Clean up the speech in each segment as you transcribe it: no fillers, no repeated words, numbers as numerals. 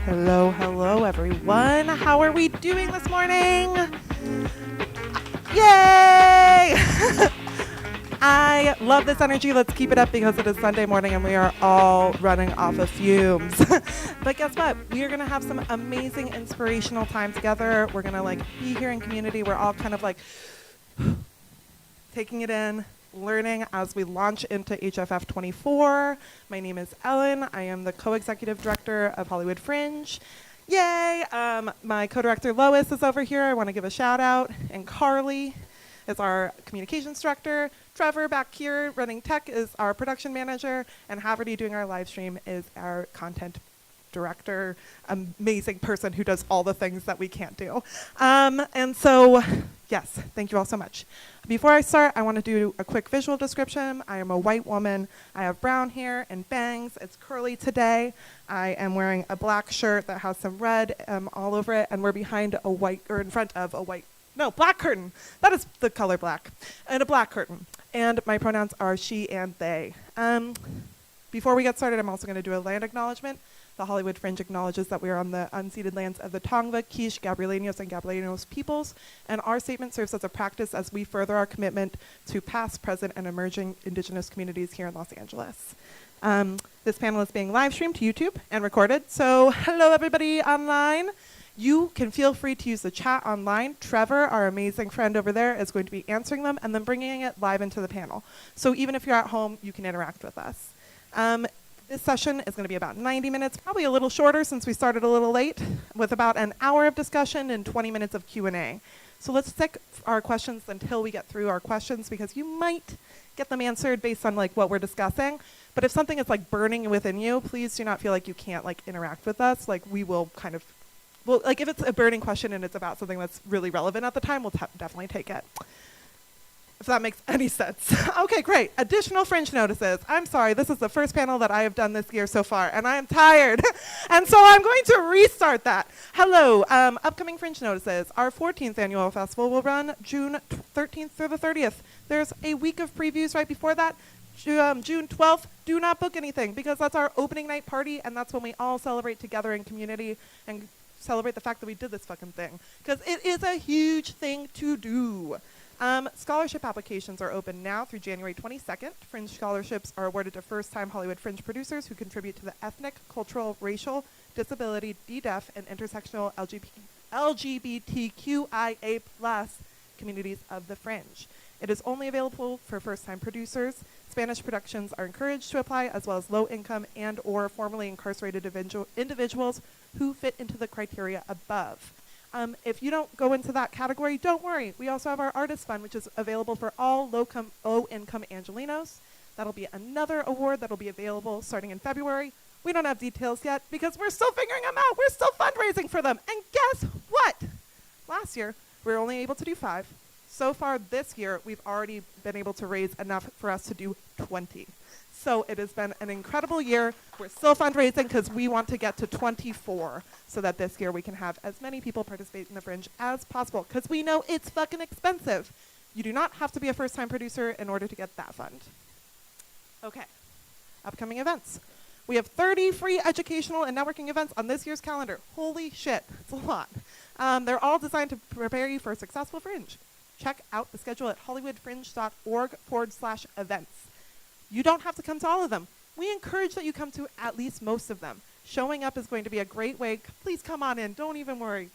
Hello, hello, everyone. How are we doing this morning? Yay! I love this energy. Let's keep it up because it is Sunday morning and we are all running off of fumes. But guess what? We are going to have some amazing inspirational time together. We're going to be here in community. We're all kind of taking it in, learning as we launch into HFF 24. My name is Ellen. I am the co-executive director of Hollywood Fringe. Yay! My co-director Lois is over here. I want to give a shout out. And Carly is our communications director. Trevor back here running tech is our production manager. And Haverty doing our live stream is our content director, amazing person who does all the things that we can't do. And so, yes, thank you all so much. Before I start, I want to do a quick visual description. I am a white woman. I have brown hair and bangs. It's curly today. I am wearing a black shirt that has some red all over it, and we're behind a white, or in front of a white, no, black curtain. That is the color black, and a black curtain. And my pronouns are she and they. Before we get started, I'm also going to do a land acknowledgement. The Hollywood Fringe acknowledges that we are on the unceded lands of the Tongva, Quiche, Gabrielinos, and Gabrielinos peoples, and our statement serves as a practice as we further our commitment to past, present, and emerging Indigenous communities here in Los Angeles. This panel is being live streamed to YouTube and recorded, so hello everybody online. You can feel free to use the chat online. Trevor, our amazing friend over there, is going to be answering them and then bringing it live into the panel. So even if you're at home, you can interact with us. This session is going to be about 90 minutes, probably a little shorter since we started a little late, with about an hour of discussion and 20 minutes of Q&A. So let's stick our questions until we get through our questions, because you might get them answered based on what we're discussing. But if something is burning within you, please do not feel like you can't interact with us. We will kind of, if it's a burning question and it's about something that's really relevant at the time, we'll definitely take it. If that makes any sense. Okay, great. Additional Fringe notices. I'm sorry, this is the first panel that I have done this year so far, and I am tired. And so I'm going to restart that. Hello, upcoming Fringe notices. Our 14th annual festival will run June 13th through the 30th. There's a week of previews right before that. June 12th, do not book anything, because that's our opening night party, and that's when we all celebrate together in community and celebrate the fact that we did this fucking thing. Because it is a huge thing to do. Scholarship applications are open now through January 22nd. Fringe scholarships are awarded to first-time Hollywood Fringe producers who contribute to the ethnic, cultural, racial, disability, D-Deaf, and intersectional LGBTQIA+ communities of the Fringe. It is only available for first-time producers. Spanish productions are encouraged to apply, as well as low-income and or formerly incarcerated individuals who fit into the criteria above. If you don't go into that category, don't worry. We also have our Artist Fund, which is available for all low-income Angelinos. That'll be another award that'll be available starting in February. We don't have details yet because we're still figuring them out. We're still fundraising for them. And guess what? Last year, we were only able to do 5. So far this year, we've already been able to raise enough for us to do 20. So it has been an incredible year. We're still fundraising because we want to get to 24 so that this year we can have as many people participate in the Fringe as possible, because we know it's fucking expensive. You do not have to be a first-time producer in order to get that fund. Okay, upcoming events. We have 30 free educational and networking events on this year's calendar. Holy shit, it's a lot. They're all designed to prepare you for a successful Fringe. Check out the schedule at hollywoodfringe.org/events. You don't have to come to all of them. We encourage that you come to at least most of them. Showing up is going to be a great way. Please come on in. Don't even worry.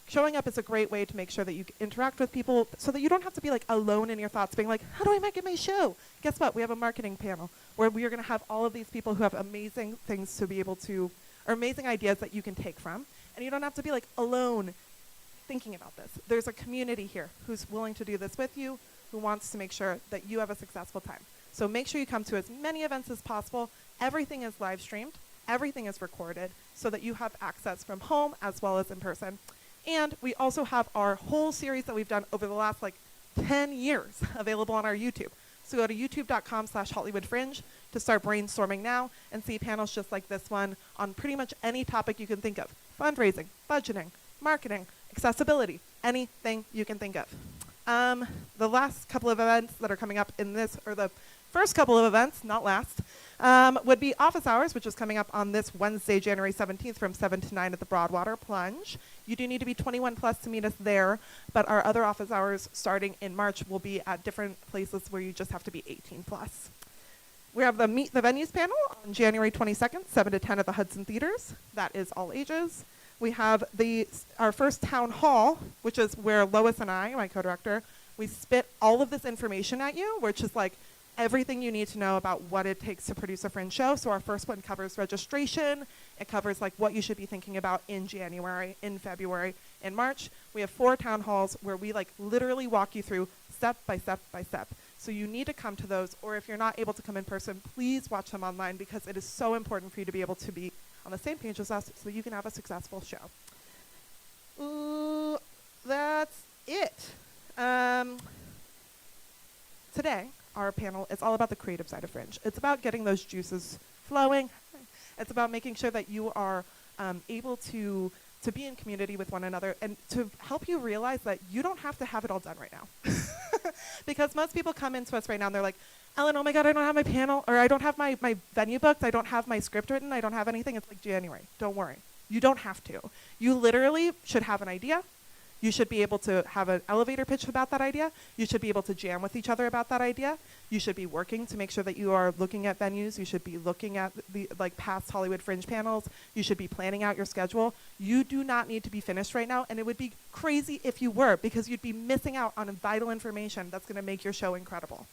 Showing up is a great way to make sure that you interact with people so that you don't have to be alone in your thoughts being how do I market my show? Guess what? We have a marketing panel where we are going to have all of these people who have amazing things to be able to, or amazing ideas that you can take from. And you don't have to be alone thinking about this. There's a community here who's willing to do this with you, who wants to make sure that you have a successful time. So make sure you come to as many events as possible. Everything is live streamed. Everything is recorded so that you have access from home as well as in person. And we also have our whole series that we've done over the last 10 years available on our YouTube. So go to youtube.com/HollywoodFringe to start brainstorming now and see panels just like this one on pretty much any topic you can think of. Fundraising, budgeting, marketing, accessibility, anything you can think of. The last couple of events that are coming up in this, or the first couple of events, not last, would be office hours, which is coming up on this Wednesday, January 17th from 7 to 9 at the Broadwater Plunge. You do need to be 21 plus to meet us there, but our other office hours starting in March will be at different places where you just have to be 18 plus. We have the Meet the Venues panel on January 22nd, 7 to 10 at the Hudson Theaters. That is all ages. We have our first town hall, which is where Lois and I, my co-director, we spit all of this information at you, which is like everything you need to know about what it takes to produce a Fringe show. So our first one covers registration. It covers like what you should be thinking about in January, in February, in March. We have 4 town halls where we like literally walk you through step by step by step. So you need to come to those, or if you're not able to come in person, please watch them online because it is so important for you to be able to be on the same page as us so you can have a successful show. Ooh, that's it. Today, our panel is all about the creative side of Fringe. It's about getting those juices flowing. It's about making sure that you are able to be in community with one another and to help you realize that you don't have to have it all done right now. Because most people come into us right now and they're like, Ellen, oh my God, I don't have my panel, or I don't have my venue booked, I don't have my script written, I don't have anything. It's like January. Don't worry. You don't have to. You literally should have an idea. You should be able to have an elevator pitch about that idea. You should be able to jam with each other about that idea. You should be working to make sure that you are looking at venues. You should be looking at the past Hollywood Fringe panels. You should be planning out your schedule. You do not need to be finished right now, and it would be crazy if you were, because you'd be missing out on vital information that's going to make your show incredible.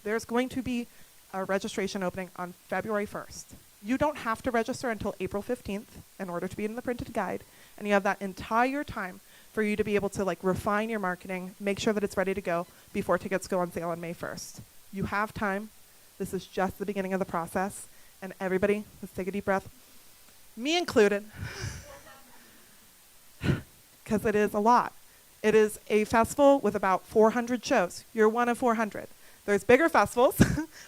There's going to be a registration opening on February 1st. You don't have to register until April 15th in order to be in the printed guide, and you have that entire time for you to be able to refine your marketing, make sure that it's ready to go before tickets go on sale on May 1st. You have time. This is just the beginning of the process. And everybody, let's take a deep breath. Me included. Because it is a lot. It is a festival with about 400 shows. You're one of 400. There's bigger festivals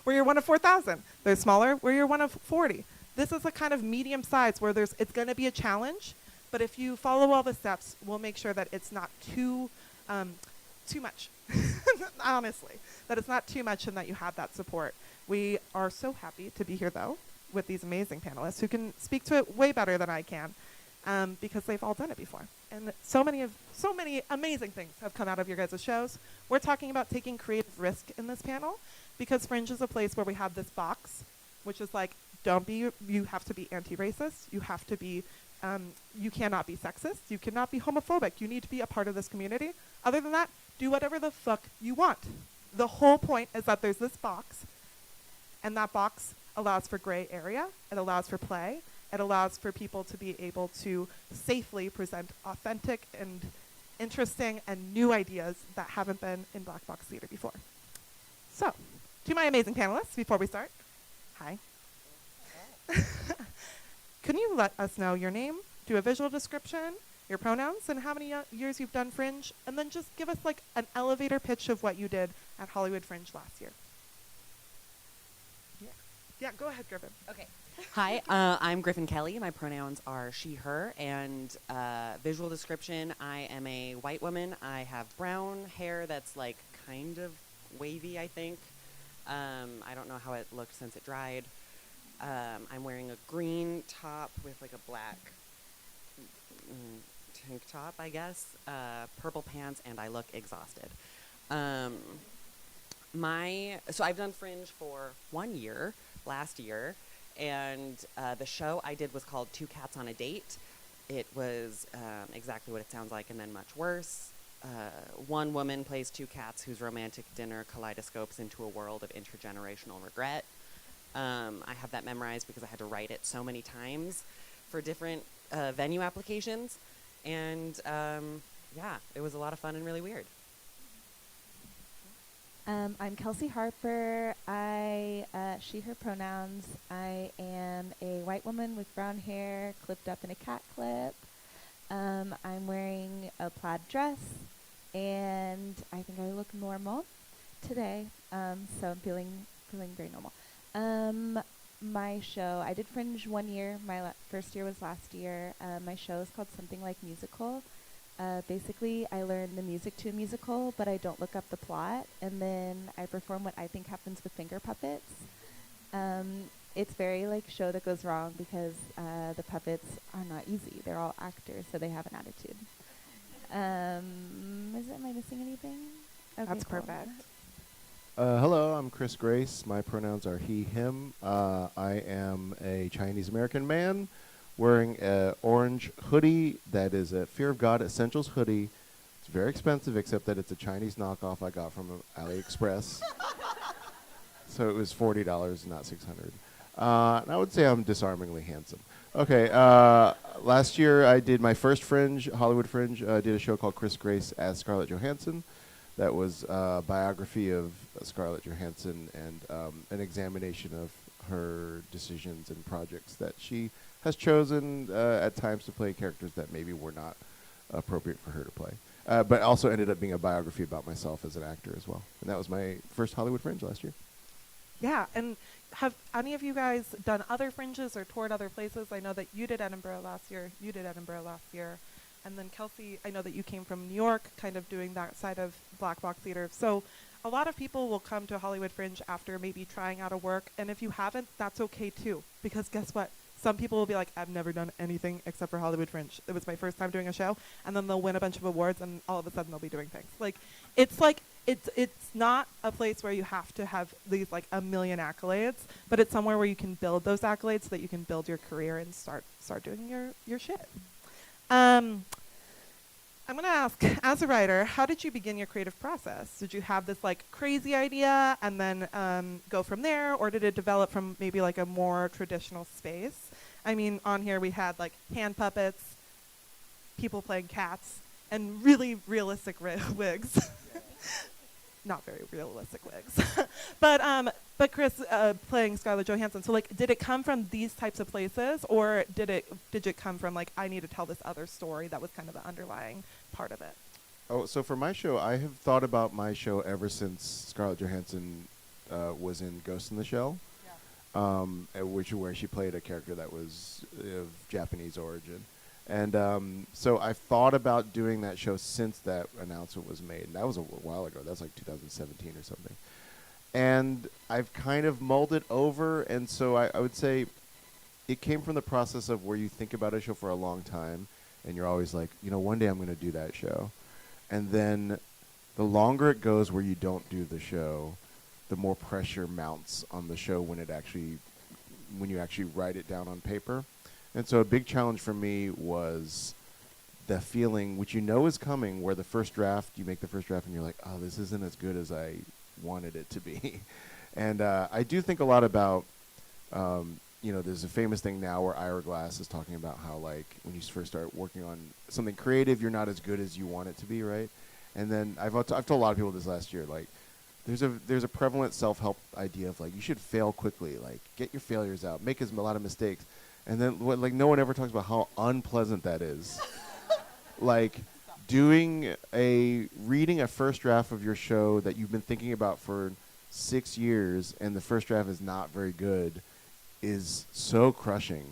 where you're one of 4,000. There's smaller where you're one of 40. This is a kind of medium size where it's going to be a challenge. But if you follow all the steps, we'll make sure that it's not too much, honestly, that it's not too much and that you have that support. We are so happy to be here, though, with these amazing panelists who can speak to it way better than I can because they've all done it before. And so many amazing things have come out of your guys' shows. We're talking about taking creative risk in this panel because Fringe is a place where we have this box, which is like, you have to be anti-racist, you have to be you cannot be sexist. You cannot be homophobic. You need to be a part of this community. Other than that, do whatever the fuck you want. The whole point is that there's this box, and that box allows for gray area. It allows for play. It allows for people to be able to safely present authentic and interesting and new ideas that haven't been in black box theater before. So, to my amazing panelists, before we start, hi. Can you let us know your name, do a visual description, your pronouns, and how many years you've done Fringe, and then just give us an elevator pitch of what you did at Hollywood Fringe last year. Yeah, go ahead, Griffin. Okay. Hi, I'm Griffin Kelly. My pronouns are she, her, and visual description, I am a white woman. I have brown hair that's kind of wavy, I think. I don't know how it looked since it dried. I'm wearing a green top with a black tank top, I guess, purple pants, and I look exhausted. So I've done Fringe for 1 year, last year, and the show I did was called Two Cats on a Date. It was exactly what it sounds like and then much worse. One woman plays two cats whose romantic dinner kaleidoscopes into a world of intergenerational regret. I have that memorized because I had to write it so many times for different venue applications. And yeah, it was a lot of fun and really weird. I'm Kelsey Harper. She, her pronouns. I am a white woman with brown hair clipped up in a cat clip. I'm wearing a plaid dress, and I think I look normal today. So I'm feeling very normal. My show, I did Fringe 1 year. My first year was last year. My show is called Something Like Musical. Basically, I learn the music to a musical, but I don't look up the plot, and then I perform what I think happens with finger puppets. it's very like show that goes wrong because the puppets are not easy. They're all actors, so they have an attitude. Am I missing anything? Okay, That's cool. perfect. Hello, I'm Chris Grace. My pronouns are he, him. I am a Chinese American man wearing an orange hoodie that is a Fear of God Essentials hoodie. It's very expensive, except that it's a Chinese knockoff I got from AliExpress. So it was $40, not $600. And I would say I'm disarmingly handsome. Okay, last year I did my first Fringe, Hollywood Fringe. Did a show called Chris Grace as Scarlett Johansson. That was a biography of Scarlett Johansson and an examination of her decisions and projects that she has chosen at times to play characters that maybe were not appropriate for her to play. But also ended up being a biography about myself as an actor as well. And that was my first Hollywood Fringe last year. Yeah, and have any of you guys done other fringes or toured other places? I know that you did Edinburgh last year. You did Edinburgh last year. And then Kelsey, I know that you came from New York, kind of doing that side of Black Box Theater. So a lot of people will come to Hollywood Fringe after maybe trying out a work. And if you haven't, that's okay too. Because guess what? Some people will be like, I've never done anything except for Hollywood Fringe. It was my first time doing a show. And then they'll win a bunch of awards and all of a sudden they'll be doing things. It's not a place where you have to have these like a million accolades, but it's somewhere where you can build those accolades so that you can build your career and start doing your shit. I'm going to ask, as a writer, how did you begin your creative process? Did you have this like crazy idea and then go from there, or did it develop from maybe like a more traditional space? I mean, on here we had like hand puppets, people playing cats, and really realistic wigs. Not very realistic wigs. But Chris playing Scarlett Johansson. So like, did it come from these types of places, or did it come from like, I need to tell this other story that was kind of the underlying part of it? Oh, so for my show, I have thought about my show ever since Scarlett Johansson was in Ghost in the Shell, where she played a character that was of Japanese origin. And so I've thought about doing that show since that announcement was made. And that was a while ago. That was like 2017 or something. And I've kind of mulled it over. And so I would say it came from the process of where you think about a show for a long time. And you're always like, one day I'm going to do that show. And then the longer it goes where you don't do the show, the more pressure mounts on the show when you actually write it down on paper. And so a big challenge for me was the feeling, which is coming, where you make the first draft and you're like, oh, this isn't as good as I wanted it to be. And I do think a lot about, there's a famous thing now where Ira Glass is talking about how, like, when you first start working on something creative, you're not as good as you want it to be, right? And then I've told a lot of people this last year, like, there's a prevalent self-help idea of, like, you should fail quickly, like, get your failures out, make a lot of mistakes. And then, no one ever talks about how unpleasant that is. Like, reading a first draft of your show that you've been thinking about for 6 years, and the first draft is not very good, is so crushing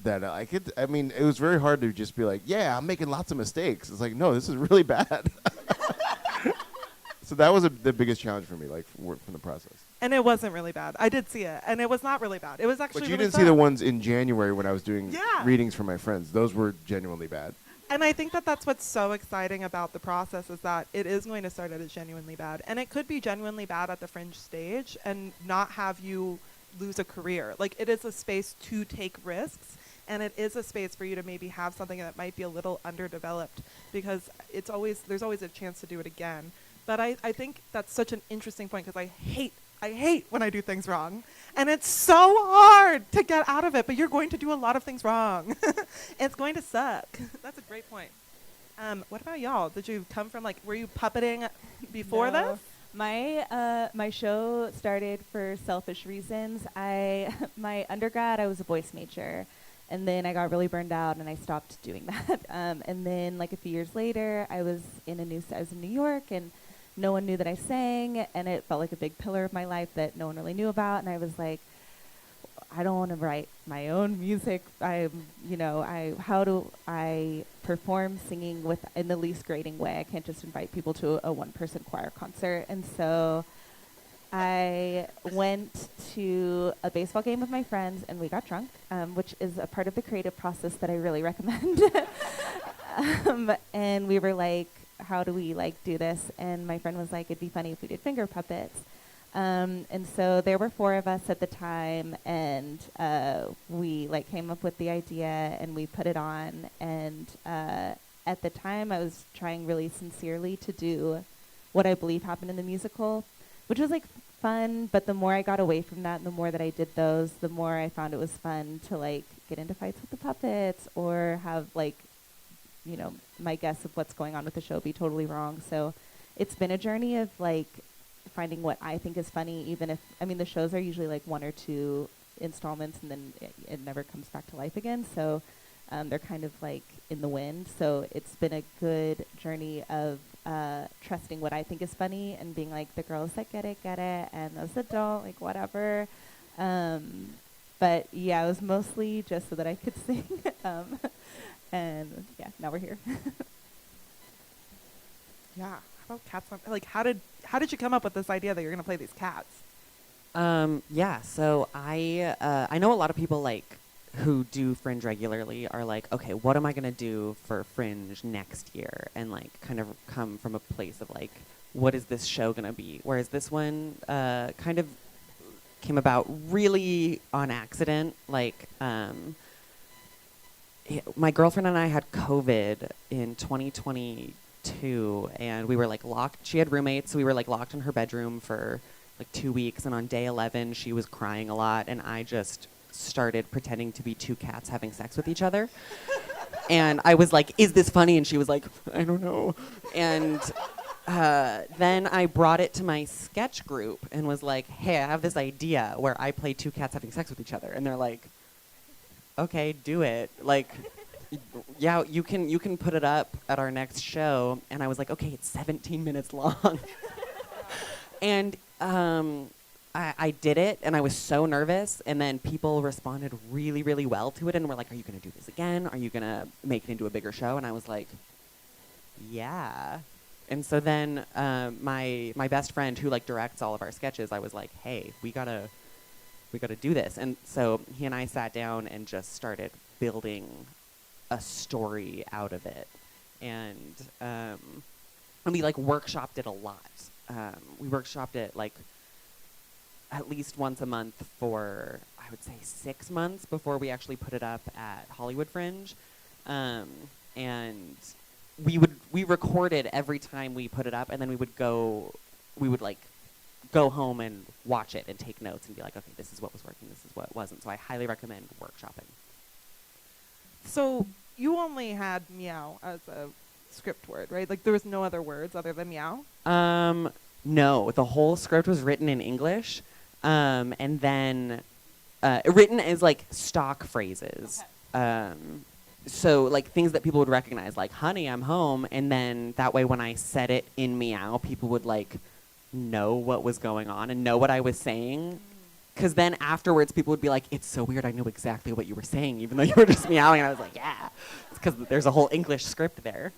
that it was very hard to just be like, yeah, I'm making lots of mistakes. It's like, no, this is really bad. So that was the biggest challenge for me, like, from the process. And it wasn't really bad. I did see it, and it was not really bad. It was actually But you really didn't fun. see the ones in January when I was doing Yeah. readings for my friends. Those were genuinely bad. And I think that that's what's so exciting about the process, is that it is going to start out as genuinely bad. And it could be genuinely bad at the Fringe stage and not have you lose a career. Like, it is a space to take risks, and it is a space for you to maybe have something that might be a little underdeveloped, because there's always a chance to do it again. But I think that's such an interesting point, because I hate when I do things wrong. And it's so hard to get out of it, but you're going to do a lot of things wrong. It's going to suck. That's a great point. What about y'all? Did you come from, like, were you puppeting before No. this? My show started for selfish reasons. My undergrad, I was a voice major, and then I got really burned out and I stopped doing that. And then, like, a few years later, I was in New York, and no one knew that I sang, and it felt like a big pillar of my life that no one really knew about. And I was like, I don't want to write my own music. How do I perform singing in the least grating way? I can't just invite people to a one-person choir concert. And so I went to a baseball game with my friends and we got drunk, which is a part of the creative process that I really recommend. And we were like, how do we like do this? And my friend was like, it'd be funny if we did finger puppets. And so there were 4 of us at the time, and we like came up with the idea and we put it on. And at the time, I was trying really sincerely to do what I believe happened in the musical, which was like fun. But the more I got away from that, and the more that I did those, the more I found it was fun to like get into fights with the puppets or have like, you know, my guess of what's going on with the show be totally wrong. So it's been a journey of like finding what I think is funny, even if, I mean, the shows are usually like 1 or 2 installments and then it never comes back to life again. So they're kind of like in the wind. So it's been a good journey of trusting what I think is funny and being like, the girls that get it, and those that don't, like whatever. But yeah, it was mostly just so that I could sing. And yeah, now we're here. Yeah. How about cats? Like, how did you come up with this idea that you're going to play these cats? Yeah, so I know a lot of people like who do Fringe regularly are like, okay, what am I gonna do for Fringe next year? And like kind of come from a place of like, what is this show gonna be? Whereas this one kind of came about really on accident. Like my girlfriend and I had COVID in 2022, and we were like locked. She had roommates, so we were like locked in her bedroom for like 2 weeks. And on day 11, she was crying a lot, and I just started pretending to be 2 cats having sex with each other. And I was like, "Is this funny?" And she was like, "I don't know." And then I brought it to my sketch group and was like, "Hey, I have this idea where I play 2 cats having sex with each other." And they're like, "Okay, do it." Like, yeah, you can put it up at our next show. And I was like, "Okay, it's 17 minutes long." And I did it, and I was so nervous. And then people responded really, really well to it, and were like, "Are you going to do this again? Are you going to make it into a bigger show?" And I was like, "Yeah." And so then my best friend, who like directs all of our sketches, I was like, "Hey, we gotta do this." And so he and I sat down and just started building a story out of it. And we like workshopped it a lot. We workshopped it like at least once a month for, I would say, 6 months before we actually put it up at Hollywood Fringe. And we recorded every time we put it up, and then we would like go home and watch it and take notes and be like, okay, this is what was working, this is what wasn't. So I highly recommend workshopping. So you only had meow as a script word, right? Like there was no other words other than meow? No, the whole script was written in English, and then written as like stock phrases. Okay. So like things that people would recognize, like "Honey, I'm home," and then that way when I said it in meow, people would like know what was going on and know what I was saying. Because then afterwards, people would be like, "It's so weird. I knew exactly what you were saying, even though you were just meowing." And I was like, "Yeah," it's because there's a whole English script there.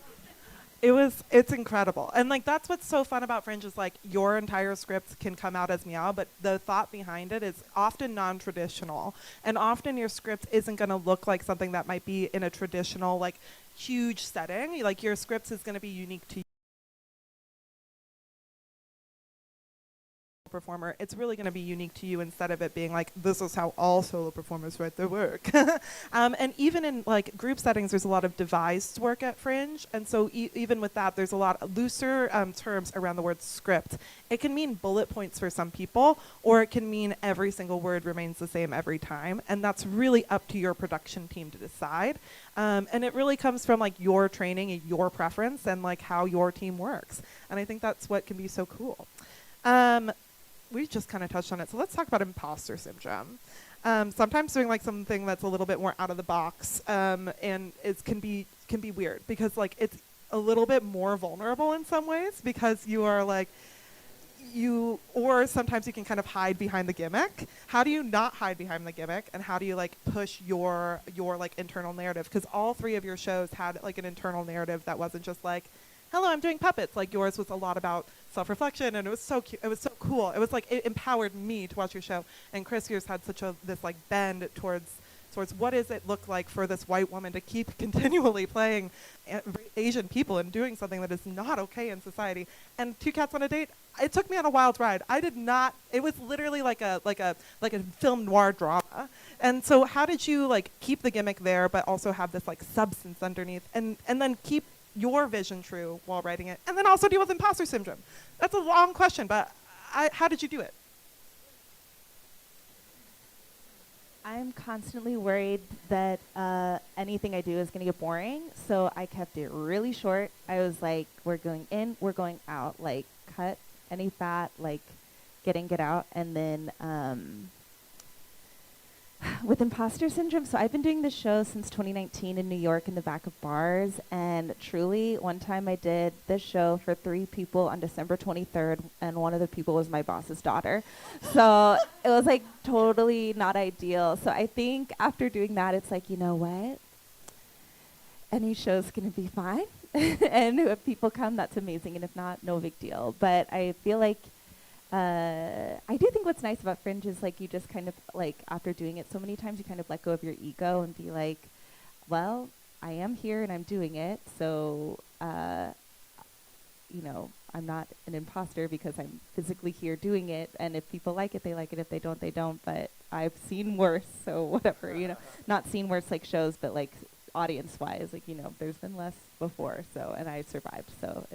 It's incredible. And like that's what's so fun about Fringe is like your entire script can come out as meow, but the thought behind it is often non-traditional. And often your script isn't going to look like something that might be in a traditional like huge setting. Like your script is going to be unique to you. Performer, it's really going to be unique to you instead of it being like this is how all solo performers write their work. And even in like group settings, there's a lot of devised work at Fringe, and so even with that, there's a lot of looser terms around the word script. It can mean bullet points for some people, or it can mean every single word remains the same every time, and that's really up to your production team to decide. And it really comes from like your training and your preference and like how your team works, and I think that's what can be so cool. We just kind of touched on it, so let's talk about imposter syndrome. Sometimes doing like something that's a little bit more out of the box, and it can be weird because like it's a little bit more vulnerable in some ways because you are like or sometimes you can kind of hide behind the gimmick. How do you not hide behind the gimmick, and how do you like push your like internal narrative? Because all 3 of your shows had like an internal narrative that wasn't just like hello, I'm doing puppets. Like yours was a lot about self-reflection, and it was so cute. It was so cool. It was like it empowered me to watch your show. And Chris, yours had such a this like bend towards what does it look like for this white woman to keep continually playing Asian people and doing something that is not okay in society. And Two Cats on a Date, it took me on a wild ride. I did not. It was literally like a film noir drama. And so, how did you like keep the gimmick there, but also have this like substance underneath, and then keep your vision true while writing it, and then also deal with imposter syndrome? That's a long question, but how did you do it? I'm constantly worried that anything I do is going to get boring, so I kept it really short. I was like, we're going in, we're going out, like cut any fat, like get in, get out. And then with imposter syndrome, so I've been doing this show since 2019 in New York in the back of bars, and truly one time I did this show for 3 people on December 23rd, and one of the people was my boss's daughter. So it was like totally not ideal. So I think after doing that, it's like, you know what? Any show's gonna be fine. And if people come, that's amazing, and if not, no big deal. But I feel like I do think what's nice about Fringe is like you just kind of like after doing it so many times you kind of let go of your ego and be like, well, I am here and I'm doing it, so you know, I'm not an imposter because I'm physically here doing it, and if people like it, they like it. If they don't, they don't. But I've seen worse, so whatever, you know. Not seen worse like shows, but like audience-wise, like, you know, there's been less before, so, and I survived, so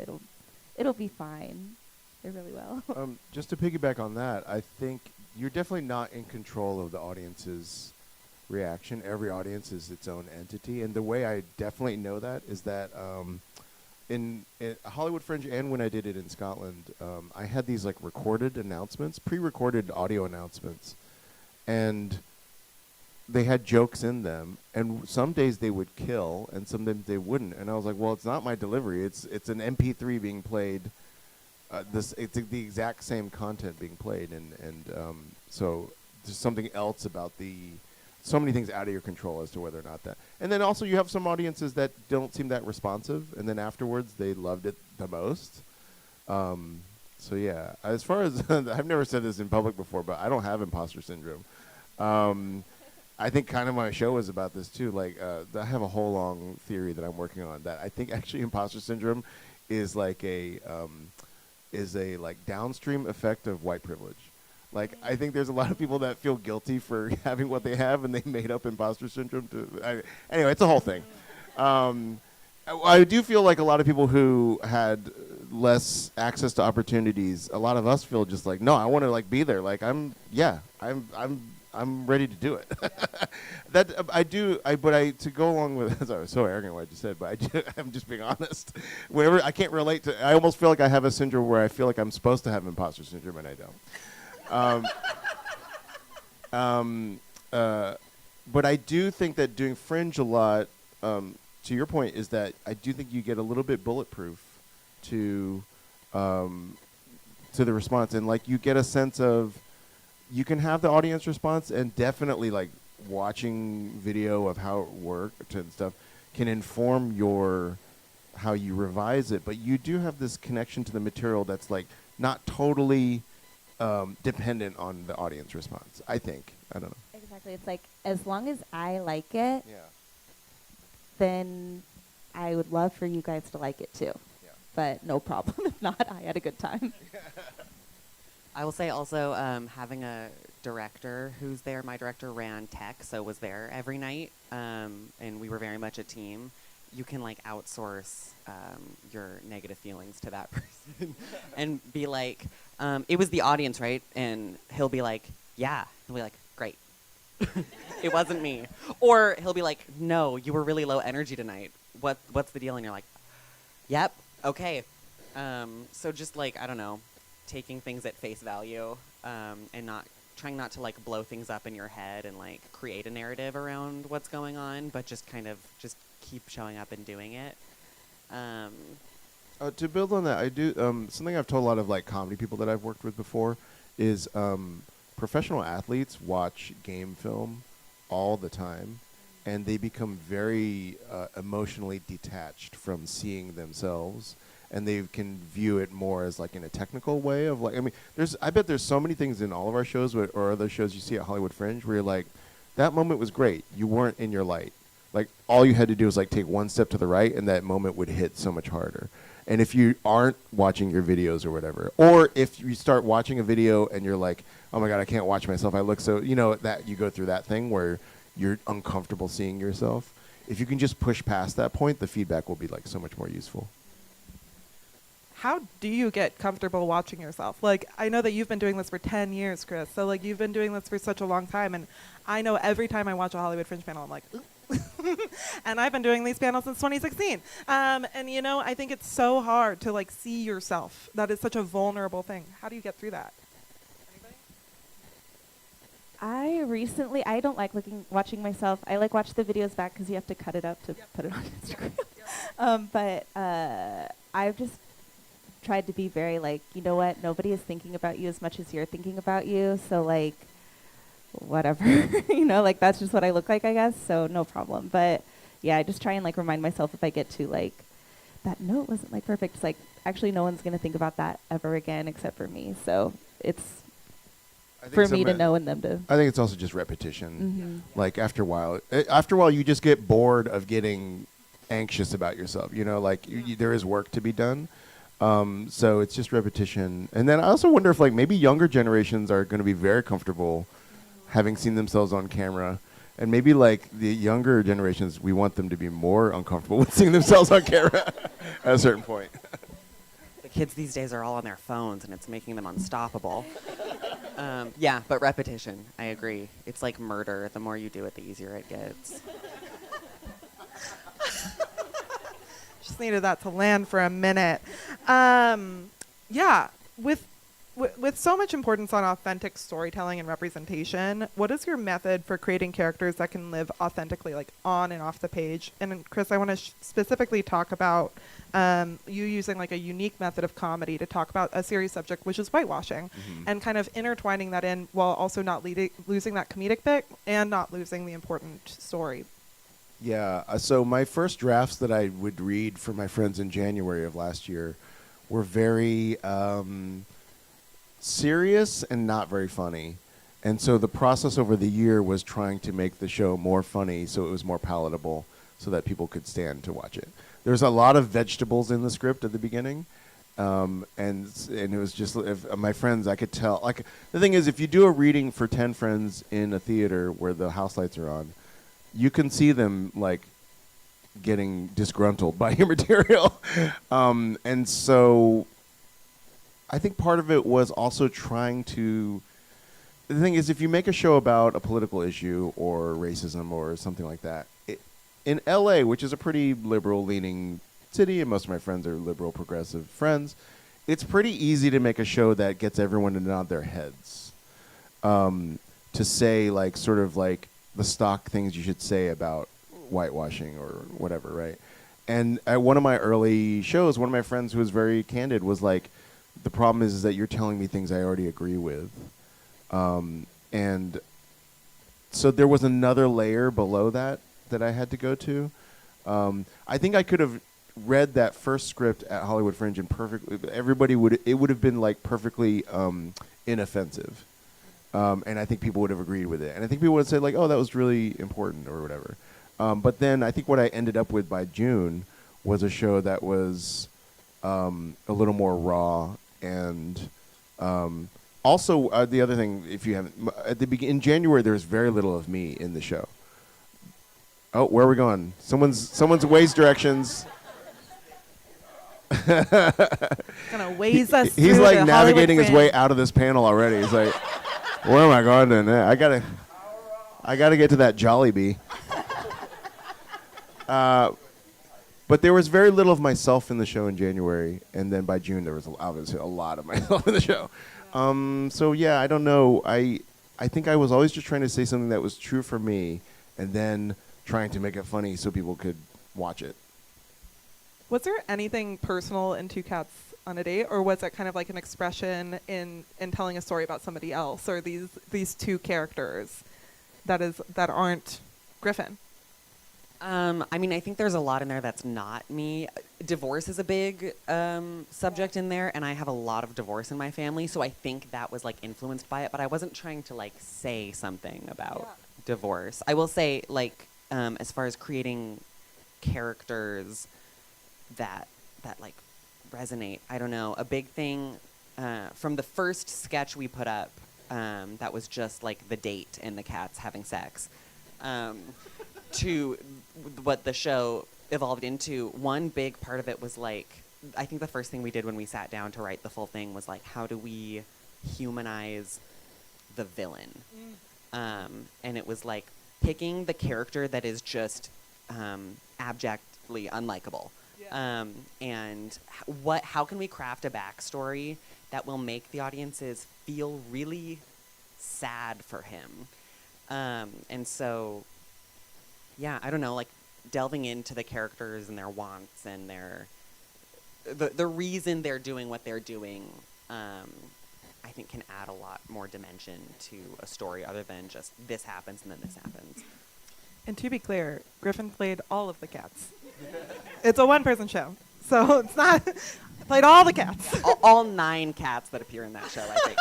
it'll be fine. It really will. Just to piggyback on that, I think you're definitely not in control of the audience's reaction. Every audience is its own entity, and the way I definitely know that is that in Hollywood Fringe and when I did it in Scotland, I had these like recorded announcements, pre-recorded audio announcements, and they had jokes in them, and some days they would kill, and some days they wouldn't. And I was like, well, it's not my delivery. It's an MP3 being played. It's the exact same content being played, and so there's something else about so many things out of your control as to whether or not that. And then also you have some audiences that don't seem that responsive, and then afterwards they loved it the most. So yeah, as far as I've never said this in public before, but I don't have imposter syndrome. I think kind of my show is about this too. Like I have a whole long theory that I'm working on that I think actually imposter syndrome is like a like downstream effect of white privilege. Like I think there's a lot of people that feel guilty for having what they have, and they made up imposter syndrome. Anyway, it's a whole thing. I do feel like a lot of people who had less access to opportunities, a lot of us feel just like, no, I want to like be there. Like I'm ready to do it. To go along with, I was so arrogant what I just said, but I'm just being honest. Whenever I can't relate to, I almost feel like I have a syndrome where I feel like I'm supposed to have imposter syndrome and I don't. But I do think that doing Fringe a lot, to your point, is that I do think you get a little bit bulletproof to the response, and like you get a sense of, you can have the audience response, and definitely like watching video of how it worked and stuff can inform how you revise it. But you do have this connection to the material that's like not totally dependent on the audience response, I think. I don't know. Exactly. It's like, as long as I like it, Yeah. then I would love for you guys to like it too. Yeah. But no problem. If not, I had a good time. I will say also having a director who's there. My director ran tech, so was there every night, and we were very much a team. You can like outsource your negative feelings to that person and be like, it was the audience, right? And he'll be like, yeah. He'll be like, great. It wasn't me. Or he'll be like, no, you were really low energy tonight. What's the deal? And you're like, yep, okay. So just like, I don't know, taking things at face value and trying not to like blow things up in your head and like create a narrative around what's going on, but just kind of just keep showing up and doing it. To build on that, I do something I've told a lot of like comedy people that I've worked with before is professional athletes watch game film all the time, and they become very emotionally detached from seeing themselves and they can view it more as like in a technical way of like, I mean, I bet there's so many things in all of our shows or other shows you see at Hollywood Fringe where you're like, that moment was great. You weren't in your light. Like all you had to do was like take one step to the right, and that moment would hit so much harder. And if you aren't watching your videos or whatever, or if you start watching a video and you're like, oh my God, I can't watch myself. I look so, that you go through that thing where you're uncomfortable seeing yourself. If you can just push past that point, the feedback will be like so much more useful. How do you get comfortable watching yourself? Like, I know that you've been doing this for 10 years, Chris. So, like, you've been doing this for such a long time. And I know every time I watch a Hollywood Fringe panel, I'm like, ooh. And I've been doing these panels since 2016. And, I think it's so hard to, like, see yourself. That is such a vulnerable thing. How do you get through that? Anybody? I don't like watching myself. I like watch the videos back because you have to cut it up to put it on Instagram. But I've just tried to be very like, you know what, nobody is thinking about you as much as you're thinking about you, so like whatever. Like that's just what I look like, I guess, so no problem. But yeah, I just try and like remind myself if I get to like that note wasn't like perfect, it's like actually no one's gonna think about that ever again except for me, so it's for me to know and them to. I think it's also just repetition. Like after a while you just get bored of getting anxious about yourself, there is work to be done. So it's just repetition. And then I also wonder if like maybe younger generations are going to be very comfortable having seen themselves on camera. And maybe like the younger generations, we want them to be more uncomfortable with seeing themselves on camera at a certain point. The kids these days are all on their phones, and it's making them unstoppable. Yeah, but repetition, I agree. It's like murder. The more you do it, the easier it gets. Just needed that to land for a minute. Yeah, with so much importance on authentic storytelling and representation, what is your method for creating characters that can live authentically, like on and off the page? And Chris, I want to specifically talk about you using like a unique method of comedy to talk about a serious subject, which is whitewashing, and kind of intertwining that in while also not losing that comedic bit and not losing the important story. Yeah, so my first drafts that I would read for my friends in January of last year were very serious and not very funny. And so the process over the year was trying to make the show more funny so it was more palatable so that people could stand to watch it. There's a lot of vegetables in the script at the beginning. And it was just, my friends, I could tell. Like, the thing is, if you do a reading for 10 friends in a theater where the house lights are on, you can see them like getting disgruntled by your material. And so I think part of it was also trying to, the thing is, if you make a show about a political issue or racism or something like that, in LA, which is a pretty liberal leaning city, and most of my friends are liberal progressive friends, it's pretty easy to make a show that gets everyone to nod their heads, to say like sort of like the stock things you should say about whitewashing or whatever, right? And at one of my early shows, one of my friends who was very candid was like, the problem is that you're telling me things I already agree with. And so there was another layer below that I had to go to. I think I could have read that first script at Hollywood Fringe and it would have been like perfectly inoffensive. And I think people would have agreed with it. And I think people would have said like, oh, that was really important or whatever. But then I think what I ended up with by June was a show that was a little more raw. And also the other thing, if you haven't, in January, there was very little of me in the show. Oh, where are we going? Someone's ways directions. Gonna waze us. He's through like the navigating his Hollywood way out of this panel already. He's like, where am I going to now? I gotta get to that Jollibee. But there was very little of myself in the show in January, and then by June there was obviously a lot of myself in the show. So yeah, I don't know. I think I was always just trying to say something that was true for me, and then trying to make it funny so people could watch it. Was there anything personal in Two Cats on a Date, or was it kind of like an expression in telling a story about somebody else, or these two characters that aren't Griffin? I mean, I think there's a lot in there that's not me. Divorce is a big subject in there, and I have a lot of divorce in my family, so I think that was like influenced by it. But I wasn't trying to like say something about divorce. I will say, like, as far as creating characters that like resonate. I don't know. A big thing from the first sketch we put up that was just like the date and the cats having sex. To what the show evolved into, one big part of it was like, I think the first thing we did when we sat down to write the full thing was like, how do we humanize the villain? And it was like picking the character that is just abjectly unlikable. And how can we craft a backstory that will make the audiences feel really sad for him? And so, yeah, I don't know, like delving into the characters and their wants and the reason they're doing what they're doing, I think can add a lot more dimension to a story other than just this happens and then this happens. And to be clear, Griffin played all of the cats. It's a one-person show, so it's not played all the cats. all 9 cats that appear in that show, I think.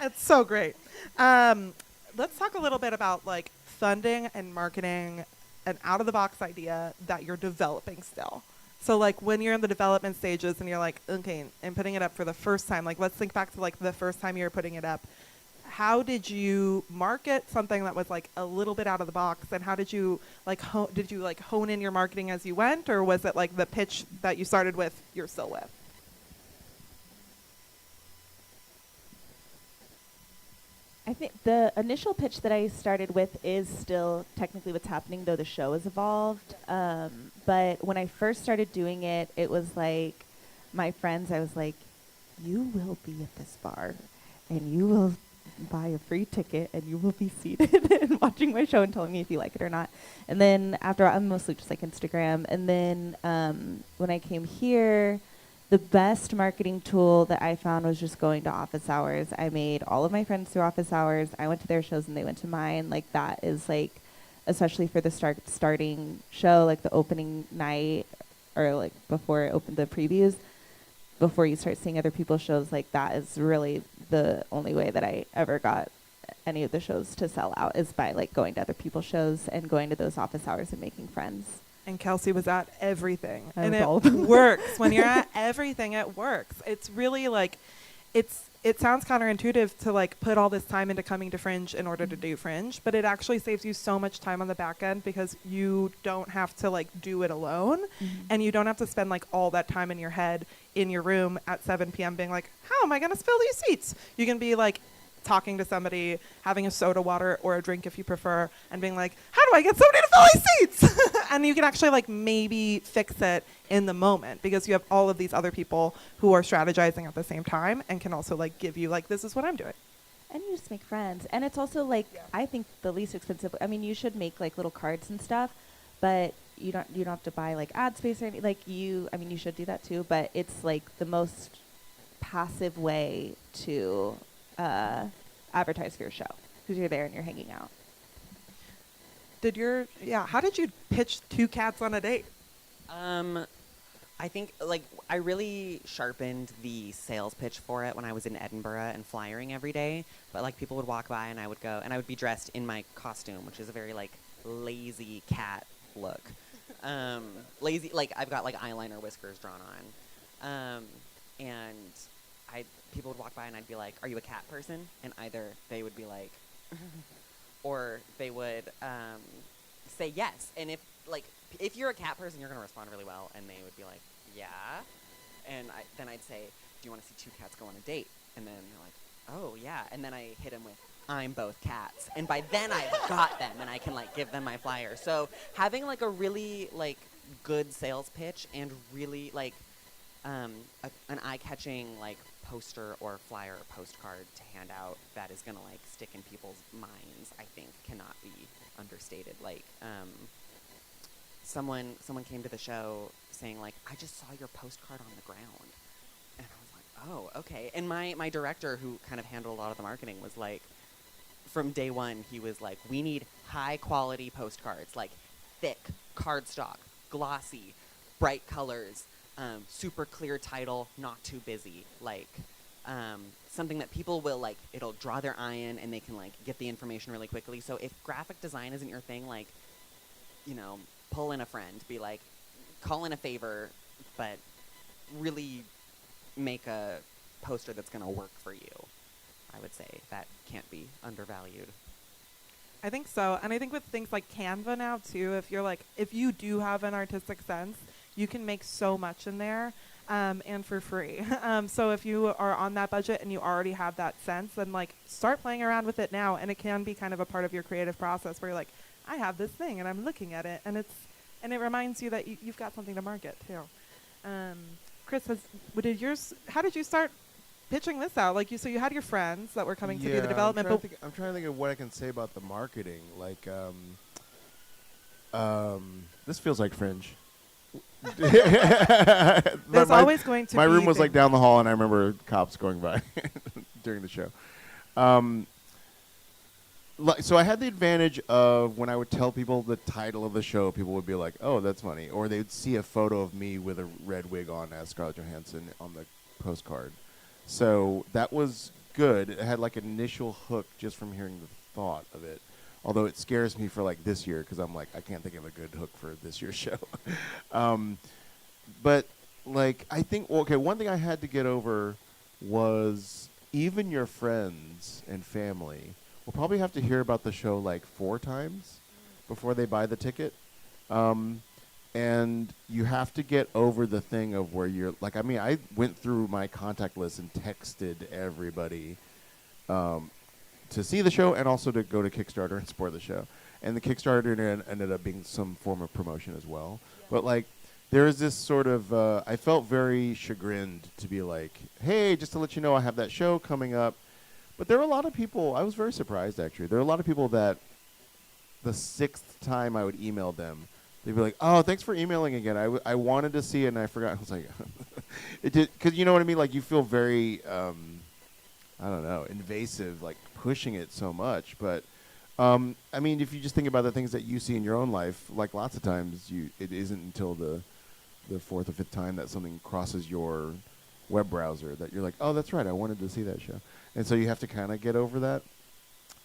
It's so great. Let's talk a little bit about like funding and marketing an out-of-the-box idea that you're developing still. So like when you're in the development stages and you're like, okay, and putting it up for the first time, like let's think back to like the first time you were putting it up. How did you market something that was like a little bit out of the box, and how did you like hone in your marketing as you went, or was it like the pitch that you started with you're still with? I think the initial pitch that I started with is still technically what's happening, though the show has evolved. But when I first started doing it, it was like my friends, I was like, you will be at this bar and you will buy a free ticket and you will be seated and watching my show and telling me if you like it or not. And then after, I'm mostly just like Instagram. And then when I came here, the best marketing tool that I found was just going to office hours. I made all of my friends through office hours. I went to their shows and they went to mine. Like that is like, especially for the starting show, like the opening night or like before it opened the previews, before you start seeing other people's shows, like that is really the only way that I ever got any of the shows to sell out, is by like going to other people's shows and going to those office hours and making friends. And Kelsey was at everything. I And was all it works. When you're at everything, it works. It's really like, it sounds counterintuitive to like put all this time into coming to Fringe in order to do Fringe, but it actually saves you so much time on the back end because you don't have to like do it alone, and you don't have to spend like all that time in your head in your room at 7 p.m. being like, how am I going to fill these seats? You can be like talking to somebody, having a soda water or a drink if you prefer, and being like, how do I get somebody to fill these seats? And you can actually like maybe fix it in the moment because you have all of these other people who are strategizing at the same time and can also like give you like, this is what I'm doing. And you just make friends. And it's also like, I think the least expensive, I mean, you should make like little cards and stuff, but you don't have to buy like ad space or anything. Like you should do that too, but it's like the most passive way to advertise for your show because you're there and you're hanging out. How did you pitch 2 cats on a date? I think like I really sharpened the sales pitch for it when I was in Edinburgh and flyering every day. But like people would walk by and I would go and I would be dressed in my costume, which is a very like lazy cat look. Lazy, like I've got like eyeliner, whiskers drawn on, and people would walk by and I'd be like, "Are you a cat person?" And either they would be like, or they would say yes. And if you're a cat person, you're gonna respond really well, and they would be like, "Yeah." And then I'd say, "Do you want to see 2 cats go on a date?" And then they're like, "Oh yeah." And then I hit them with, "I'm both cats." And by then I've got them, and I can like give them my flyer. So having like a really like good sales pitch and really like an eye-catching like poster or flyer or postcard to hand out that is gonna like stick in people's minds, I think cannot be understated. Like someone came to the show saying like, "I just saw your postcard on the ground," and I was like, "Oh, okay." And my director, who kind of handled a lot of the marketing, was like, from day one, he was like, "We need high quality postcards, like thick cardstock, glossy, bright colors, super clear title, not too busy, like something that people will like, it'll draw their eye in and they can like get the information really quickly. So if graphic design isn't your thing, like, you know, pull in a friend, be like, call in a favor, but really make a poster that's going to work for you. I would say that can't be undervalued. I think so. And I think with things like Canva now too, if you do have an artistic sense, you can make so much in there, and for free. So if you are on that budget and you already have that sense, then like start playing around with it now. And it can be kind of a part of your creative process where you're like, I have this thing and I'm looking at it, and it reminds you that you've got something to market too. Chris, how did you start pitching this out? Like so you had your friends that were coming to do the development. I'm trying to think of what I can say about the marketing. Like, this feels like Fringe. There's always going to be. My room was like down the hall, and I remember cops going by during the show. So I had the advantage of when I would tell people the title of the show, people would be like, "Oh, that's funny," or they'd see a photo of me with a red wig on as Scarlett Johansson on the postcard. So that was good. It had like an initial hook just from hearing the thought of it. Although it scares me for like this year because I'm like, I can't think of a good hook for this year's show. But like, I think, one thing I had to get over was even your friends and family will probably have to hear about the show like 4 times before they buy the ticket. And you have to get over the thing of where you're like, I mean, I went through my contact list and texted everybody to see the show and also to go to Kickstarter and support the show. And the Kickstarter ended up being some form of promotion as well. Yeah. But like, there is this sort of, I felt very chagrined to be like, hey, just to let you know, I have that show coming up. But there were a lot of people, I was very surprised actually. There were a lot of people that the 6th time I would email them, they'd be like, oh, thanks for emailing again. I wanted to see it and I forgot. I was like, it did, because you know what I mean? Like you feel very, I don't know, invasive, like pushing it so much. But I mean, if you just think about the things that you see in your own life, like lots of times it isn't until the 4th or 5th time that something crosses your web browser that you're like, oh, that's right, I wanted to see that show. And so you have to kind of get over that.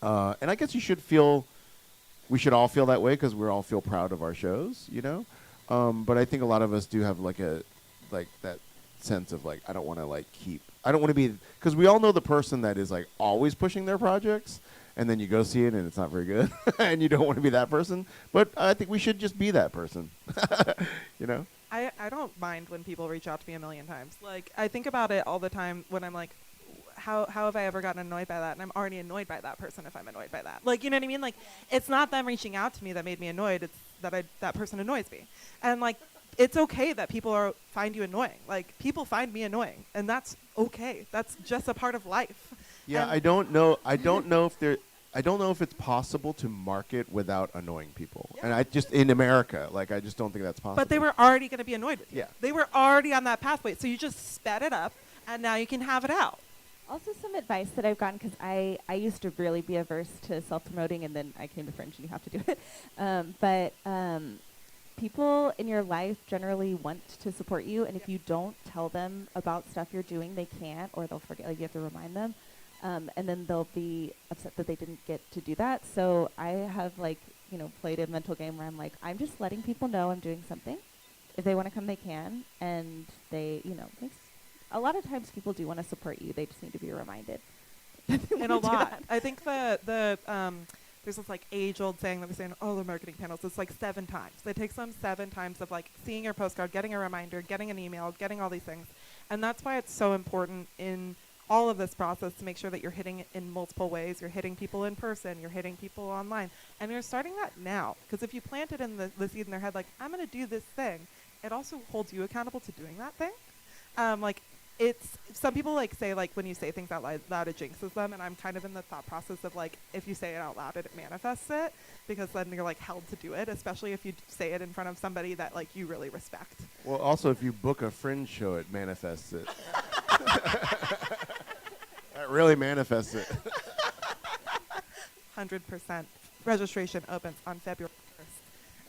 And I guess we should all feel that way because we all feel proud of our shows, you know? But I think a lot of us do have like that sense of like, I don't want to be, because we all know the person that is like always pushing their projects and then you go see it and it's not very good and you don't want to be that person. But I think we should just be that person, you know? I don't mind when people reach out to me a million times. Like, I think about it all the time when I'm like, how have I ever gotten annoyed by that? And I'm already annoyed by that person if I'm annoyed by that. Like, you know what I mean? Like, it's not them reaching out to me that made me annoyed. It's that person annoys me. And, like, it's okay that people find you annoying. Like, people find me annoying. And that's okay. That's just a part of life. Yeah, and I don't know if it's possible to market without annoying people. Yeah. And I just, in America, like, I just don't think that's possible. But they were already going to be annoyed with you. Yeah. They were already on that pathway. So you just sped it up, and now you can have it out. Also, some advice that I've gotten, because I used to really be averse to self-promoting, and then I came to Fringe, and you have to do it. But people in your life generally want to support you, and if you don't tell them about stuff you're doing, they can't, or they'll forget. Like, you have to remind them. And then they'll be upset that they didn't get to do that. So I have, like, played a mental game where I'm like, I'm just letting people know I'm doing something. If they want to come, they can. And they, a lot of times people do want to support you. They just need to be reminded. And a lot. I think there's this like age-old saying that we're saying, the marketing panels. It's like 7 times. It takes them 7 times of like seeing your postcard, getting a reminder, getting an email, getting all these things. And that's why it's so important in all of this process to make sure that you're hitting it in multiple ways. You're hitting people in person. You're hitting people online. And you're starting that now. Because if you plant it in the seed in their head, like, I'm going to do this thing, it also holds you accountable to doing that thing. It's some people like say like when you say things out loud it jinxes them, and I'm kind of in the thought process of like if you say it out loud it manifests it, because then you're like held to do it, especially if you say it in front of somebody that like you really respect. Well, also if you book a Fringe show, it manifests it. That really manifests it. 100%. Registration opens on February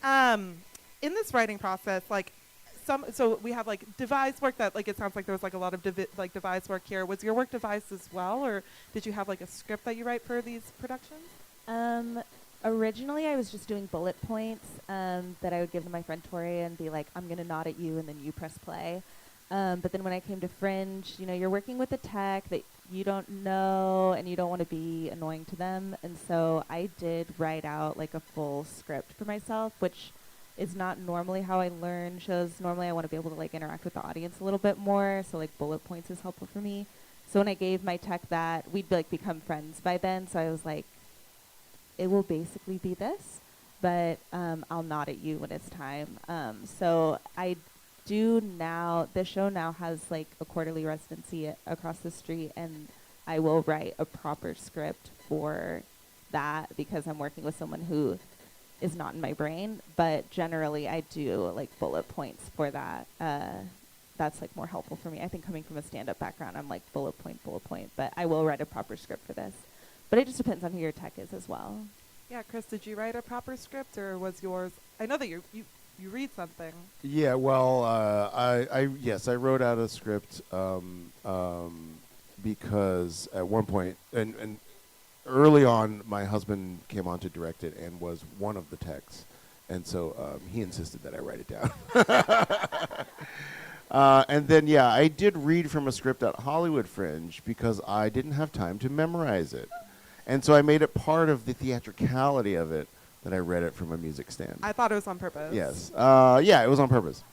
1st. In this writing process, like so we have like devised work that like it sounds like there was like a lot of devised work here. Was your work devised as well, or did you have like a script that you write for these productions? Originally, I was just doing bullet points that I would give to my friend Tori and be like, I'm going to nod at you, and then you press play. But then when I came to Fringe, you know, you're working with a tech that you don't know and you don't want to be annoying to them. And so I did write out like a full script for myself, which is not normally how I learn shows. Normally I want to be able to like interact with the audience a little bit more. So like bullet points is helpful for me. So when I gave my tech that, we'd like become friends by then. So I was like, it will basically be this, but I'll nod at you when it's time. So I do now, the show now has like a quarterly residency across the street, and I will write a proper script for that because I'm working with someone who is not in my brain, but generally I do like bullet points for that. That's like more helpful for me. I think coming from a stand-up background, I'm like bullet point, but I will write a proper script for this. But it just depends on who your tech is as well. Yeah, Chris, did you write a proper script, or was yours? I know that you read something. Yeah, well, I wrote out a script because at one point, and early on, my husband came on to direct it and was one of the techs, and so he insisted that I write it down. And then, yeah, I did read from a script at Hollywood Fringe because I didn't have time to memorize it. And so I made it part of the theatricality of it that I read it from a music stand. I thought it was on purpose. Yes. Yeah, it was on purpose.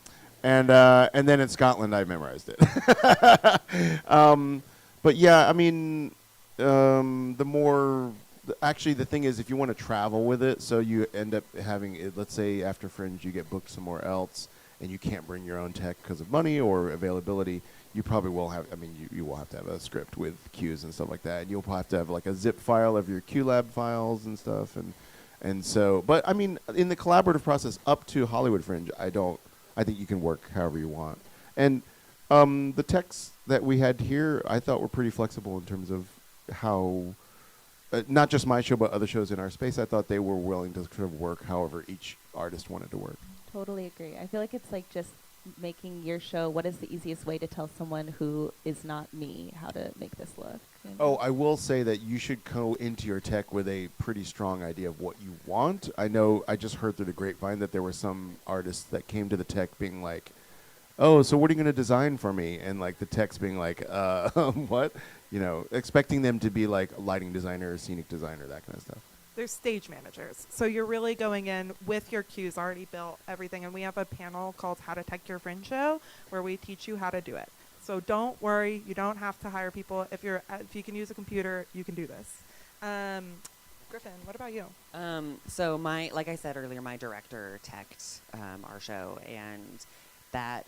And then in Scotland, I memorized it. But yeah, I mean, actually, the thing is, if you want to travel with it, so you end up having it, let's say after Fringe, you get booked somewhere else, and you can't bring your own tech because of money or availability, you probably will have, I mean, you will have to have a script with cues and stuff like that. And you'll have to have like a zip file of your QLab files and stuff. And so, but I mean, in the collaborative process up to Hollywood Fringe, I think you can work however you want. And the techs that we had here, I thought were pretty flexible in terms of how, not just my show, but other shows in our space, I thought they were willing to sort of work however each artist wanted to work. Totally agree. I feel like it's like just making your show, what is the easiest way to tell someone who is not me how to make this look? You know? Oh, I will say that you should go into your tech with a pretty strong idea of what you want. I know I just heard through the grapevine that there were some artists that came to the tech being like, oh, so what are you going to design for me? And like the tech's being like, what? You know, expecting them to be like a lighting designer, scenic designer, that kind of stuff. They're stage managers. So you're really going in with your cues already built, everything. And we have a panel called How to Tech Your Fringe Show where we teach you how to do it. So don't worry. You don't have to hire people. If you can use a computer, you can do this. Griffin, what about you? So like I said earlier, my director teched our show, and that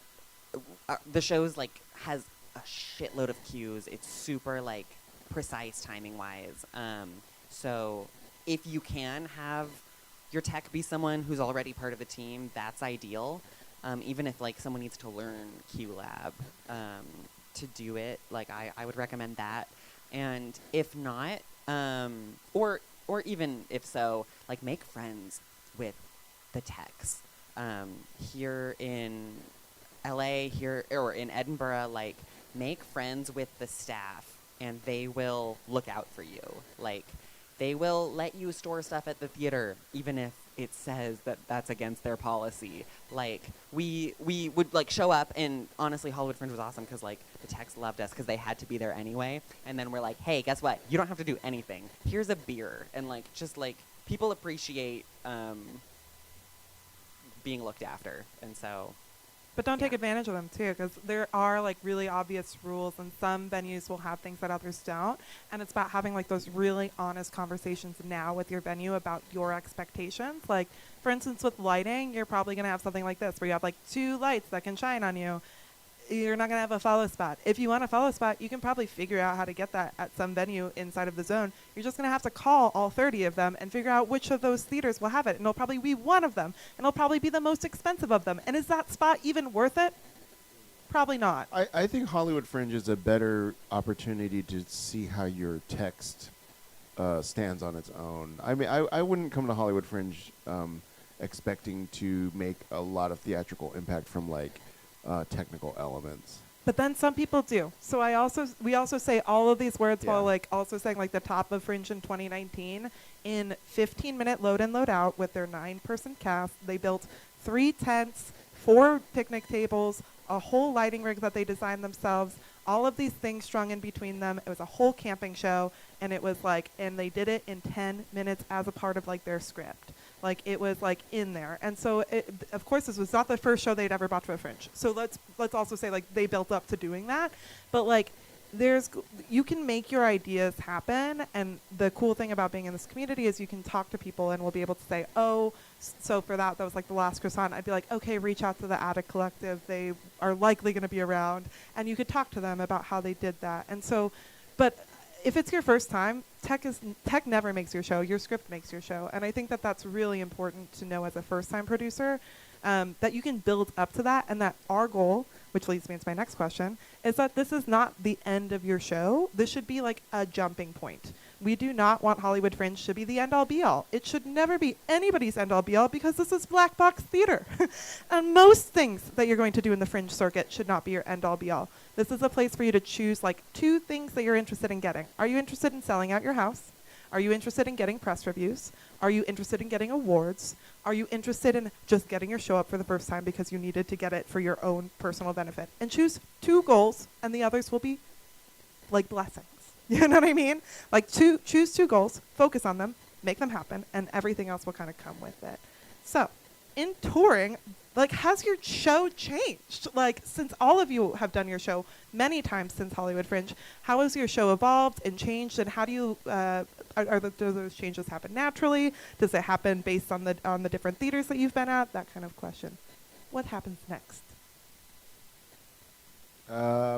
the show's like has a shitload of cues. It's super like precise timing wise. So if you can have your tech be someone who's already part of the team, that's ideal. Even if like someone needs to learn QLab to do it, like I would recommend that. And if not, or even if so, like make friends with the techs. Here in LA, or in Edinburgh, like make friends with the staff, and they will look out for you. Like they will let you store stuff at the theater, even if it says that that's against their policy. Like we would like show up, and honestly, Hollywood Fringe was awesome because like the techs loved us because they had to be there anyway. And then we're like, hey, guess what? You don't have to do anything. Here's a beer, and like just like people appreciate being looked after, and so. But don't take advantage of them, too, because there are, like, really obvious rules, and some venues will have things that others don't. And it's about having, like, those really honest conversations now with your venue about your expectations. Like, for instance, with lighting, you're probably going to have something like this, where you have, like, 2 lights that can shine on you. You're not going to have a follow spot. If you want a follow spot, you can probably figure out how to get that at some venue inside of the zone. You're just going to have to call all 30 of them and figure out which of those theaters will have it. And it'll probably be one of them. And it'll probably be the most expensive of them. And is that spot even worth it? Probably not. I think Hollywood Fringe is a better opportunity to see how your text stands on its own. I mean, I wouldn't come to Hollywood Fringe expecting to make a lot of theatrical impact from like technical elements. But then some people do. So we also say all of these words Yeah. while like also saying like the top of Fringe in 2019 in 15-minute load in, load out with their 9-person cast. They built 3 tents, 4 picnic tables, a whole lighting rig that they designed themselves, all of these things strung in between them. It was a whole camping show, and it was like, and they did it in 10 minutes as a part of like their script. Like it was like in there. And so of course this was not the first show they'd ever brought to a Fringe. So let's also say like they built up to doing that. But like you can make your ideas happen, and the cool thing about being in this community is you can talk to people and we'll be able to say, oh, so for that was like the last croissant. I'd be like, okay, reach out to the Attic Collective. They are likely going to be around, and you could talk to them about how they did that. And so, but if it's your first time, tech never makes your show. Your script makes your show, and I think that that's really important to know as a first-time producer, that you can build up to that, and that our goal, which leads me into my next question, is that this is not the end of your show. This should be like a jumping point. We do not want Hollywood Fringe to be the end-all be-all. It should never be anybody's end-all be-all because this is black box theater. And most things that you're going to do in the Fringe circuit should not be your end-all be-all. This is a place for you to choose like 2 things that you're interested in getting. Are you interested in selling out your house? Are you interested in getting press reviews? Are you interested in getting awards? Are you interested in just getting your show up for the first time because you needed to get it for your own personal benefit? And choose 2 goals, and the others will be like blessings. You know what I mean? Like choose 2 goals, focus on them, make them happen, and everything else will kind of come with it. So, in touring, like, has your show changed? Like, since all of you have done your show many times since Hollywood Fringe, how has your show evolved and changed, and how do you, do those changes happen naturally? Does it happen based on the different theaters that you've been at? That kind of question. What happens next?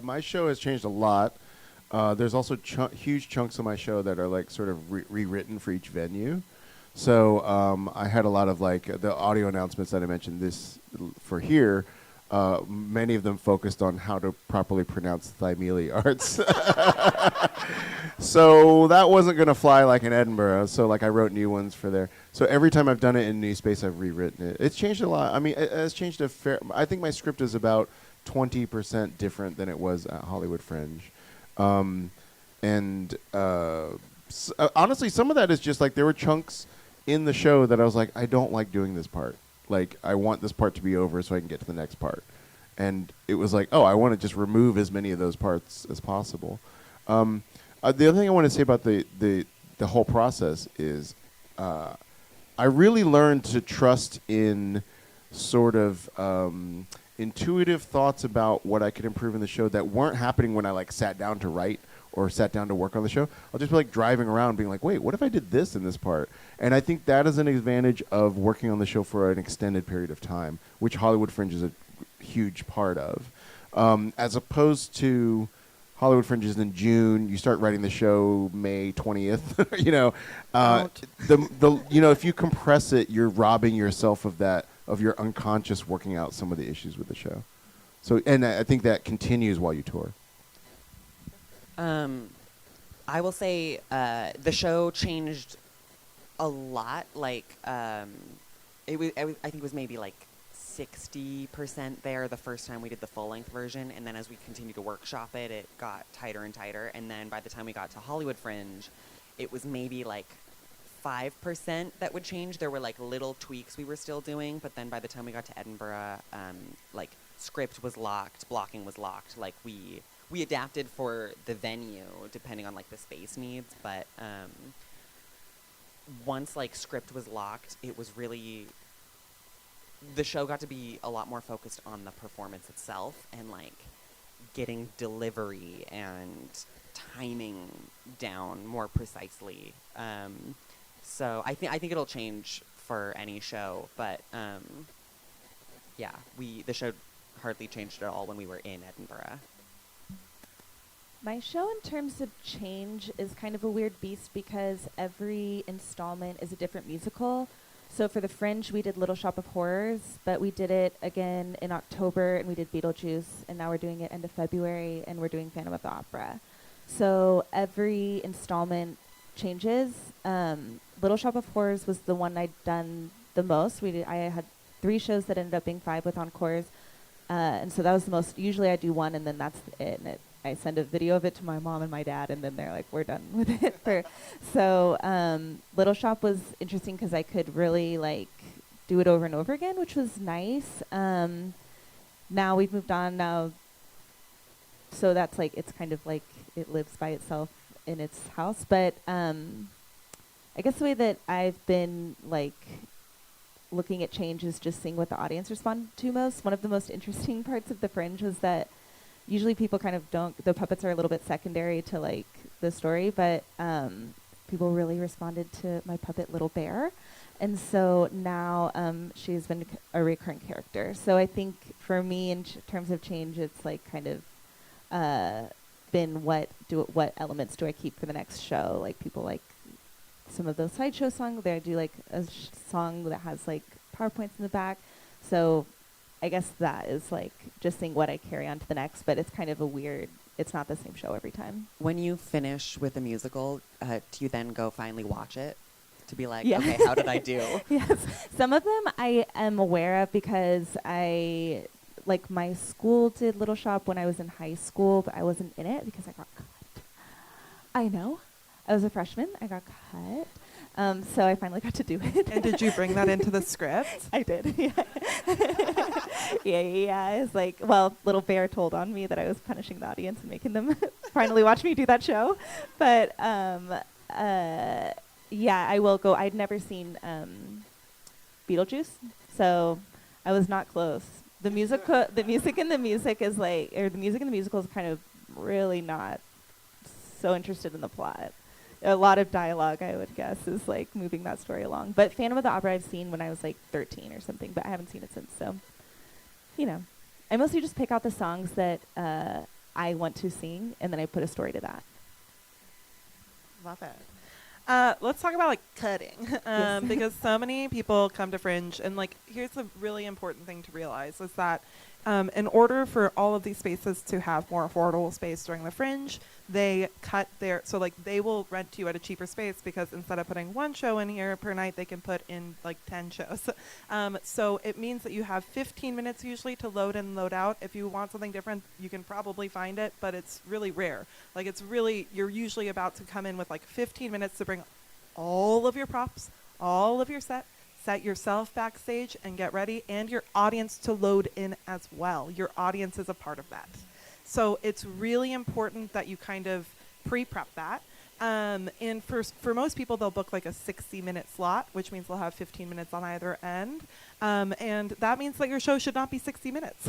My show has changed a lot. There's also huge chunks of my show that are like sort of rewritten for each venue. So I had a lot of like the audio announcements that I mentioned this for here. Many of them focused on how to properly pronounce Thymele arts. So that wasn't going to fly like in Edinburgh. So like I wrote new ones for there. So every time I've done it in New Space, I've rewritten it. It's changed a lot. I mean, it has changed a fair. I think my script is about 20% different than it was at Hollywood Fringe. Honestly, some of that is just like there were chunks in the show that I was like, I don't like doing this part. Like, I want this part to be over so I can get to the next part. And it was like, oh, I want to just remove as many of those parts as possible. The other thing I want to say about the whole process is I really learned to trust in sort of intuitive thoughts about what I could improve in the show that weren't happening when I like sat down to write or sat down to work on the show. I'll just be like driving around being like, wait, what if I did this in this part? And I think that is an advantage of working on the show for an extended period of time, which Hollywood Fringe is a huge part of. As opposed to Hollywood Fringe is in June, you start writing the show May 20th, you know. If you compress it, you're robbing yourself of your unconscious working out some of the issues with the show. So, and I think that continues while you tour. I will say the show changed a lot. Like, I think it was maybe like 60% there the first time we did the full-length version, and then as we continued to workshop it, it got tighter and tighter. And then by the time we got to Hollywood Fringe, it was maybe like 5% that would change. There were like little tweaks we were still doing, but then by the time we got to Edinburgh, like script was locked, blocking was locked. Like we adapted for the venue depending on like the space needs, but once like script was locked, it was really, the show got to be a lot more focused on the performance itself and like getting delivery and timing down more precisely. So I think it'll change for any show, but the show hardly changed at all when we were in Edinburgh. My show in terms of change is kind of a weird beast because every installment is a different musical. So for the Fringe, we did Little Shop of Horrors, but we did it again in October, and we did Beetlejuice, and now we're doing it end of February, and we're doing Phantom of the Opera. So every installment changes. Little Shop of Horrors was the one I'd done the most. I had 3 shows that ended up being 5 with encores, and so that was the most. Usually I do 1, and then that's it. And I send a video of it to my mom and my dad, and then they're like, "We're done with it." So Little Shop was interesting because I could really like do it over and over again, which was nice. Now we've moved on now, so that's like it's kind of like it lives by itself in its house. But I guess the way that I've been like looking at change is just seeing what the audience responded to most. One of the most interesting parts of the Fringe was that usually people kind of the puppets are a little bit secondary to like the story, but people really responded to my puppet Little Bear. And so now she's been a recurring character. So I think for me in terms of change, it's like kind of been what elements do I keep for the next show? Like people like some of those sideshow songs. I do like a song that has like PowerPoints in the back. So I guess that is like just seeing what I carry on to the next, but it's kind of it's not the same show every time. When you finish with a musical, do you then go finally watch it to be like, Yeah. okay, how did I do? Yes. Some of them I am aware of because like my school did Little Shop when I was in high school, but I wasn't in it because I got cut. I know. I was a freshman. I got cut. So I finally got to do it. And did you bring that into the script? I did. Yeah. It's like, well, Little Bear told on me that I was punishing the audience and making them finally watch me do that show. But yeah, I will go. I'd never seen Beetlejuice, so I was not close. The music in the music is like, or the music in the musical is kind of really not so interested in the plot. A lot of dialogue, I would guess, is like moving that story along. But Phantom of the Opera I've seen when I was like 13 or something, but I haven't seen it since. So, I mostly just pick out the songs that I want to sing, and then I put a story to that. Love it. Let's talk about like cutting, Yes. because so many people come to Fringe, and like here's a really important thing to realize is that in order for all of these spaces to have more affordable space during the Fringe, they cut they will rent you at a cheaper space because instead of putting 1 show in here per night, they can put in like 10 shows. So it means that you have 15 minutes usually to load in and load out. If you want something different, you can probably find it, but it's really rare. Like you're usually about to come in with like 15 minutes to bring all of your props, all of your set yourself backstage and get ready, and your audience to load in as well. Your audience is a part of that. So it's really important that you kind of pre-prep that. And for most people, they'll book like a 60-minute slot, which means they'll have 15 minutes on either end. And that means that your show should not be 60 minutes.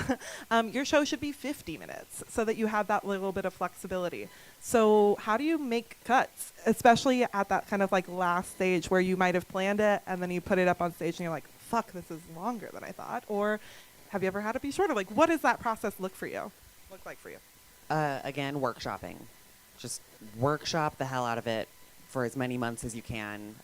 Your show should be 50 minutes so that you have that little bit of flexibility. So how do you make cuts, especially at that kind of like last stage where you might have planned it and then you put it up on stage and you're like, fuck, this is longer than I thought? Or have you ever had it be shorter? Like, what does that process look like for you? Again, workshopping. Just workshop the hell out of it for as many months as you can.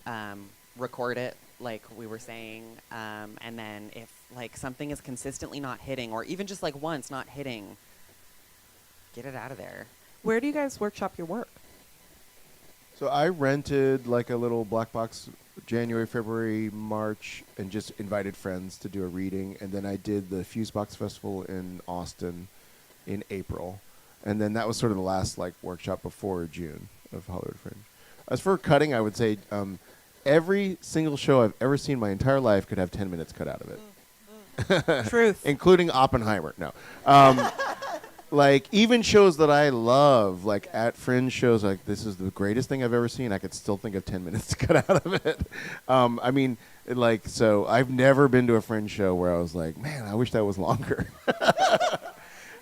Record it, like we were saying. And then if like something is consistently not hitting, or even just like once not hitting, get it out of there. Where do you guys workshop your work? So I rented like a little black box January, February, March, and just invited friends to do a reading. And then I did the Fusebox Festival in Austin in April. And then that was sort of the last like workshop before June of Hollywood Fringe. As for cutting, I would say every single show I've ever seen my entire life could have 10 minutes cut out of it. Truth. Including Oppenheimer. No. Like, even shows that I love, like at Fringe shows, like this is the greatest thing I've ever seen, I could still think of 10 minutes to cut out of it. I mean, like, so I've never been to a Fringe show where I was like, man, I wish that was longer.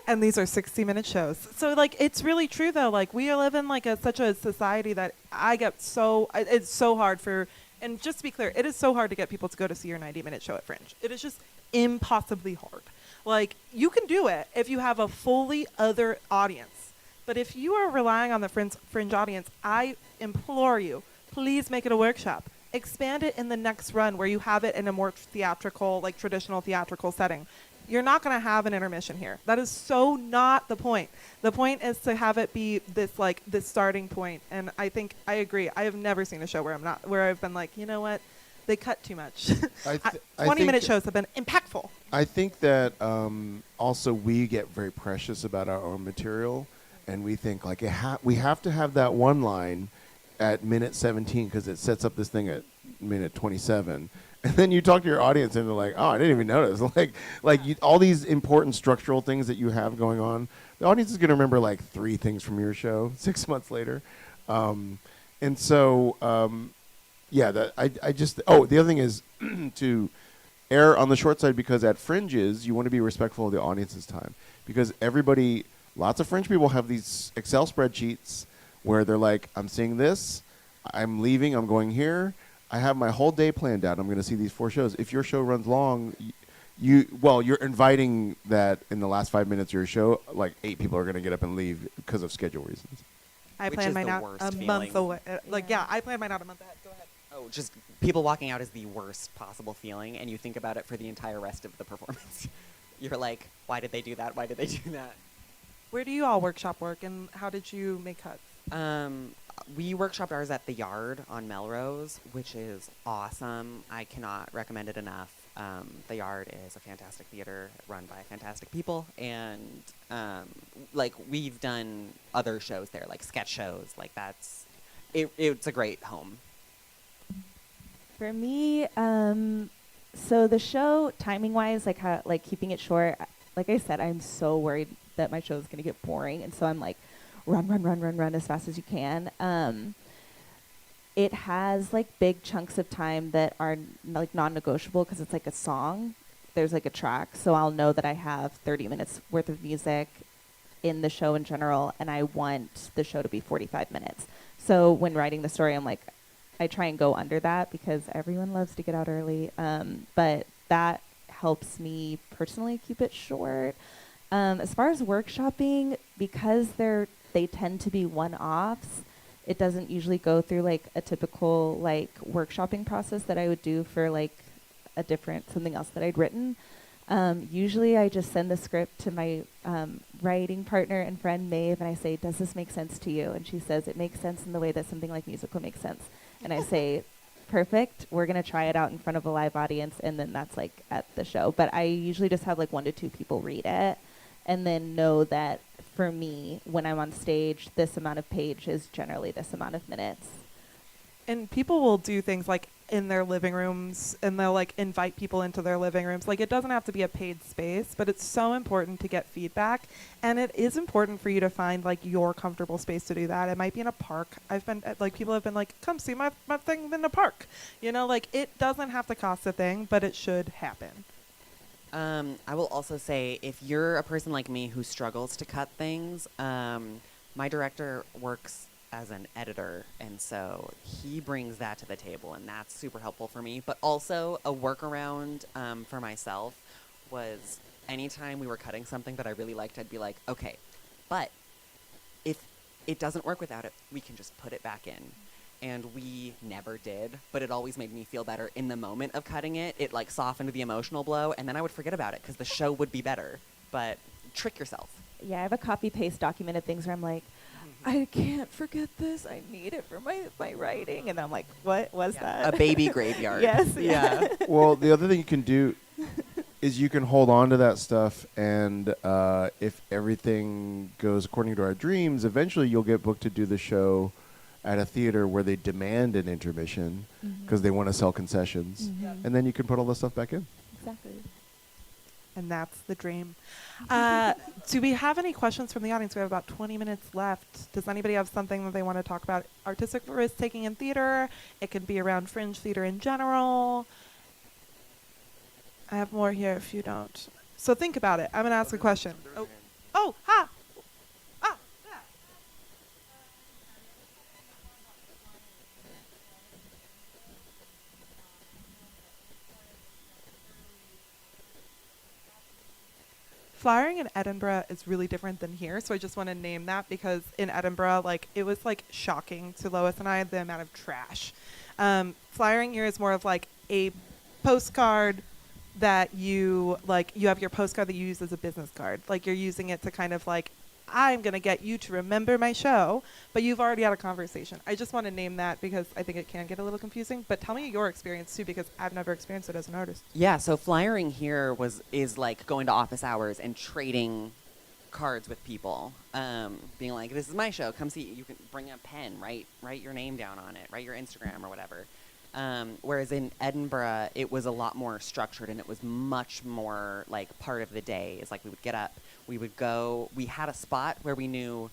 And these are 60-minute shows. So, like, it's really true, though. Like, we live in, like, such a society that it's so hard and just to be clear, it is so hard to get people to go to see your 90-minute show at Fringe. It is just impossibly hard. Like, you can do it if you have a fully other audience. But if you are relying on the Fringe audience, I implore you, please make it a workshop. Expand it in the next run where you have it in a more theatrical, like traditional theatrical setting. You're not going to have an intermission here. That is so not the point. The point is to have it be this starting point. And I think I agree. I have never seen a show where I've been like, you know what? They cut too much. I 20-minute think- shows have been impactful. I think that also we get very precious about our own material, and we think like we have to have that one line at minute 17 because it sets up this thing at minute 27. And then you talk to your audience and they're like, "Oh, I didn't even notice." All these important structural things that you have going on, the audience is going to remember like 3 things from your show 6 months later. And so, yeah, the other thing is to err on the short side, because at fringes you want to be respectful of the audience's time, because lots of fringe people have these Excel spreadsheets where they're like, I'm seeing this, I'm leaving, I'm going here, I have my whole day planned out, I'm going to see these 4 shows. If your show runs long, you're inviting that in the last 5 minutes of your show, like 8 people are going to get up and leave because of schedule reasons. I Which plan is mine the out worst a feeling. month away. I plan mine out a month ahead. Go ahead. Oh, just people walking out is the worst possible feeling, and you think about it for the entire rest of the performance. You're like, why did they do that? Why did they do that? Where do you all workshop work, and how did you make cuts? We workshopped ours at the Yard on Melrose, which is awesome. I cannot recommend it enough. The Yard is a fantastic theater run by fantastic people, and we've done other shows there, like sketch shows. Like it's a great home. For me, so the show, timing-wise, keeping it short, like I said, I'm so worried that my show is going to get boring, and so I'm like, run as fast as you can. It has big chunks of time that are non-negotiable because it's like a song. There's a track, so I'll know that I have 30 minutes worth of music in the show in general, and I want the show to be 45 minutes. So when writing the story, I'm like, I try and go under that because everyone loves to get out early. But that helps me personally keep it short. As far as workshopping, because they tend to be one-offs, it doesn't usually go through a typical workshopping process that I would do for something else that I'd written. Usually I just send the script to my writing partner and friend Maeve, and I say, does this make sense to you? And she says, it makes sense in the way that something like musical makes sense. And I say, perfect, we're going to try it out in front of a live audience, and then that's at the show. But I usually just have 1 to 2 people read it, and then know that for me, when I'm on stage, this amount of page is generally this amount of minutes. And people will do things in their living rooms, and they'll invite people into their living rooms. It doesn't have to be a paid space, but it's so important to get feedback, and it is important for you to find your comfortable space to do that. It might be in a park. I've been people have been come see my thing in a park. It doesn't have to cost a thing, but it should happen. I will also say, if you're a person like me who struggles to cut things, my director works as an editor, and so he brings that to the table, and that's super helpful for me. But also a workaround for myself was anytime we were cutting something that I really liked, I'd be like, okay, but if it doesn't work without it, we can just put it back in. And we never did, but it always made me feel better in the moment of cutting it. It softened the emotional blow, and then I would forget about it because the show would be better. But trick yourself. Yeah, I have a copy-paste document of things where I'm like, I can't forget this. I need it for my writing. And then I'm like, what was that? A baby graveyard. Yes. Yeah. Well, the other thing you can do is you can hold on to that stuff, and if everything goes according to our dreams, eventually you'll get booked to do the show at a theater where they demand an intermission because they want to sell concessions, and then you can put all the stuff back in. Exactly. And that's the dream. Do we have any questions from the audience? We have about 20 minutes left. Does anybody have something that they want to talk about? Artistic risk taking in theater. It can be around fringe theater in general. I have more here if you don't. So think about it. I'm going to ask a question. Oh, ha! Ah, yeah. Flyering in Edinburgh is really different than here, so I just want to name that because in Edinburgh, it was shocking to Lois and I the amount of trash. Flyering here is more of a postcard that you have your postcard that you use as a business card. You're using it to kind of I'm going to get you to remember my show, but you've already had a conversation. I just want to name that because I think it can get a little confusing. But tell me your experience too, because I've never experienced it as an artist. Yeah, so flyering here is like going to office hours and trading cards with people, being like, this is my show, come see. You can bring a pen, write your name down on it, write your Instagram or whatever. Whereas in Edinburgh, it was a lot more structured, and it was much more like part of the day. It's like we would get up, we would go, we had a spot where we knew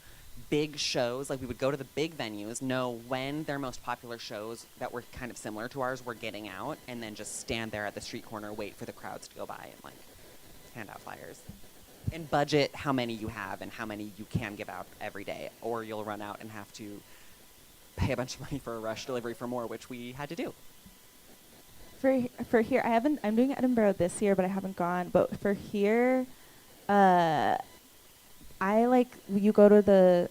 big shows, like we would go to the big venues, know when their most popular shows that were kind of similar to ours were getting out, and then just stand there at the street corner, wait for the crowds to go by and like hand out flyers. And budget how many you have and how many you can give out every day, or you'll run out and have to pay a bunch of money for a rush delivery for more, which we had to do. For here, I'm doing Edinburgh this year, but I haven't gone. But for here, you go to the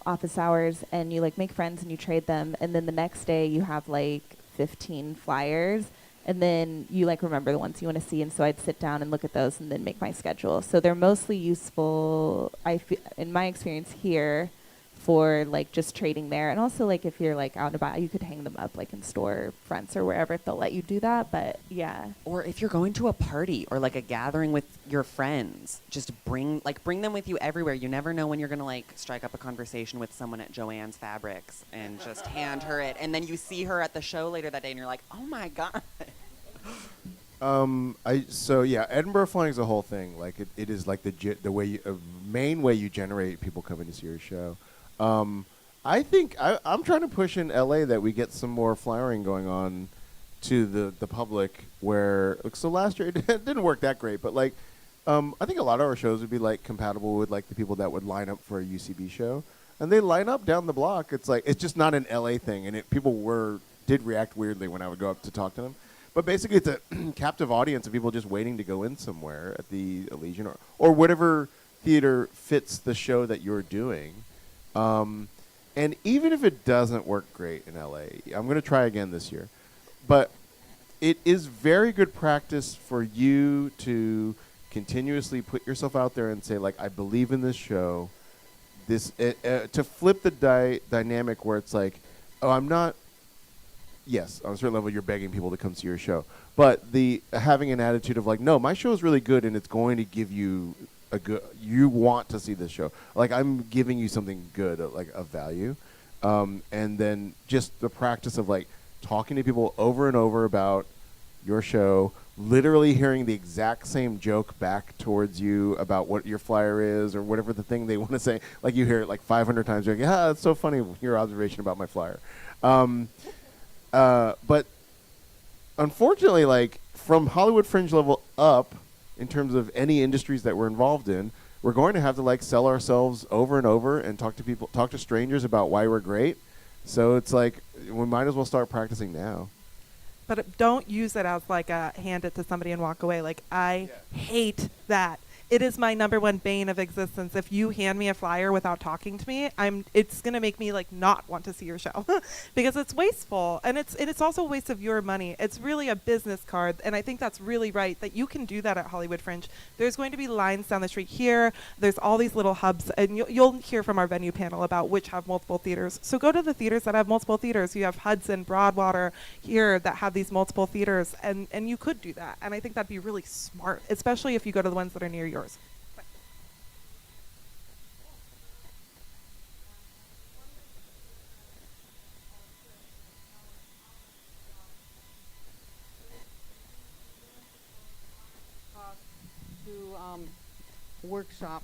office hours and you like make friends and you trade them, and then the next day you have like 15 flyers, and then you like remember the ones you want to see. And so I'd sit down and look at those and then make my schedule. So they're mostly useful, in my experience here, for like just trading there. And also like if you're like out and about, you could hang them up like in store fronts or wherever if they'll let you do that. But yeah. Or if you're going to a party or like a gathering with your friends, just bring them with you everywhere. You never know when you're gonna like strike up a conversation with someone at Joann's Fabrics and just hand her it, and then you see her at the show later that day and you're like, oh my god. Edinburgh flying is a whole thing. Like it is like the way main way you generate people coming to see your show. I think I'm trying to push in LA that we get some more flyering going on to the public. Where so last year it didn't work that great, but like I think a lot of our shows would be like compatible with like the people that would line up for a UCB show, and they line up down the block. It's like it's just not an LA thing, and people did react weirdly when I would go up to talk to them. But basically, it's a captive audience of people just waiting to go in somewhere at the Elysian or whatever theater fits the show that you're doing. And even if it doesn't work great in LA, I'm going to try again this year. But it is very good practice for you to continuously put yourself out there and say, like, I believe in this show. To flip the dynamic where it's like, oh, I'm not. Yes, on a certain level, you're begging people to come see your show. But the having an attitude of like, no, my show is really good, and it's going to give you you want to see this show. Like, I'm giving you something good, like of value. And then just the practice of like talking to people over and over about your show, literally hearing the exact same joke back towards you about what your flyer is or whatever the thing they want to say. Like, you hear it like 500 times. You're like, that's so funny, your observation about my flyer. But unfortunately, like from Hollywood Fringe level up, in terms of any industries that we're involved in, we're going to have to like sell ourselves over and over and talk to strangers about why we're great. So it's like we might as well start practicing now. But don't use it as like a hand it to somebody and walk away. Like, I hate that. It is my number one bane of existence. If you hand me a flyer without talking to me, it's gonna make me like not want to see your show because it's wasteful, and it's also a waste of your money. It's really a business card, and I think that's really right that you can do that at Hollywood Fringe. There's going to be lines down the street here. There's all these little hubs, and you'll hear from our venue panel about which have multiple theaters. So go to the theaters that have multiple theaters. You have Hudson, Broadwater here that have these multiple theaters, and you could do that. And I think that'd be really smart, especially if you go to the ones that are near yours. To workshop,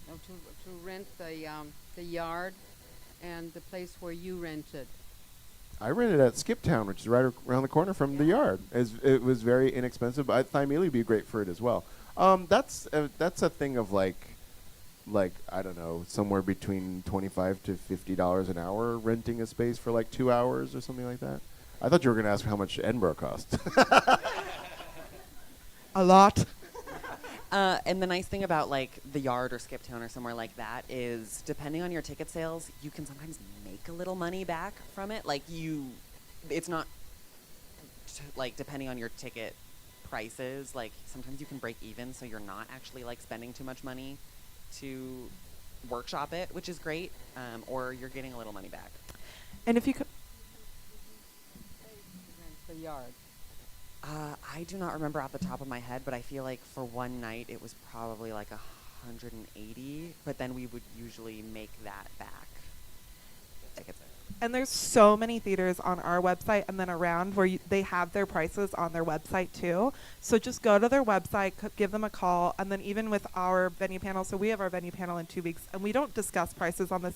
to rent the yard and the place where you rented. I rented at Skiptown, which is right around the corner from the yard. It was very inexpensive. I thought Thymele would be great for it as well. That's a thing of like I don't know, somewhere between $25 to $50 an hour renting a space for like 2 hours or something like that. I thought you were going to ask how much Edinburgh cost. A lot. And the nice thing about like the Yard or Skiptown or somewhere like that is, depending on your ticket sales, you can sometimes make a little money back from it. Like it's not like depending on your ticket prices. Like sometimes you can break even, so you're not actually like spending too much money to workshop it, which is great, or you're getting a little money back. And if you could, Rent the yard. I do not remember off the top of my head, but I feel like for one night it was probably like 180, but then we would usually make that back. Tickets. and there's so many theaters on our website and then around where they have their prices on their website too. So just go to their website, give them a call, and then even with our venue panel, so we have our venue panel in 2 weeks, and we don't discuss prices on this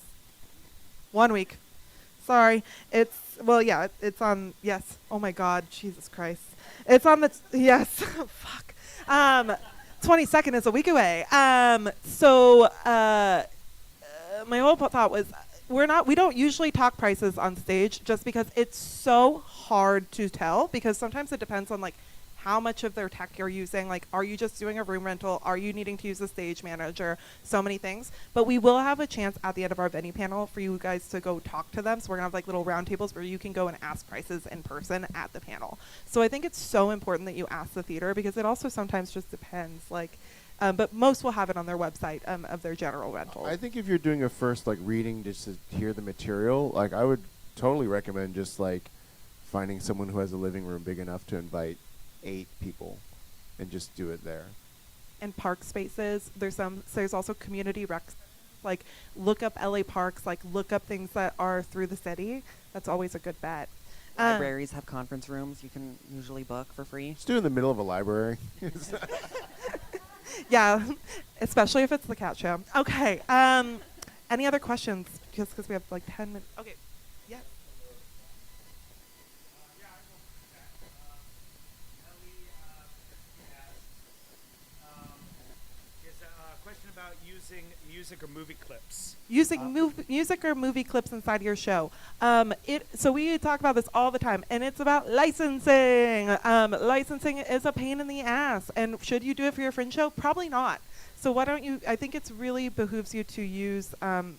1 week. Sorry. It's on, yes. Oh my God, Jesus Christ. It's on the, yes, fuck. 22nd is a week away. My whole thought was, we don't usually talk prices on stage just because it's so hard to tell, because sometimes it depends on like how much of their tech you're using. Like, are you just doing a room rental? Are you needing to use a stage manager? So many things. But we will have a chance at the end of our venue panel for you guys to go talk to them. So we're gonna have like little round tables where you can go and ask prices in person at the panel. So I think it's so important that you ask the theater, because it also sometimes just depends. Like, but most will have it on their website of their general rental. I think if you're doing a first like reading just to hear the material, like I would totally recommend just like finding someone who has a living room big enough to invite 8 people and just do it there. And park spaces, there's also community recs. Like, look up LA parks, like look up things that are through the city. That's always a good bet. Libraries have conference rooms you can usually book for free. Just do it in the middle of a library. Yeah, especially if it's the cat show. Okay. Any other questions? Just because we have like 10 minutes. Okay. Yeah. Is a question about using music or movie clips. Using music or movie clips inside your show. So we talk about this all the time, and it's about licensing. Licensing is a pain in the ass. And should you do it for your Fringe show? Probably not. So why don't you, I think it's really behooves you to use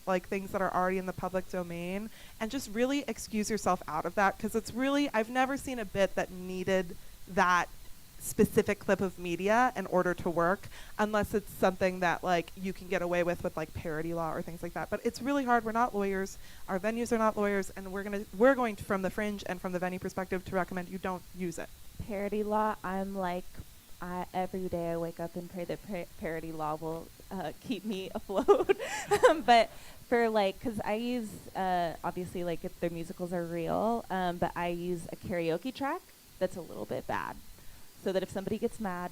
like things that are already in the public domain, and just really excuse yourself out of that, because it's really, I've never seen a bit that needed that specific clip of media in order to work, unless it's something that like you can get away with like parody law or things like that. But it's really hard. We're not lawyers. Our venues are not lawyers, and we're going to, from the Fringe and from the venue perspective, to recommend you don't use it. Parody law, I'm like, every day I wake up and pray that parody law will keep me afloat. But for like, because I use, obviously like if their musicals are real, but I use a karaoke track that's a little bit bad. So that if somebody gets mad,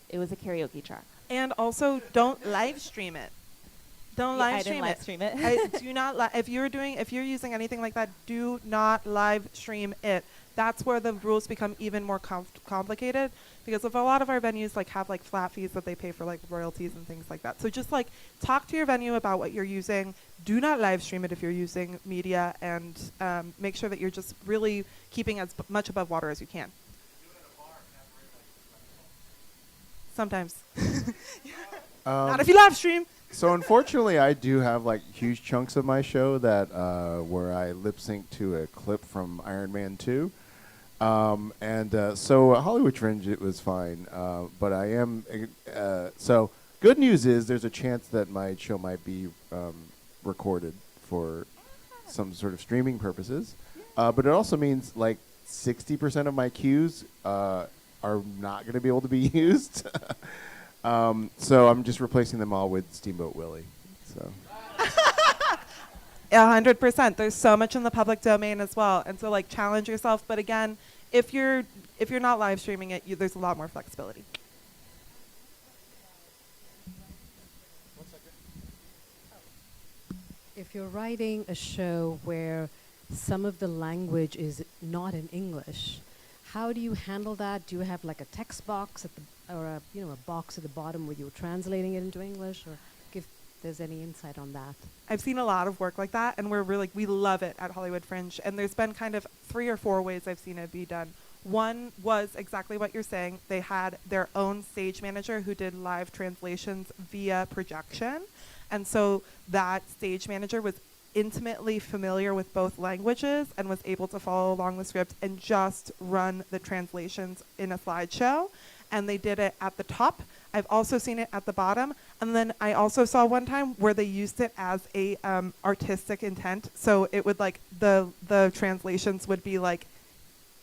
it was a karaoke track. And also, don't live stream it. Don't live stream I it. didn't live stream it. Do not if you're using anything like that, do not live stream it. That's where the rules become even more complicated, because if a lot of our venues like have like flat fees that they pay for like royalties and things like that. So just like talk to your venue about what you're using. Do not live stream it if you're using media, and make sure that you're just really keeping as much above water as you can. Sometimes. Not if you live stream. So unfortunately, I do have like huge chunks of my show that where I lip sync to a clip from Iron Man 2. So Hollywood Fringe, it was fine. But I am so good news is there's a chance that my show might be recorded for some sort of streaming purposes. But it also means like 60% of my cues are not going to be able to be used. So I'm just replacing them all with Steamboat Willie. So 100%. There's so much in the public domain as well, and so like challenge yourself. But again, if you're not live streaming it, there's a lot more flexibility. If you're writing a show where some of the language is not in English, how do you handle that? Do you have like a text box or a box at the bottom where you're translating it into English, or if there's any insight on that? I've seen a lot of work like that, and we love it at Hollywood Fringe. And there's been kind of 3 or 4 ways I've seen it be done. One was exactly what you're saying. They had their own stage manager who did live translations via projection. And so that stage manager was intimately familiar with both languages and was able to follow along the script and just run the translations in a slideshow. And they did it at the top. I've also seen it at the bottom. And then I also saw one time where they used it as a artistic intent. So it would like, the translations would be like,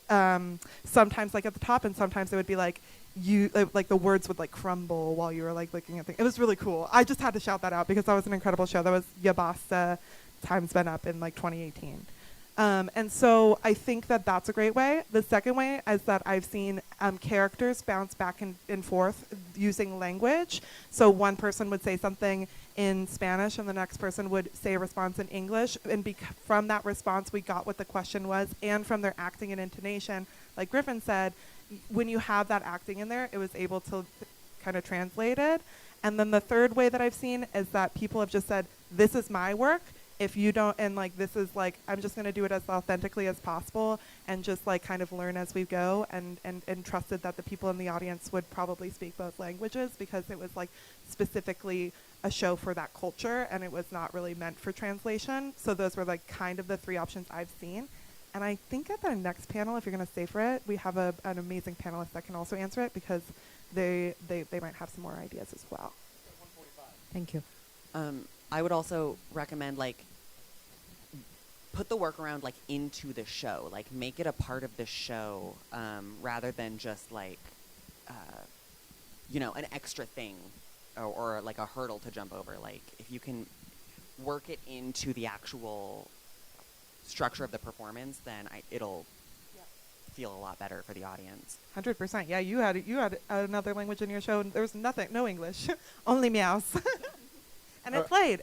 sometimes like at the top, and sometimes it would be like, like the words would like crumble while you were like looking at things. It was really cool. I just had to shout that out because that was an incredible show. That was Yabasta Time's Been Up in like 2018. And so I think that that's a great way. The second way is that I've seen characters bounce back and forth using language. So one person would say something in Spanish and the next person would say a response in English. And from that response, we got what the question was. And from their acting and intonation, like Griffin said, when you have that acting in there, it was able to kind of translate it. And then the third way that I've seen is that people have just said, this is my work. If you don't, and like this is like, I'm just going to do it as authentically as possible and just like kind of learn as we go, and trusted that the people in the audience would probably speak both languages because it was like specifically a show for that culture and it was not really meant for translation. So those were like kind of the three options I've seen. And I think at the next panel, if you're going to stay for it, we have an amazing panelist that can also answer it because they might have some more ideas as well. Thank you. I would also recommend like put the workaround like into the show, like make it a part of the show rather than just like an extra thing or like a hurdle to jump over. Like if you can work it into the actual structure of the performance, then it'll feel a lot better for the audience. 100%. Yeah, you had another language in your show and there was no English, only meows. And it played.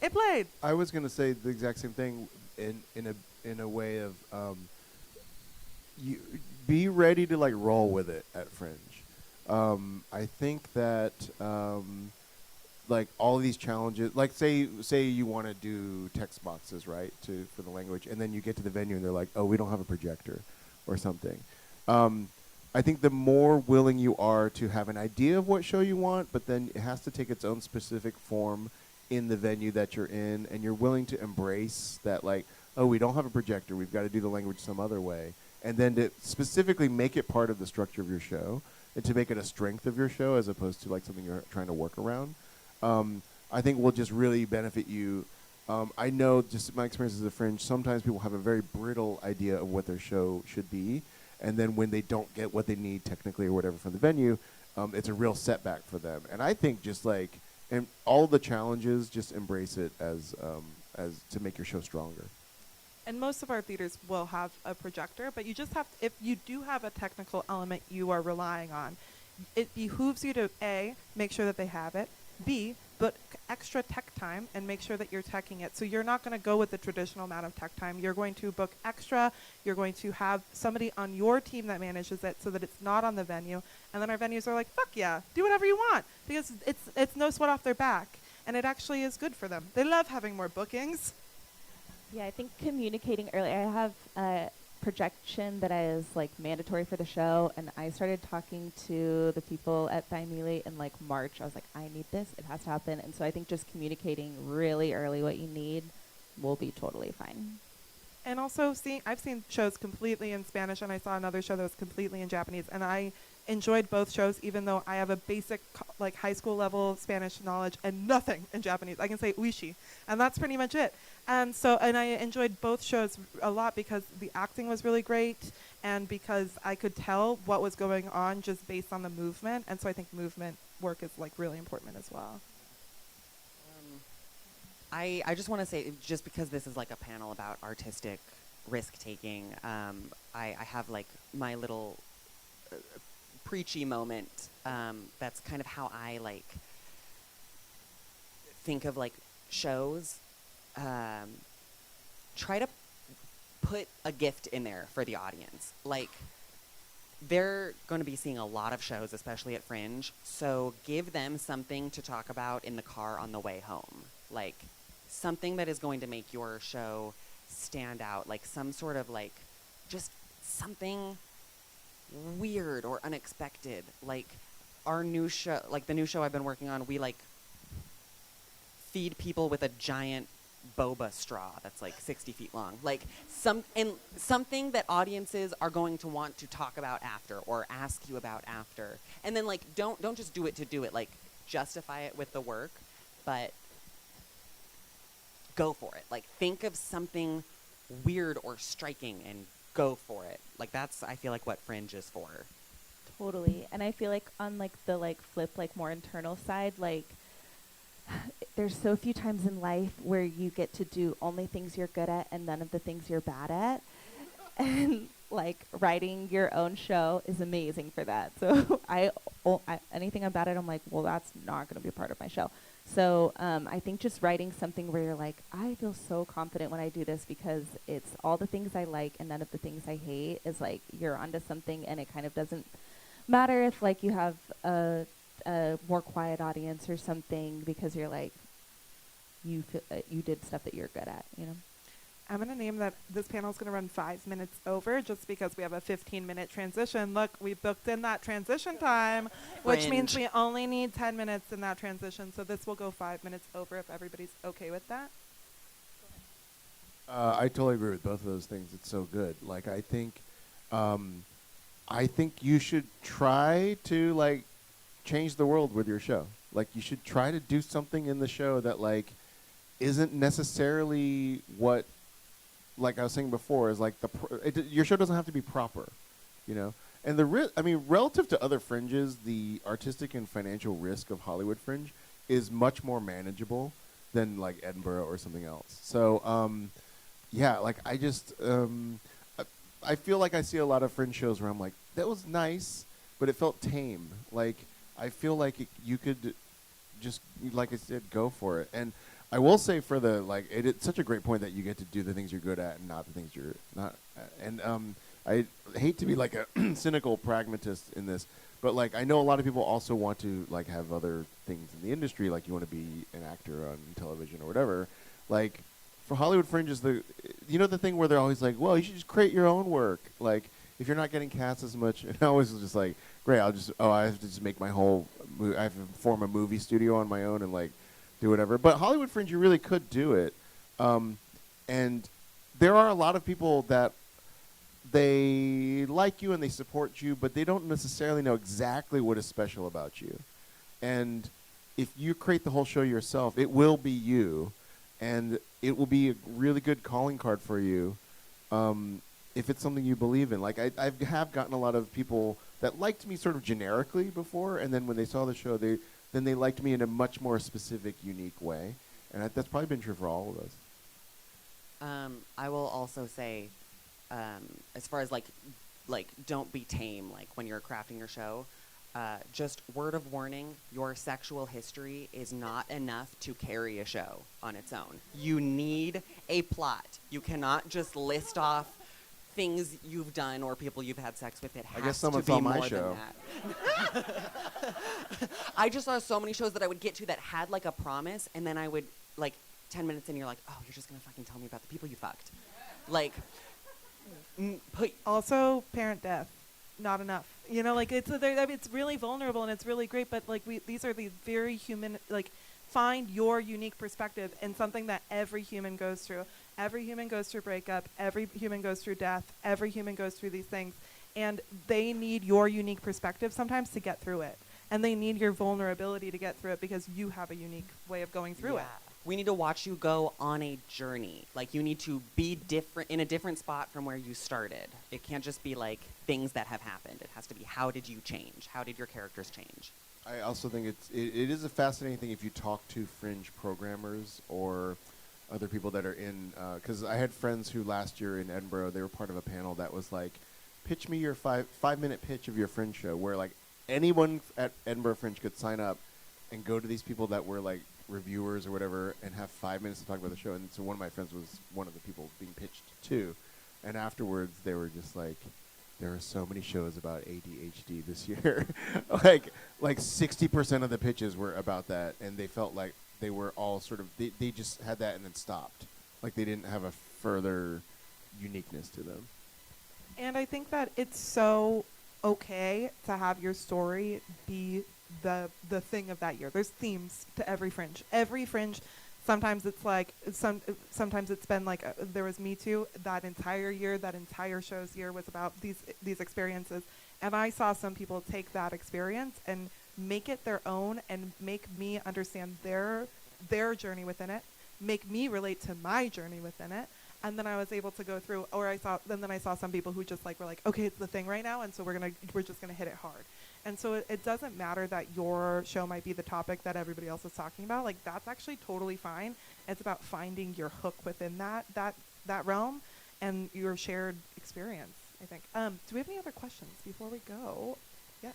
I was going to say the exact same thing in a way of you be ready to like roll with it at Fringe. I think that like all these challenges, like say you want to do text boxes, right, for the language, and then you get to the venue and they're like, oh, we don't have a projector or something. I think the more willing you are to have an idea of what show you want, but then it has to take its own specific form in the venue that you're in, and you're willing to embrace that, like, oh, we don't have a projector, we've got to do the language some other way, and then to specifically make it part of the structure of your show, and to make it a strength of your show as opposed to like something you're trying to work around, I think will just really benefit you. I know, just my experience as a Fringe, sometimes people have a very brittle idea of what their show should be, and then when they don't get what they need technically or whatever from the venue, it's a real setback for them. And I think just like, and all the challenges, just embrace it as to make your show stronger. And most of our theaters will have a projector, but you just have, if you do have a technical element you are relying on, it behooves you to A, make sure that they have it, B, book extra tech time and make sure that you're teching it. So you're not going to go with the traditional amount of tech time. You're going to book extra. You're going to have somebody on your team that manages it so that it's not on the venue. And then our venues are like, fuck yeah, do whatever you want, because it's no sweat off their back. And it actually is good for them. They love having more bookings. Yeah, I think communicating early. I have a projection that is like mandatory for the show, and I started talking to the people at Thymele in like March. I was like, I need this. It has to happen. And so I think just communicating really early what you need will be totally fine. And also, I've seen shows completely in Spanish, and I saw another show that was completely in Japanese, and I enjoyed both shows, even though I have a basic like high school level Spanish knowledge and nothing in Japanese. I can say uishi, and that's pretty much it. And I enjoyed both shows a lot because the acting was really great, and because I could tell what was going on just based on the movement. And so I think movement work is like really important as well. I just want to say, just because this is like a panel about artistic risk taking, I have like my little preachy moment. That's kind of how I like think of like shows. Try to put a gift in there for the audience. Like, they're going to be seeing a lot of shows, especially at Fringe, so give them something to talk about in the car on the way home. Like, something that is going to make your show stand out, like some sort of like just something weird or unexpected. Like our new show, like the new show I've been working on, we like feed people with a giant boba straw that's like 60 feet long. Like something that audiences are going to want to talk about after or ask you about after. And then like don't just do it to do it. Like justify it with the work, but go for it. Like, think of something weird or striking and go for it. Like, that's, I feel like, what Fringe is for. Totally. And I feel like on like the like flip, like more internal side, like there's so few times in life where you get to do only things you're good at and none of the things you're bad at. And like writing your own show is amazing for that. So anything I'm bad at, I'm like, well, that's not going to be a part of my show. So I think just writing something where you're like, I feel so confident when I do this because it's all the things I like and none of the things I hate, is like you're onto something, and it kind of doesn't matter if like you have a more quiet audience or something, because you're like, you did stuff that you're good at, you know? I'm going to name that this panel is going to run 5 minutes over just because we have a 15-minute transition. Look, we booked in that transition time, which means we only need 10 minutes in that transition. So this will go 5 minutes over if everybody's okay with that. I totally agree with both of those things. It's so good. Like, I think you should try to like change the world with your show. Like, you should try to do something in the show that like isn't necessarily what, like I was saying before, is like your show doesn't have to be proper, you know. And relative to other fringes, the artistic and financial risk of Hollywood Fringe is much more manageable than like Edinburgh or something else. So, yeah, like I just I feel like I see a lot of Fringe shows where I'm like, that was nice, but it felt tame. Like, I feel like you could just, like I said, go for it. And I will say for the, like, it's such a great point that you get to do the things you're good at and not the things you're not at. And I hate to be like a cynical pragmatist in this, but like I know a lot of people also want to like have other things in the industry, like you want to be an actor on television or whatever. Like, for Hollywood Fringe is the thing where they're always like, well, you should just create your own work. Like, if you're not getting cast as much, and I always was just like, great, I have to just make my whole, I have to form a movie studio on my own and like do whatever. But Hollywood Fringe, you really could do it. And there are a lot of people that they like you and they support you, but they don't necessarily know exactly what is special about you. And if you create the whole show yourself, it will be you, and it will be a really good calling card for you if it's something you believe in. Like, I have gotten a lot of people that liked me sort of generically before, and then when they saw the show, they liked me in a much more specific, unique way. And that's probably been true for all of us. I will also say, as far as like don't be tame, like when you're crafting your show, just word of warning, your sexual history is not enough to carry a show on its own. You need a plot. You cannot just list off things you've done or people you've had sex with. It has I guess someone to be saw my more show. than that. I just saw so many shows that I would get to that had like a promise, and then I would like 10 minutes in, you're like, oh, you're just gonna fucking tell me about the people you fucked. Like, Also, parent death, not enough. You know, like it's really vulnerable and it's really great, but like these are these very human, like, find your unique perspective in something that every human goes through. Every human goes through breakup. Every human goes through death. Every human goes through these things, and they need your unique perspective sometimes to get through it, and they need your vulnerability to get through it because you have a unique way of going through it. We need to watch you go on a journey. Like, you need to be different, in a different spot from where you started. It can't just be like things that have happened. It has to be, how did you change? How did your characters change? I also think it is a fascinating thing if you talk to Fringe programmers or other people that are in, because I had friends who last year in Edinburgh, they were part of a panel that was like, pitch me your 5-minute pitch of your Fringe show, where like anyone at Edinburgh Fringe could sign up and go to these people that were like reviewers or whatever and have 5 minutes to talk about the show. And so one of my friends was one of the people being pitched to, and afterwards they were just like, there are so many shows about ADHD this year. like 60% of the pitches were about that, and they felt like they were all sort of, they just had that and then stopped. Like, they didn't have a further uniqueness to them. And I think that it's so okay to have your story be the thing of that year. There's themes to every Fringe. Every Fringe, sometimes it's like, sometimes it's been like, there was Me Too. That entire year, that entire show's year was about these experiences. And I saw some people take that experience and make it their own and make me understand their journey within it, make me relate to my journey within it. And then I was able to go through, or then I saw some people who just like were like, okay, it's the thing right now, and so we're just gonna hit it hard. And so it doesn't matter that your show might be the topic that everybody else is talking about. Like, that's actually totally fine. It's about finding your hook within that realm and your shared experience, I think. Do we have any other questions before we go? Yes.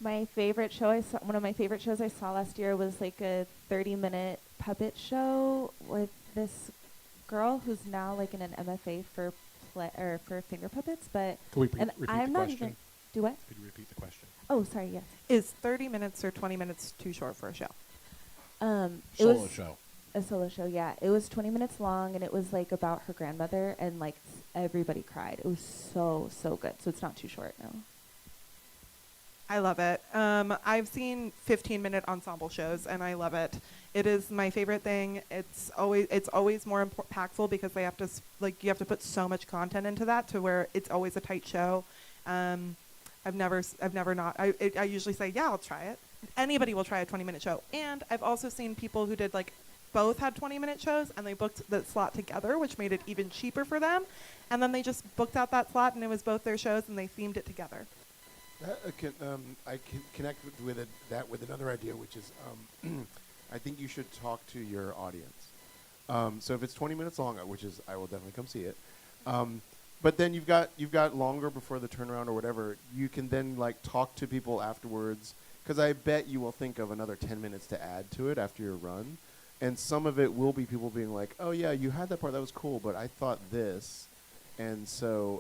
My favorite show one of my favorite shows I saw last year was like a 30-minute puppet show with this girl who's now like in an MFA for for finger puppets, but Can we and repeat I'm the not question? even do what? Could you repeat the question? Oh, sorry, yes. Is 30 minutes or 20 minutes too short for a show? It Solo was show. a solo show, yeah. It was 20 minutes long, and it was like about her grandmother, and like everybody cried. It was so good. So it's not too short, no. I love it. I've seen 15-minute ensemble shows, and I love it. It is my favorite thing. It's always more impactful because they have to you have to put so much content into that to where it's always a tight show. I've never not. I usually say, yeah, I'll try it. Anybody will try a 20-minute show. And I've also seen people who did like both had 20-minute shows, and they booked the slot together, which made it even cheaper for them. And then they just booked out that slot, and it was both their shows, and they themed it together. I can connect with that with another idea, which is I think you should talk to your audience. So if it's 20 minutes long, which is I will definitely come see it. But then you've got longer before the turnaround or whatever. You can then like talk to people afterwards, because I bet you will think of another 10 minutes to add to it after your run, and some of it will be people being like, oh yeah, you had that part, that was cool, but I thought this, and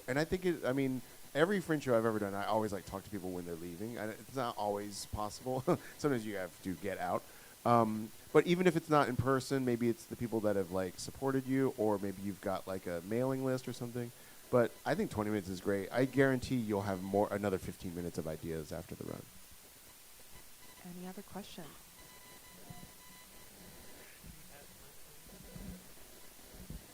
I think I mean. Every Fringe show I've ever done, I always like talk to people when they're leaving. It's not always possible. Sometimes you have to get out. But even if it's not in person, maybe it's the people that have like supported you, or maybe you've got like a mailing list or something. But I think 20 minutes is great. I guarantee you'll have another 15 minutes of ideas after the run. Any other questions?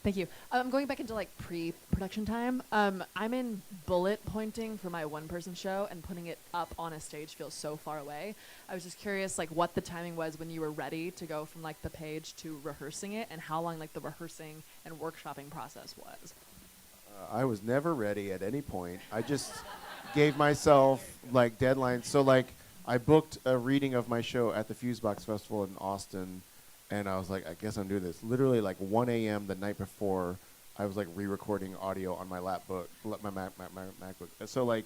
Thank you. I'm going back into like pre-production time. I'm in bullet pointing for my one-person show, and putting it up on a stage feels so far away. I was just curious, like, what the timing was when you were ready to go from like the page to rehearsing it, and how long like the rehearsing and workshopping process was. I was never ready at any point. I just gave myself like deadlines. So like I booked a reading of my show at the Fusebox Festival in Austin. And I was like, I guess I'm doing this. Literally, like 1 a.m. the night before, I was like re-recording audio on my my MacBook. So like,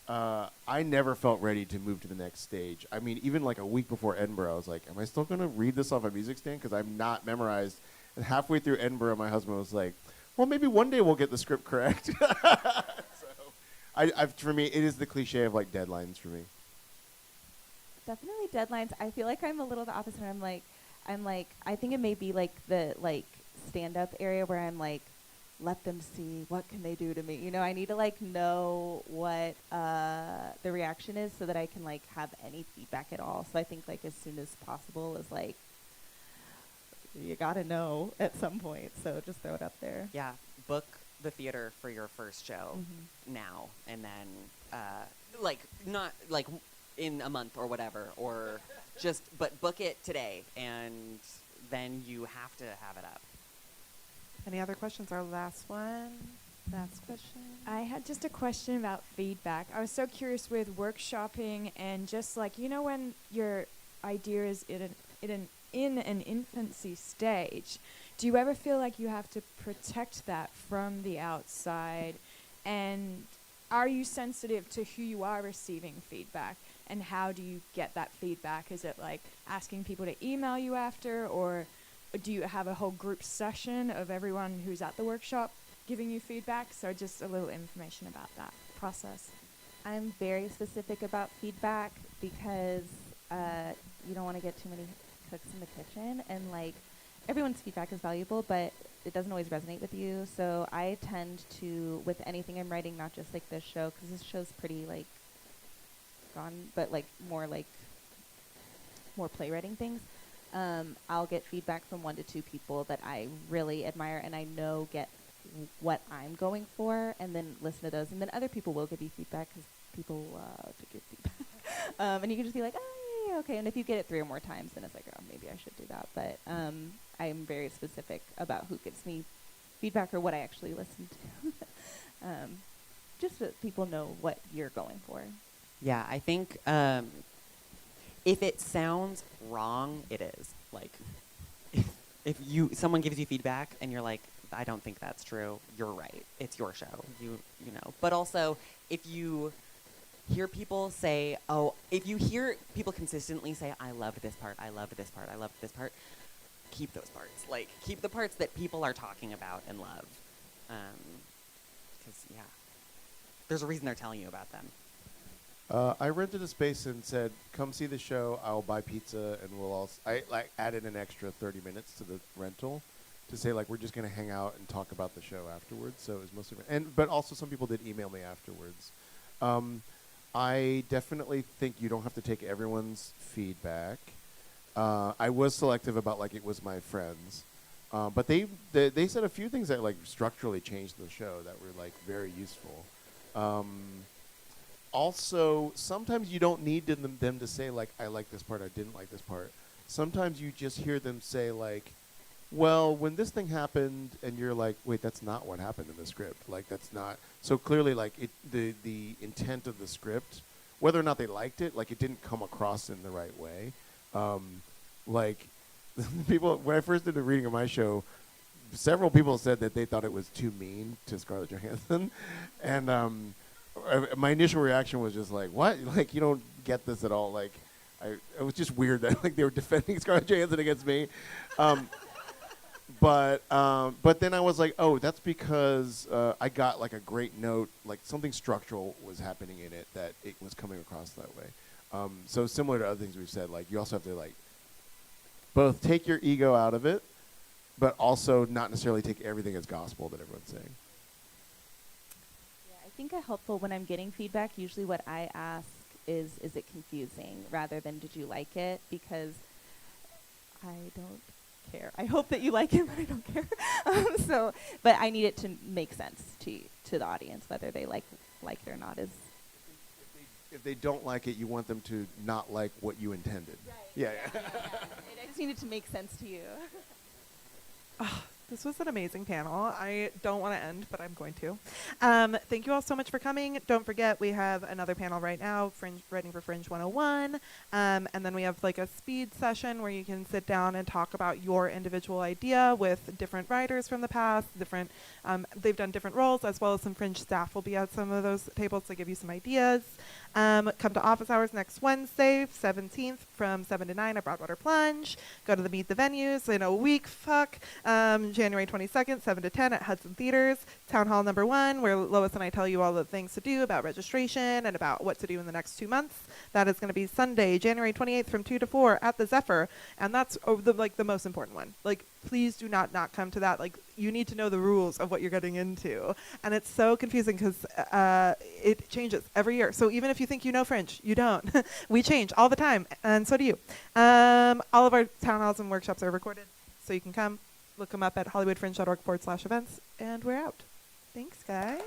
I never felt ready to move to the next stage. I mean, even like a week before Edinburgh, I was like, am I still gonna read this off a music stand? Because I'm not memorized. And halfway through Edinburgh, my husband was like, well, maybe one day we'll get the script correct. So, for me, it is the cliche of like deadlines for me. Definitely deadlines. I feel like I'm a little the opposite. I'm like, I think it may be like the like stand-up area where I'm like, let them see, what can they do to me? You know, I need to like know what the reaction is so that I can like have any feedback at all. So I think like as soon as possible is like, you gotta know at some point. So just throw it up there. Yeah, book the theater for your first show now, and then like not like in a month or whatever, or but book it today, and then you have to have it up. Any other questions? Our last one. Last question. I had just a question about feedback. I was so curious with workshopping and just like, you know, when your idea is in an infancy stage, do you ever feel like you have to protect that from the outside? And are you sensitive to who you are receiving feedback? And how do you get that feedback? Is it like asking people to email you after, or do you have a whole group session of everyone who's at the workshop giving you feedback? So just a little information about that process. I'm very specific about feedback because you don't want to get too many cooks in the kitchen, and like everyone's feedback is valuable, but it doesn't always resonate with you. So I tend to, with anything I'm writing, not just like this show, because this show's pretty like gone, but like more playwriting things. I'll get feedback from 1 to 2 people that I really admire and I know get what I'm going for, and then listen to those. And then other people will give you feedback because people love to give feedback. And you can just be like, oh, yeah, okay. And if you get it 3 or more times, then it's like, oh, maybe I should do that. But I'm very specific about who gives me feedback or what I actually listen to. Just so that people know what you're going for. Yeah, I think if it sounds wrong, it is. Like, if someone gives you feedback and you're like, I don't think that's true, you're right. It's your show. You know. But also, if you hear people say, if you hear people consistently say, I loved this part, I loved this part, I loved this part, keep those parts. Like, keep the parts that people are talking about and love. Because, yeah, there's a reason they're telling you about them. I rented a space and said, come see the show, I'll buy pizza, and we'll all... I added an extra 30 minutes to the rental to say, like, we're just going to hang out and talk about the show afterwards. So it was mostly... But also some people did email me afterwards. I definitely think you don't have to take everyone's feedback. I was selective about, like, it was my friends. But they said a few things that, like, structurally changed the show that were, like, very useful. Also, sometimes you don't need them to say, like, I like this part, I didn't like this part. Sometimes you just hear them say, like, well, when this thing happened, and you're like, wait, that's not what happened in the script. Like, that's not... So clearly, like, the intent of the script, whether or not they liked it, like, it didn't come across in the right way. Like, people... When I first did the reading of my show, several people said that they thought it was too mean to Scarlett Johansson. And... my initial reaction was just like, what? Like, you don't get this at all. Like, it was just weird that, like, they were defending Scarlett Johansson against me. But then I was like, oh, that's because I got, like, a great note, like, something structural was happening in it that it was coming across that way. So similar to other things we've said, like, you also have to, like, both take your ego out of it, but also not necessarily take everything as gospel that everyone's saying. I think helpful when I'm getting feedback, usually what I ask is it confusing rather than did you like it? Because I don't care. I hope that you like it, but I don't care. But I need it to make sense to the audience, whether they like it or not. If they don't like it, you want them to not like what you intended. Right. Yeah. I just need it to make sense to you. This was an amazing panel. I don't want to end, but I'm going to. Thank you all so much for coming. Don't forget, we have another panel right now, Writing for Fringe 101. And then we have like a speed session where you can sit down and talk about your individual idea with different writers from the past, they've done different roles, as well as some Fringe staff will be at some of those tables to give you some ideas. Come to office hours next Wednesday, 17th, from 7 to 9 at Broadwater Plunge. Go to the Meet the Venues in a week, January 22nd, 7 to 10 at Hudson Theaters. Town Hall number 1, where Lois and I tell you all the things to do about registration and about what to do in the next 2 months. That is going to be Sunday, January 28th from 2 to 4 at the Zephyr. And that's the most important one. Like, please do not come to that. Like, you need to know the rules of what you're getting into. And it's so confusing because it changes every year. So even if you think you know Fringe, you don't. We change all the time, and so do you. All of our town halls and workshops are recorded, so you can come. Look them up at hollywoodfringe.org/events, and we're out. Thanks, guys.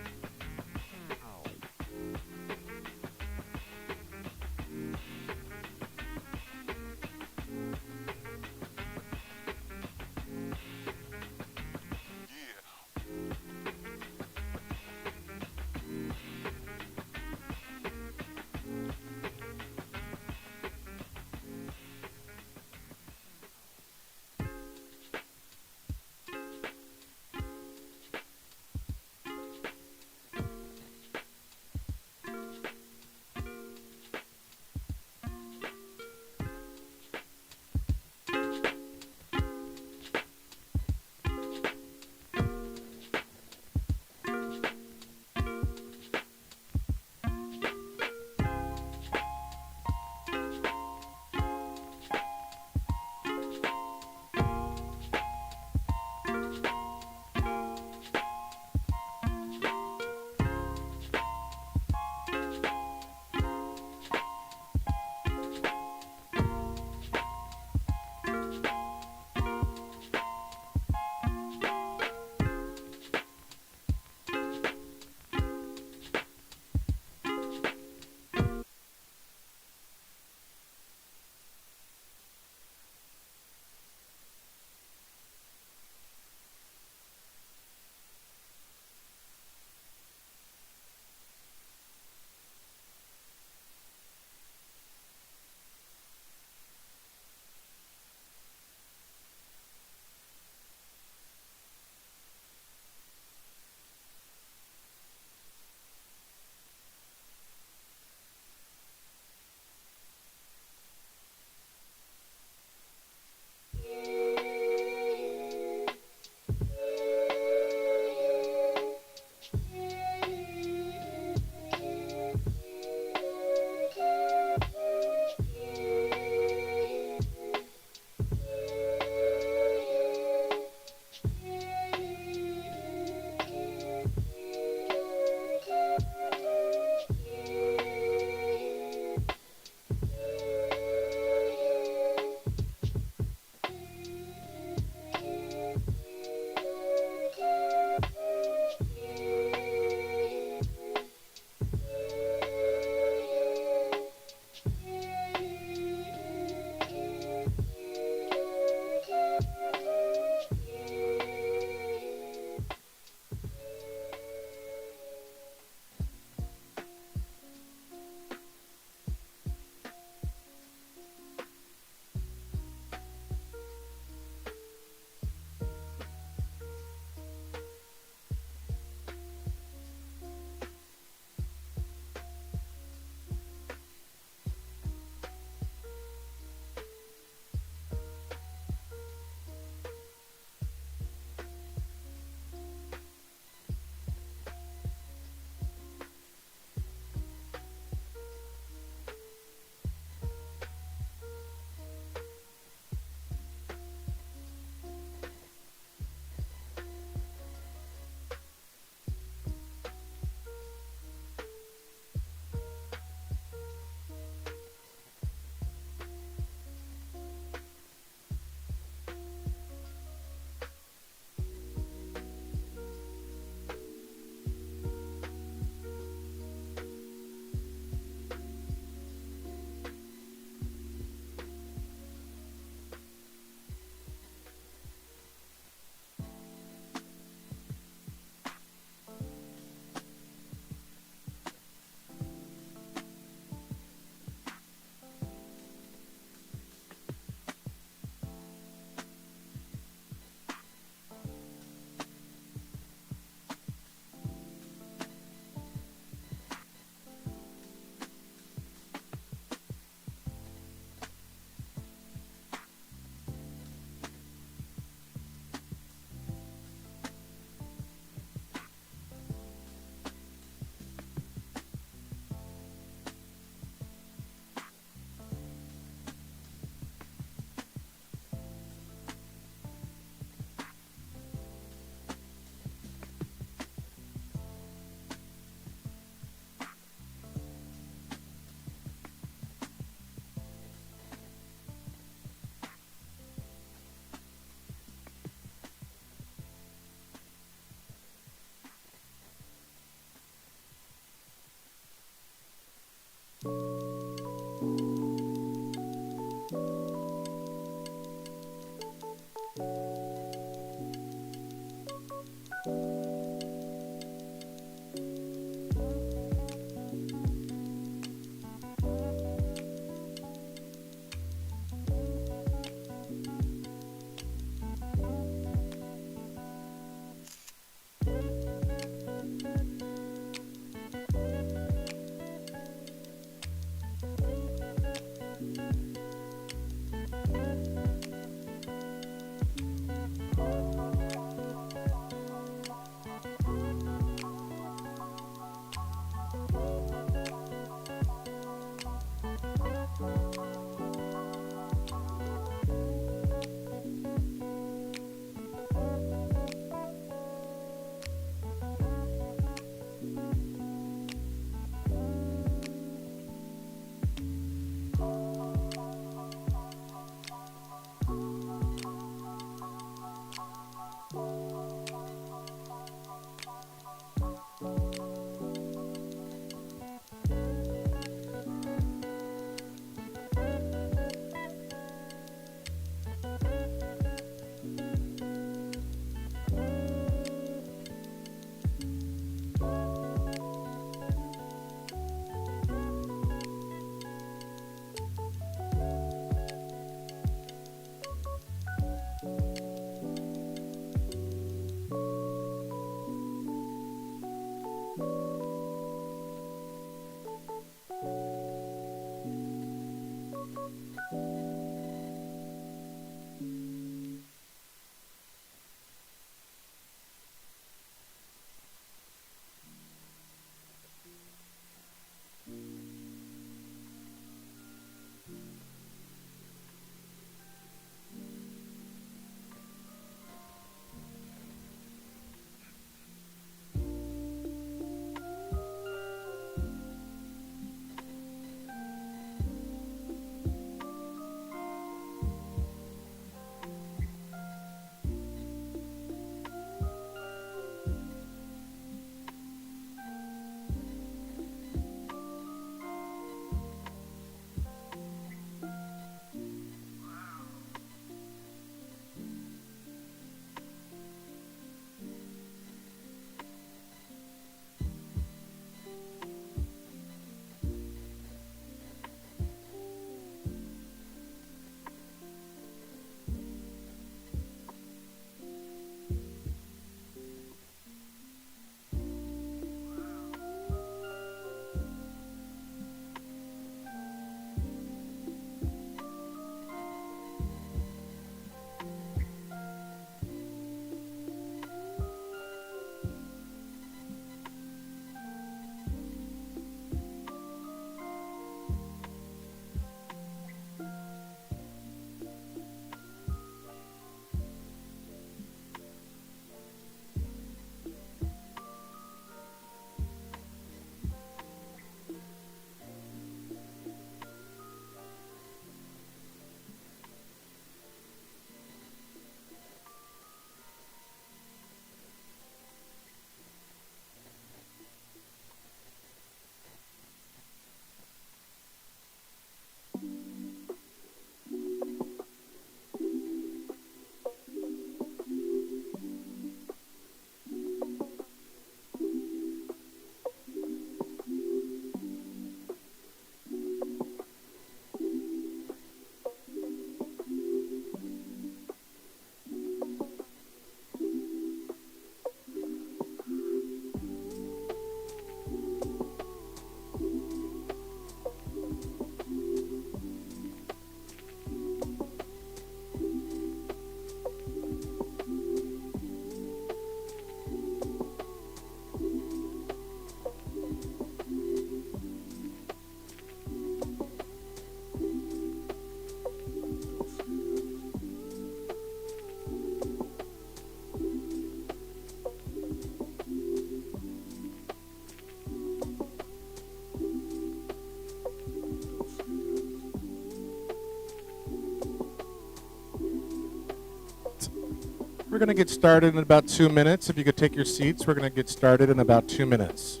We're going to get started in about 2 minutes. If you could take your seats, we're going to get started in about 2 minutes.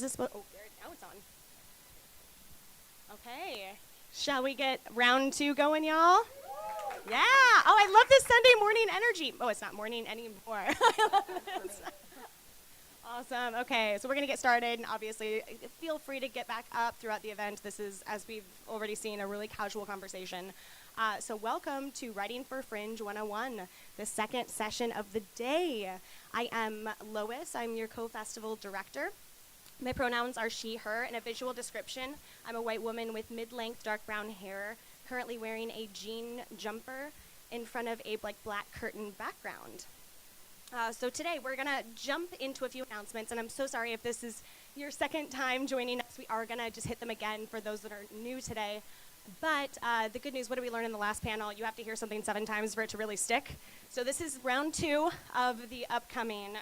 this supposed? Oh, there. Now it's on. Okay. Shall we get round 2 going, y'all? Yeah. Oh, I love this Sunday morning energy. Oh, it's not morning anymore. I love this. Awesome. Okay, so we're going to get started. And obviously, feel free to get back up throughout the event. This is, as we've already seen, a really casual conversation. So welcome to Writing for Fringe 101, the second session of the day. I am Lois. I'm your co-festival director. My pronouns are she, her, and a visual description. I'm a white woman with mid-length dark brown hair, currently wearing a jean jumper in front of a black curtain background. So today we're gonna jump into a few announcements, and I'm so sorry if this is your second time joining us. We are gonna just hit them again for those that are new today. But the good news, what did we learn in the last panel? You have to hear something 7 times for it to really stick. So this is round 2 of the upcoming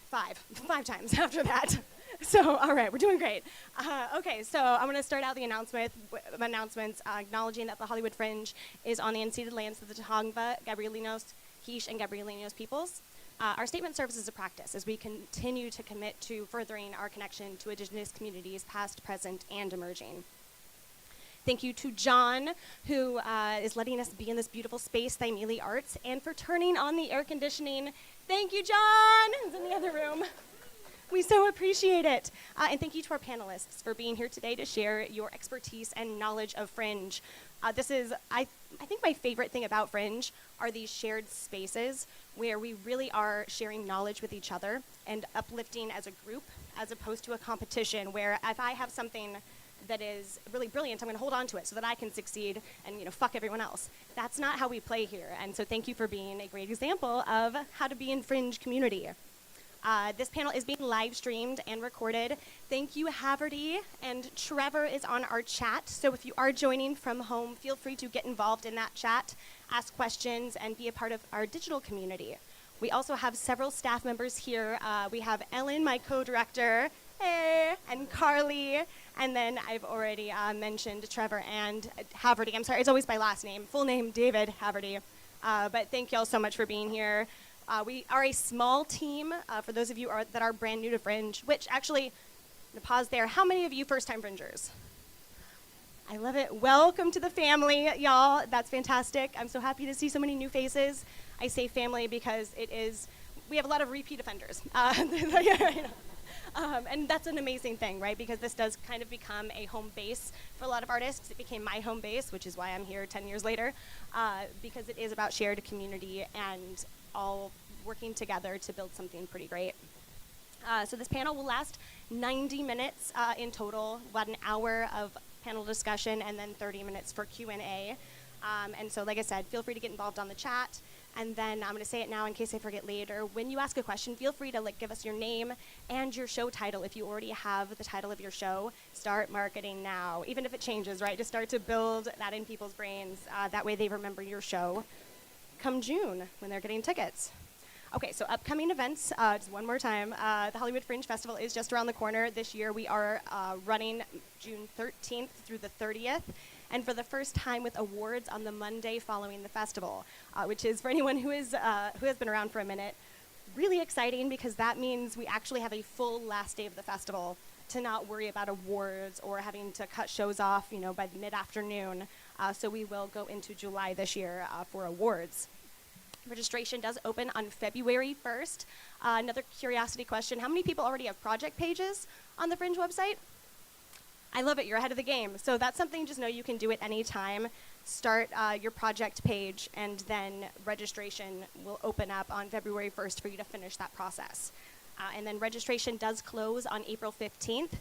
5 times after that. So, all right, we're doing great. Okay, so I'm going to start out the announcements acknowledging that the Hollywood Fringe is on the unceded lands of the Tongva, Gabrielinos, Quiche, and Gabrielinos peoples. Our statement serves as a practice as we continue to commit to furthering our connection to Indigenous communities, past, present, and emerging. Thank you to John, who is letting us be in this beautiful space, Thymele Arts, and for turning on the air conditioning. Thank you, John, who's in the other room. We so appreciate it. And thank you to our panelists for being here today to share your expertise and knowledge of Fringe. This is, I think my favorite thing about Fringe are these shared spaces where we really are sharing knowledge with each other and uplifting as a group, as opposed to a competition where if I have something that is really brilliant, I'm going to hold on to it so that I can succeed and fuck everyone else. That's not how we play here. And so thank you for being a great example of how to be in Fringe community. This panel is being live streamed and recorded. Thank you, Haverty, and Trevor is on our chat. So if you are joining from home, feel free to get involved in that chat, ask questions, and be a part of our digital community. We also have several staff members here. We have Ellen, my co-director, hey, and Carly, and then I've already mentioned Trevor and Haverty. I'm sorry, it's always my last name. Full name, David Haverty. But thank you all so much for being here. We are a small team, for those of you that are brand new to Fringe, which actually, pause there, how many of you first-time Fringers? I love it. Welcome to the family, y'all. That's fantastic. I'm so happy to see so many new faces. I say family because we have a lot of repeat offenders. And that's an amazing thing, right? Because this does kind of become a home base for a lot of artists. It became my home base, which is why I'm here 10 years later, because it is about shared community and all working together to build something pretty great. So this panel will last 90 minutes in total, about an hour of panel discussion and then 30 minutes for Q&A. And so like I said, feel free to get involved on the chat. And then I'm going to say it now in case I forget later. When you ask a question, feel free to give us your name and your show title. If you already have the title of your show, start marketing now. Even if it changes, right? Just start to build that in people's brains. That way they remember your show come June when they're getting tickets. Okay, so upcoming events, just one more time. The Hollywood Fringe Festival is just around the corner. This year we are running June 13th through the 30th. And for the first time with awards on the Monday following the festival, which is, for anyone who has been around for a minute, really exciting because that means we actually have a full last day of the festival to not worry about awards or having to cut shows off, by mid-afternoon. So we will go into July this year for awards. Registration does open on February 1st. Another curiosity question, how many people already have project pages on the Fringe website? I love it, you're ahead of the game. So that's something, just know you can do it anytime. Start your project page and then registration will open up on February 1st for you to finish that process. And then registration does close on April 15th.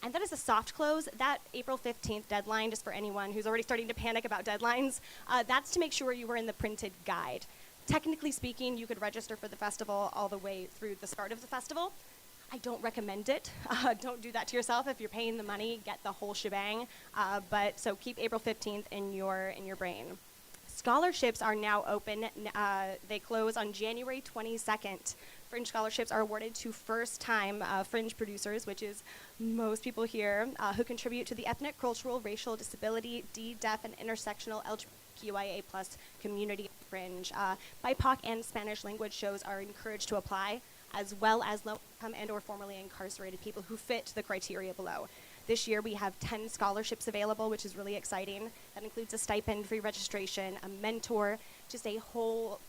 And that is a soft close. That April 15th deadline, just for anyone who's already starting to panic about deadlines, that's to make sure you were in the printed guide. Technically speaking, you could register for the festival all the way through the start of the festival. I don't recommend it. Don't do that to yourself. If you're paying the money, get the whole shebang. But so keep April 15th in your brain. Scholarships are now open. They close on January 22nd. Fringe scholarships are awarded to first-time Fringe producers, which is most people here, who contribute to the ethnic, cultural, racial, disability, D, deaf, and intersectional LGBTQIA+ community Fringe. BIPOC and Spanish language shows are encouraged to apply. as well as low-income and or formerly incarcerated people who fit the criteria below. This year we have 10 scholarships available, which is really exciting. That includes a stipend, free registration, a mentor, just a whole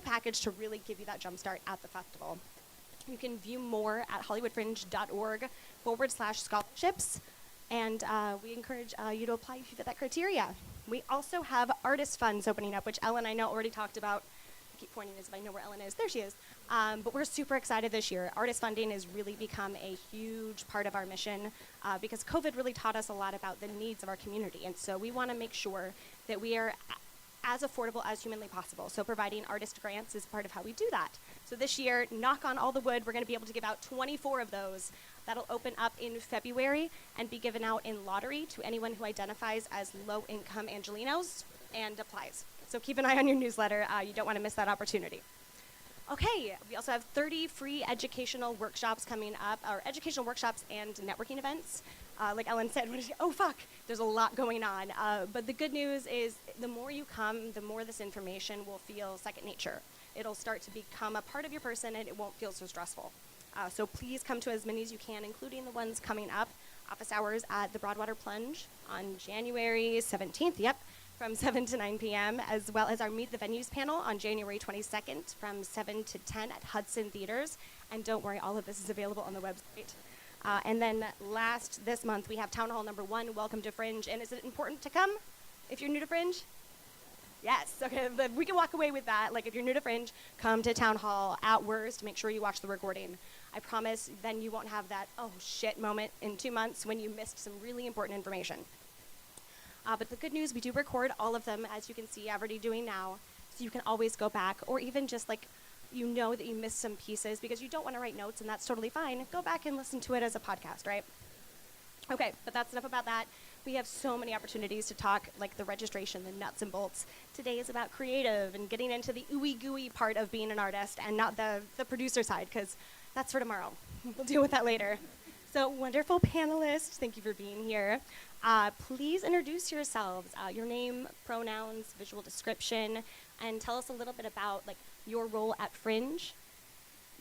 package to really give you that jump start at the festival. You can view more at hollywoodfringe.org/scholarships, and we encourage you to apply if you fit that criteria. We also have artist funds opening up, which Ellen I know already talked about. I keep pointing as if I know where Ellen is. There she is. But we're super excited this year. Artist funding has really become a huge part of our mission because COVID really taught us a lot about the needs of our community. And so we want to make sure that we are as affordable as humanly possible. So providing artist grants is part of how we do that. So this year, knock on all the wood, we're going to be able to give out 24 of those. That'll open up in February and be given out in lottery to anyone who identifies as low-income Angelinos and applies. So keep an eye on your newsletter. You don't want to miss that opportunity. Okay, we also have 30 free educational workshops coming up, or educational workshops and networking events. Like Ellen said, oh fuck, there's a lot going on. But the good news is the more you come, the more this information will feel second nature. It'll start to become a part of your person and it won't feel so stressful. So please come to as many as you can, including the ones coming up. Office hours at the Broadwater Plunge on January 17th, from 7 to 9 p.m., as well as our Meet the Venues panel on January 22nd from 7 to 10 at Hudson Theaters. And don't worry, all of this is available on the website. And then this month, we have Town Hall number 1, Welcome to Fringe. And is it important to come if you're new to Fringe? Yes, okay, we can walk away with that. Like if you're new to Fringe, come to Town Hall. At worst, make sure you watch the recording. I promise then you won't have that, oh shit moment in 2 months when you missed some really important information. But the good news, we do record all of them, as you can see, I'm already doing now. So you can always go back, or even just like, you know that you missed some pieces because you don't want to write notes, and that's totally fine. Go back and listen to it as a podcast, right? Okay, but that's enough about that. We have so many opportunities to talk, like the registration, the nuts and bolts. Today is about creative and getting into the ooey gooey part of being an artist and not the producer side, because that's for tomorrow. We'll deal with that later. So wonderful panelists, thank you for being here. Please introduce yourselves, your name, pronouns, visual description, and tell us a little bit about like your role at Fringe,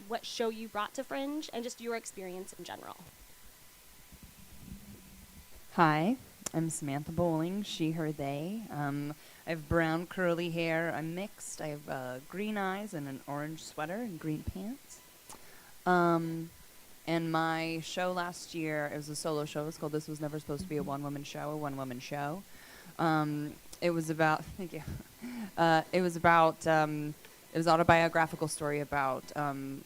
what show you brought to Fringe, and just your experience in general. Hi, I'm Samantha Bowling, she, her, they. I have brown curly hair, I'm mixed, I have green eyes and an orange sweater and green pants. And my show last year, it was a solo show. It was called This Was Never Supposed to Be a One-Woman Show, a one-woman show. It was about, thank you. It was an autobiographical story about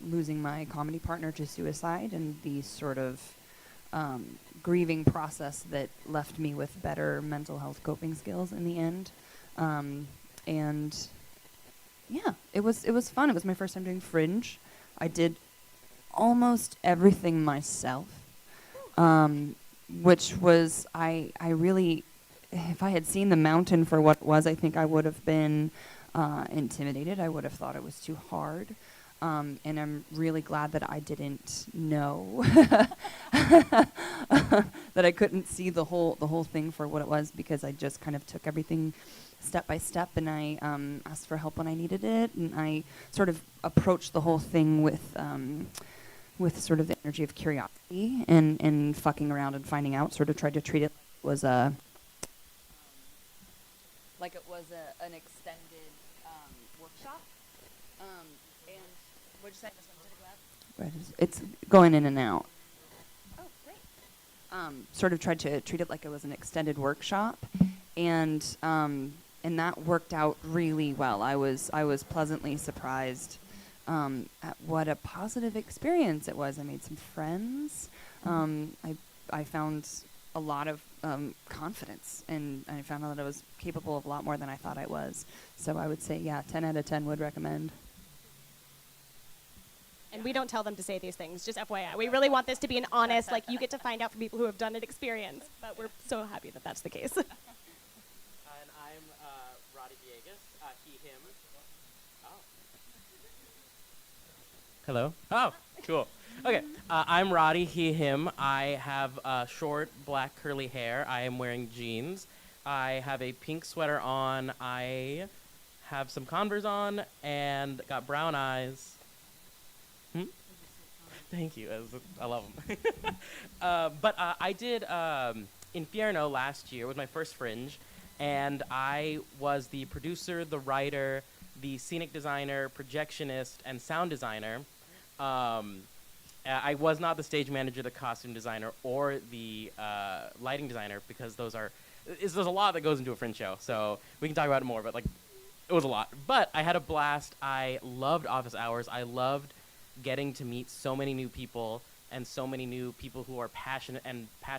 losing my comedy partner to suicide and the sort of grieving process that left me with better mental health coping skills in the end. And yeah, it was fun. It was my first time doing Fringe. I did almost everything myself, which was, I really, if I had seen the mountain for what it was, I think I would have been intimidated. I would have thought it was too hard. And I'm really glad that I didn't know that I couldn't see the whole thing for what it was, because I just kind of took everything step by step, and I asked for help when I needed it, and I sort of approached the whole thing with sort of the energy of curiosity and fucking around and finding out. Sort of tried to treat it like it was an extended workshop. And what'd you say? It's going in and out. Oh, great. Sort of tried to treat it like it was an extended workshop, and that worked out really well. I was pleasantly surprised at what a positive experience it was. I made some friends. I found a lot of confidence, and I found out that I was capable of a lot more than I thought I was. So I would say, yeah, 10 out of 10 would recommend. And we don't tell them to say these things, just FYI. We really want this to be an honest, like, you get to find out from people who have done it experience. But we're so happy that that's the case. And I'm Roddy Villegas, he, him. Oh. Hello? Oh, cool. Okay, I'm Roddy, he, him. I have short, black, curly hair. I am wearing jeans. I have a pink sweater on. I have some Converse on and got brown eyes. Thank you. I love them. But I did Inferno last year was my first Fringe, and I was the producer, the writer, the scenic designer, projectionist, and sound designer. I was not the stage manager, the costume designer, or the lighting designer because there's a lot that goes into a Fringe show. So we can talk about it more, but like it was a lot. But I had a blast. I loved office hours. I loved getting to meet so many new people and so many new people who are passionate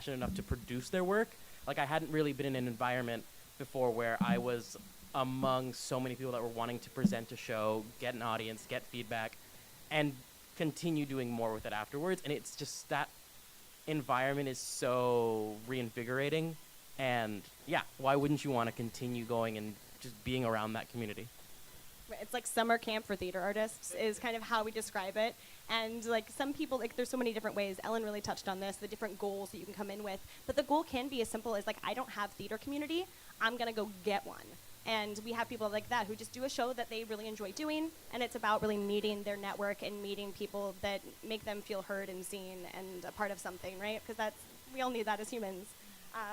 enough to produce their work. Like I hadn't really been in an environment before where I was among so many people that were wanting to present a show, get an audience, get feedback, and continue doing more with it afterwards. And it's just that environment is so reinvigorating. And yeah, why wouldn't you want to continue going and just being around that community? It's like summer camp for theater artists is kind of how we describe it. And like some people, like there's so many different ways. Ellen really touched on this, the different goals that you can come in with. But the goal can be as simple as like, I don't have theater community, I'm gonna go get one. And we have people like that who just do a show that they really enjoy doing, and it's about really meeting their network and meeting people that make them feel heard and seen and a part of something, right? Because we all need that as humans.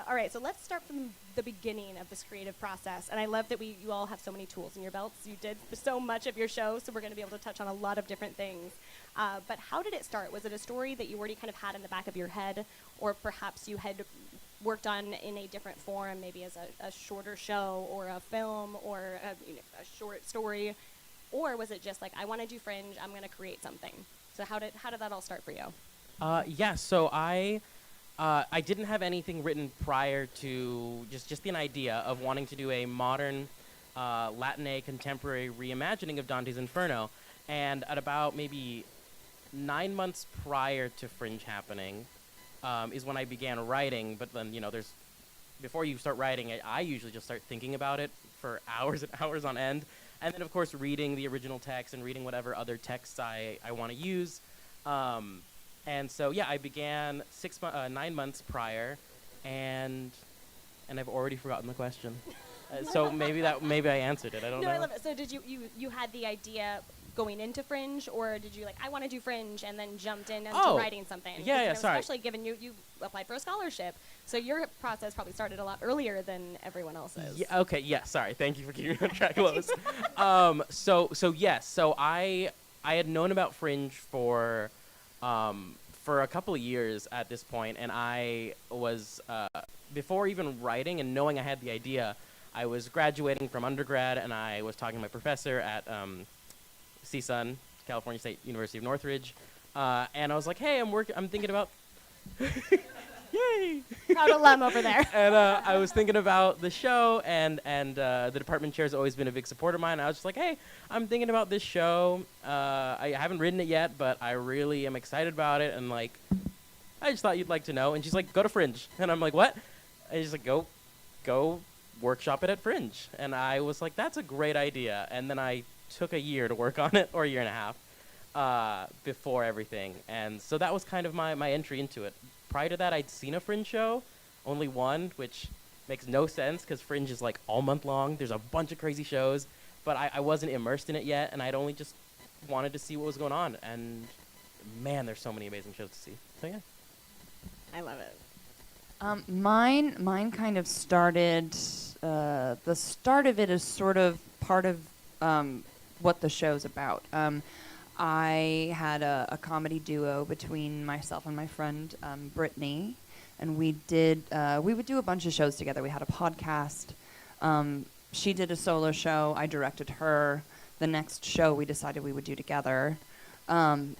All right, so let's start from the beginning of this creative process. And I love that you all have so many tools in your belts. You did so much of your show, so we're going to be able to touch on a lot of different things. But how did it start? Was it a story that you already kind of had in the back of your head, or perhaps you had worked on in a different form, maybe as a shorter show or a film or a short story? Or was it just like, I want to do Fringe, I'm going to create something? So how did that all start for you? Yeah, so I didn't have anything written prior to just an idea of wanting to do a modern Latine contemporary reimagining of Dante's Inferno. And at about maybe 9 months prior to Fringe happening is when I began writing. But then, before you start writing, I usually just start thinking about it for hours and hours on end. And then, of course, reading the original text and reading whatever other texts I want to use. And so, yeah, I began 9 months prior, and I've already forgotten the question. So maybe I answered it. I don't know. No, I love it. So did you had the idea going into Fringe, or did you like, I want to do Fringe, and then jumped into writing something? Yeah, sorry. Especially given you applied for a scholarship, so your process probably started a lot earlier than everyone else's. Yeah. Okay. Yeah. Sorry. Thank you for keeping me on track, Lois. So yes. So I had known about Fringe for a couple of years at this point, and I was before even writing and knowing I had the idea, I was graduating from undergrad, and I was talking to my professor at CSUN, California State University of Northridge, and I was like, "Hey, I'm thinking about." Yay! Proud alum over there. And I was thinking about the show, and the department chair has always been a big supporter of mine. I was just like, hey, I'm thinking about this show. I haven't written it yet, but I really am excited about it, and like, I just thought you'd like to know. And she's like, go to Fringe. And I'm like, what? And she's like, go workshop it at Fringe. And I was like, that's a great idea. And then I took a year to work on it, or a year and a half, before everything. And so that was kind of my entry into it. Prior to that, I'd seen a Fringe show, only one, which makes no sense because Fringe is like all month long. There's a bunch of crazy shows, but I wasn't immersed in it yet, and I'd only just wanted to see what was going on. And man, there's so many amazing shows to see. So yeah. I love it. Mine kind of started, the start of it is sort of part of what the show's about. I had a comedy duo between myself and my friend Brittany, and we would do a bunch of shows together. We had a podcast. She did a solo show. I directed her. The next show we decided we would do together. A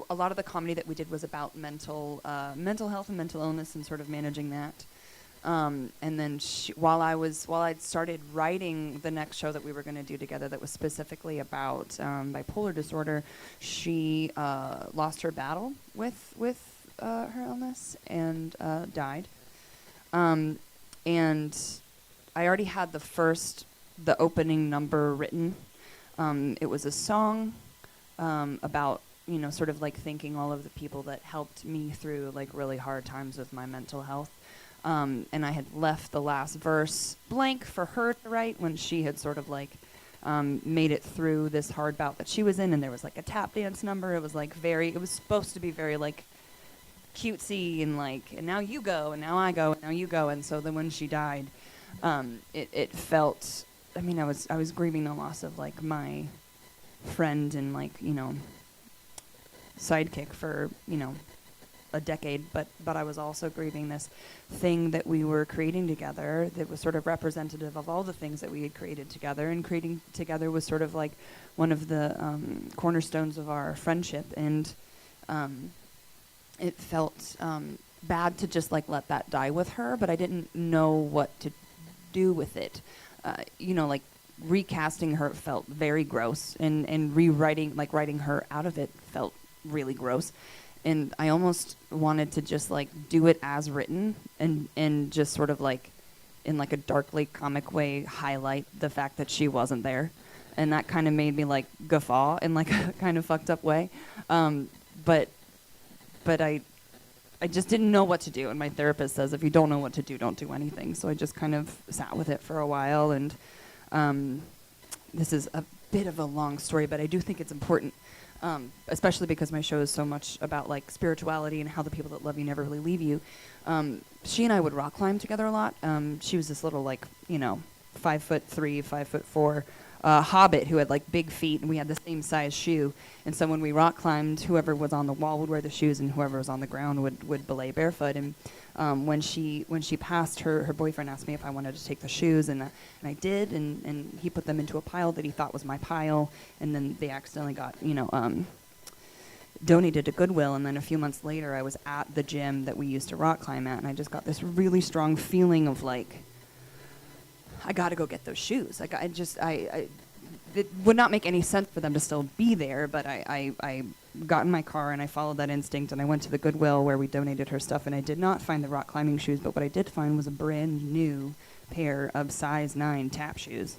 lot of the comedy that we did was about mental health and mental illness and sort of managing that. And then while I'd started writing the next show that we were going to do together that was specifically about bipolar disorder, she lost her battle with her illness and died. And I already had the opening number written. It was a song about, sort of like thanking all of the people that helped me through like really hard times with my mental health. And I had left the last verse blank for her to write when she had sort of like made it through this hard bout that she was in, and there was like a tap dance number. It was like it was supposed to be very like cutesy and like, and now you go, and now I go, and now you go. And so then when she died, it felt, I mean, I was grieving the loss of like my friend and like, you know, sidekick for, you know, a decade, but I was also grieving this thing that we were creating together that was sort of representative of all the things that we had created together, and creating together was sort of like one of the cornerstones of our friendship. And it felt bad to just like let that die with her, but I didn't know what to do with it. You know, like recasting her felt very gross, and rewriting, like writing her out of it, felt really gross. And I almost wanted to just like do it as written, and just sort of like in like a darkly comic way highlight the fact that she wasn't there. And that kind of made me like guffaw in like a kind of fucked up way. But I just didn't know what to do. And my therapist says, if you don't know what to do, don't do anything. So I just kind of sat with it for a while. And this is a bit of a long story, but I do think it's important. Especially because my show is so much about like spirituality and how the people that love you never really leave you. She and I would rock climb together a lot. She was this little like, you know, 5'3", 5'4" hobbit who had like big feet, and we had the same size shoe. And so when we rock climbed, whoever was on the wall would wear the shoes, and whoever was on the ground would belay barefoot. And when she passed, her boyfriend asked me if I wanted to take the shoes, and I did, and he put them into a pile that he thought was my pile, and then they accidentally got, you know, donated to Goodwill. And then a few months later, I was at the gym that we used to rock climb at, and I just got this really strong feeling of like, I got to go get those shoes. Like it would not make any sense for them to still be there, but I got in my car and I followed that instinct, and I went to the Goodwill where we donated her stuff, and I did not find the rock climbing shoes, but what I did find was a brand new pair of size 9 tap shoes,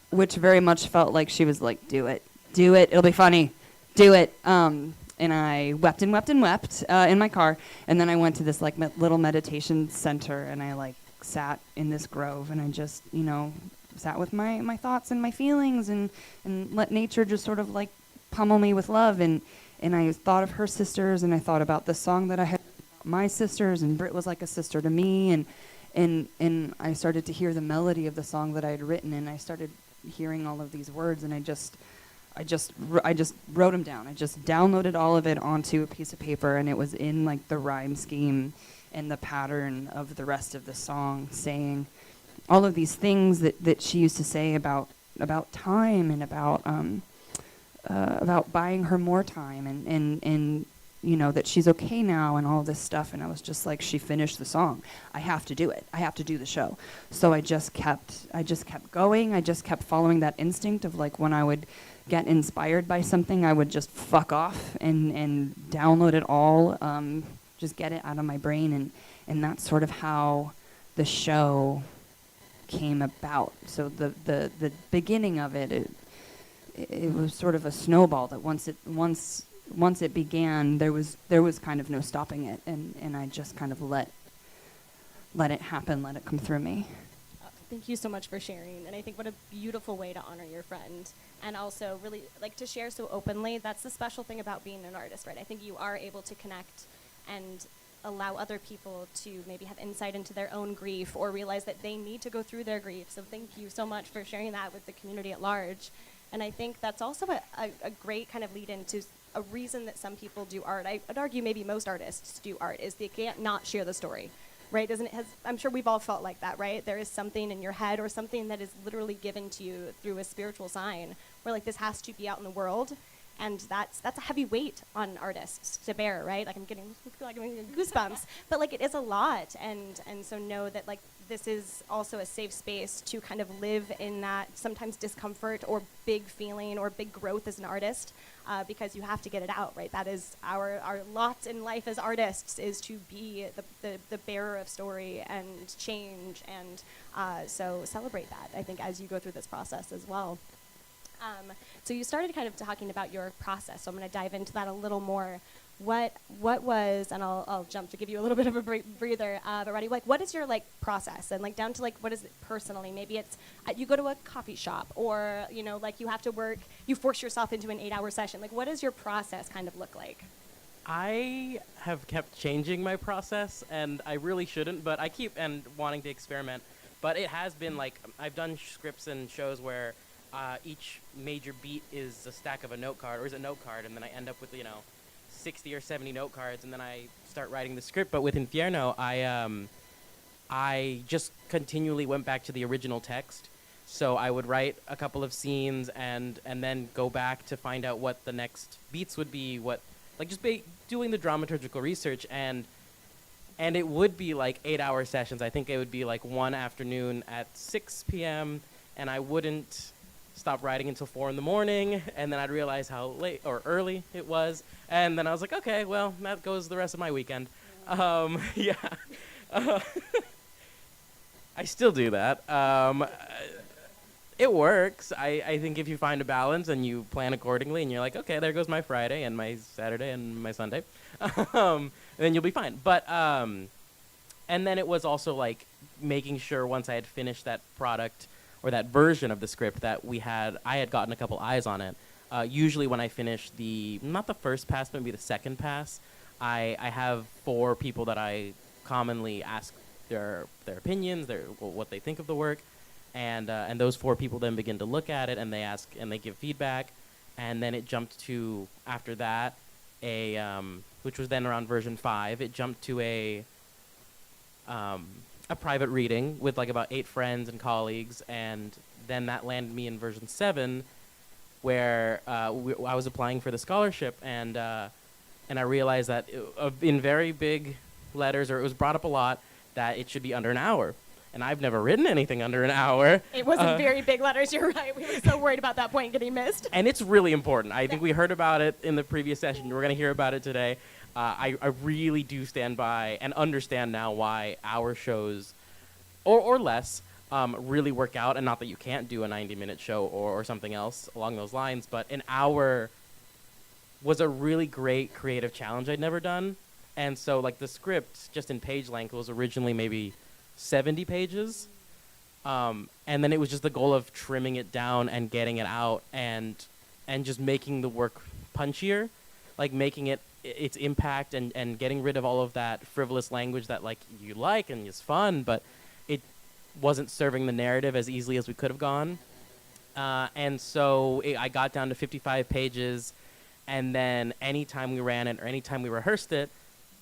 which very much felt like she was like, do it, it'll be funny, do it. And I wept and wept and wept in my car, and then I went to this like little meditation center, and I like sat in this grove, and I just, you know, sat with my thoughts and my feelings, and let nature just sort of like pummel me with love. And I thought of her sisters, and I thought about the song that I had, my sisters, and Britt was like a sister to me, and I started to hear the melody of the song that I had written, and I started hearing all of these words, and I just wrote them down. I just downloaded all of it onto a piece of paper, and it was in like the rhyme scheme and the pattern of the rest of the song, saying all of these things that she used to say about time, and about buying her more time, and you know, that she's okay now, and all this stuff. And I was just like, she finished the song. I have to do it. I have to do the show. So I just kept going. I just kept following that instinct of like, when I would get inspired by something, I would just fuck off and download it all, just get it out of my brain. And that's sort of how the show came about. So the beginning of it was sort of a snowball that once it began, there was kind of no stopping it, and I just kind of let it happen, let it come through me. Thank you so much for sharing, and I think what a beautiful way to honor your friend, and also really like to share so openly. That's the special thing about being an artist, right? I think you are able to connect and allow other people to maybe have insight into their own grief, or realize that they need to go through their grief. So thank you so much for sharing that with the community at large. And I think that's also a great kind of lead into a reason that some people do art. I would argue maybe most artists do art, is they can't not share the story, right? I'm sure we've all felt like that, right? There is something in your head, or something that is literally given to you through a spiritual sign, where like, this has to be out in the world. And that's a heavy weight on artists to bear, right? Like, I'm getting goosebumps, but like, it is a lot. And so know that like, this is also a safe space to kind of live in that sometimes discomfort or big feeling or big growth as an artist, because you have to get it out, right? That is our lot in life as artists, is to be the bearer of story and change. And so celebrate that, I think, as you go through this process as well. So you started kind of talking about your process, so I'm going to dive into that a little more. what was, and I'll jump to give you a little bit of a breather, but Roddy, like, what is your like process, and like down to like what is it personally? Maybe it's you go to a coffee shop, or you know, like you have to work, you force yourself into an 8-hour session. Like, what does your process kind of look like? I have kept changing my process, and I really shouldn't, but I keep wanting to experiment. But it has been like I've done scripts and shows where each major beat is a stack of a note card, or is a note card, and then I end up with 60 or 70 note cards, and then I start writing the script. But with Infierno, I just continually went back to the original text. So I would write a couple of scenes and then go back to find out what the next beats would be, doing the dramaturgical research, and it would be like 8-hour sessions. I think it would be like one afternoon at 6 p.m. and I wouldn't stop writing until 4 in the morning, and then I'd realize how late or early it was, and then I was like, okay, well, that goes the rest of my weekend. Yeah. I still do that. It works. I think if you find a balance and you plan accordingly, and you're like, okay, there goes my Friday and my Saturday and my Sunday, then you'll be fine. But and then it was also like making sure once I had finished that product or that version of the script that I had gotten a couple eyes on it. Usually when I finish not the first pass, but maybe the second pass, I have 4 people that I commonly ask their opinions, what they think of the work, and those 4 people then begin to look at it, and they ask and they give feedback, and then it jumped to, after that, which was then around version 5, it jumped to a private reading with like about 8 friends and colleagues, and then that landed me in version 7, where I was applying for the scholarship, and I realized that in very big letters, or it was brought up a lot, that it should be under an hour. And I've never written anything under an hour. It wasn't very big letters, you're right. We were so worried about that point getting missed. And it's really important. I think we heard about it in the previous session. We're going to hear about it today. I really do stand by and understand now why our shows, or less, really work out. And not that you can't do a 90-minute show or something else along those lines, but an hour was a really great creative challenge I'd never done. And so like the script, just in page length, was originally maybe 70 pages. And then it was just the goal of trimming it down and getting it out and just making the work punchier, like making it its impact and getting rid of all of that frivolous language that like you like and is fun, but it wasn't serving the narrative as easily as we could have gone. And so I got down to 55 pages, and then anytime we ran it or anytime we rehearsed it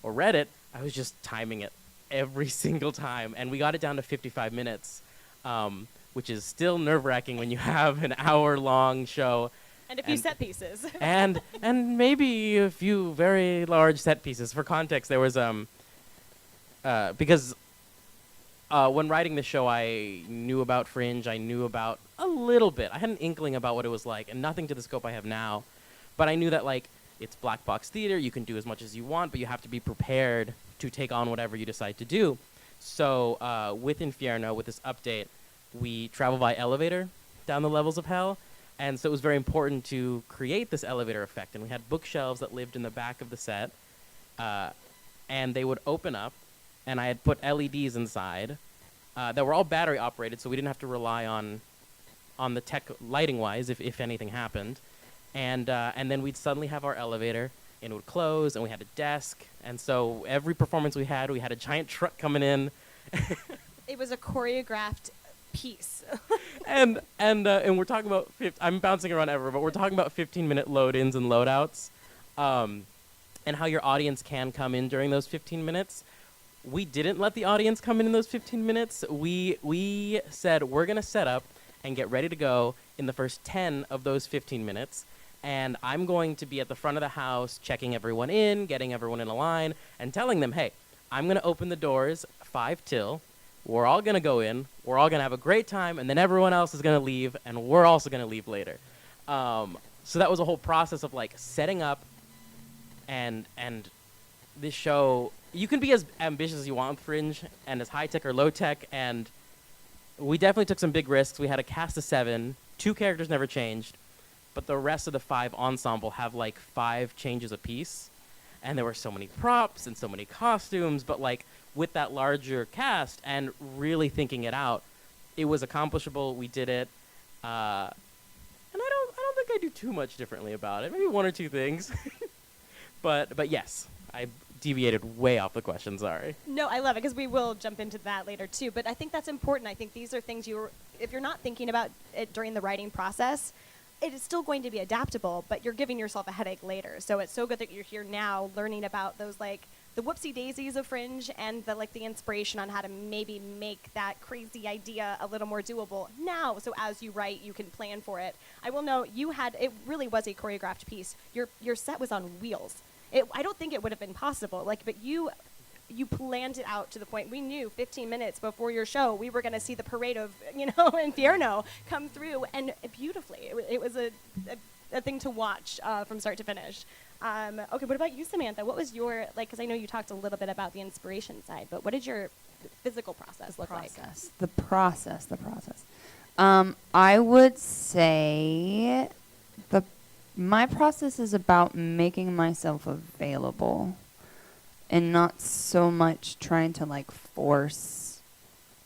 or read it, I was just timing it every single time. And we got it down to 55 minutes, which is still nerve-wracking when you have an hour-long show. And a few set pieces. and maybe a few very large set pieces. For context, there was, because when writing the show, I knew about Fringe. I knew about a little bit. I had an inkling about what it was like, and nothing to the scope I have now. But I knew that, like, it's black box theater. You can do as much as you want, but you have to be prepared to take on whatever you decide to do. So with Infierno, with this update, we travel by elevator down the levels of hell. And so it was very important to create this elevator effect. And we had bookshelves that lived in the back of the set. And they would open up. And I had put LEDs inside that were all battery operated, so we didn't have to rely on the tech lighting-wise if anything happened. And then we'd suddenly have our elevator, and it would close, and we had a desk. And so every performance we had a giant truck coming in. It was a choreographed piece. and we're talking about, I'm bouncing around ever, but we're talking about 15-minute load-ins and load-outs, and how your audience can come in during those 15 minutes. We didn't let the audience come in those 15 minutes. We said we're going to set up and get ready to go in the first 10 of those 15 minutes. And I'm going to be at the front of the house checking everyone in, getting everyone in a line, and telling them, hey, I'm going to open the doors 5 till. We're all going to go in. We're all going to have a great time. And then everyone else is going to leave. And we're also going to leave later. So that was a whole process of like setting up and this show. You can be as ambitious as you want with Fringe and as high-tech or low-tech. And we definitely took some big risks. We had a cast of 7. 2 characters never changed. But the rest of the 5 ensemble have like 5 changes apiece. and there were so many props and so many costumes, but like with that larger cast and really thinking it out, it was accomplishable. We did it. And I don't think I do too much differently about it. Maybe one or two things. But yes, I deviated way off the question, sorry. No, I love it because we will jump into that later too. But I think that's important. I think these are things if you're not thinking about it during the writing process, it is still going to be adaptable, but you're giving yourself a headache later. So it's so good that you're here now learning about those like the whoopsie daisies of Fringe and the inspiration on how to maybe make that crazy idea a little more doable now. So as you write, you can plan for it. I will note it really was a choreographed piece. Your set was on wheels. I don't think it would have been possible. But you planned it out to the point we knew 15 minutes before your show we were going to see the parade of Inferno come through, and beautifully. It was a thing to watch from start to finish. Okay, what about you, Samantha? What was your because I know you talked a little bit about the inspiration side, but what did your physical process look like? The process. I would say my process is about making myself available and not so much trying to force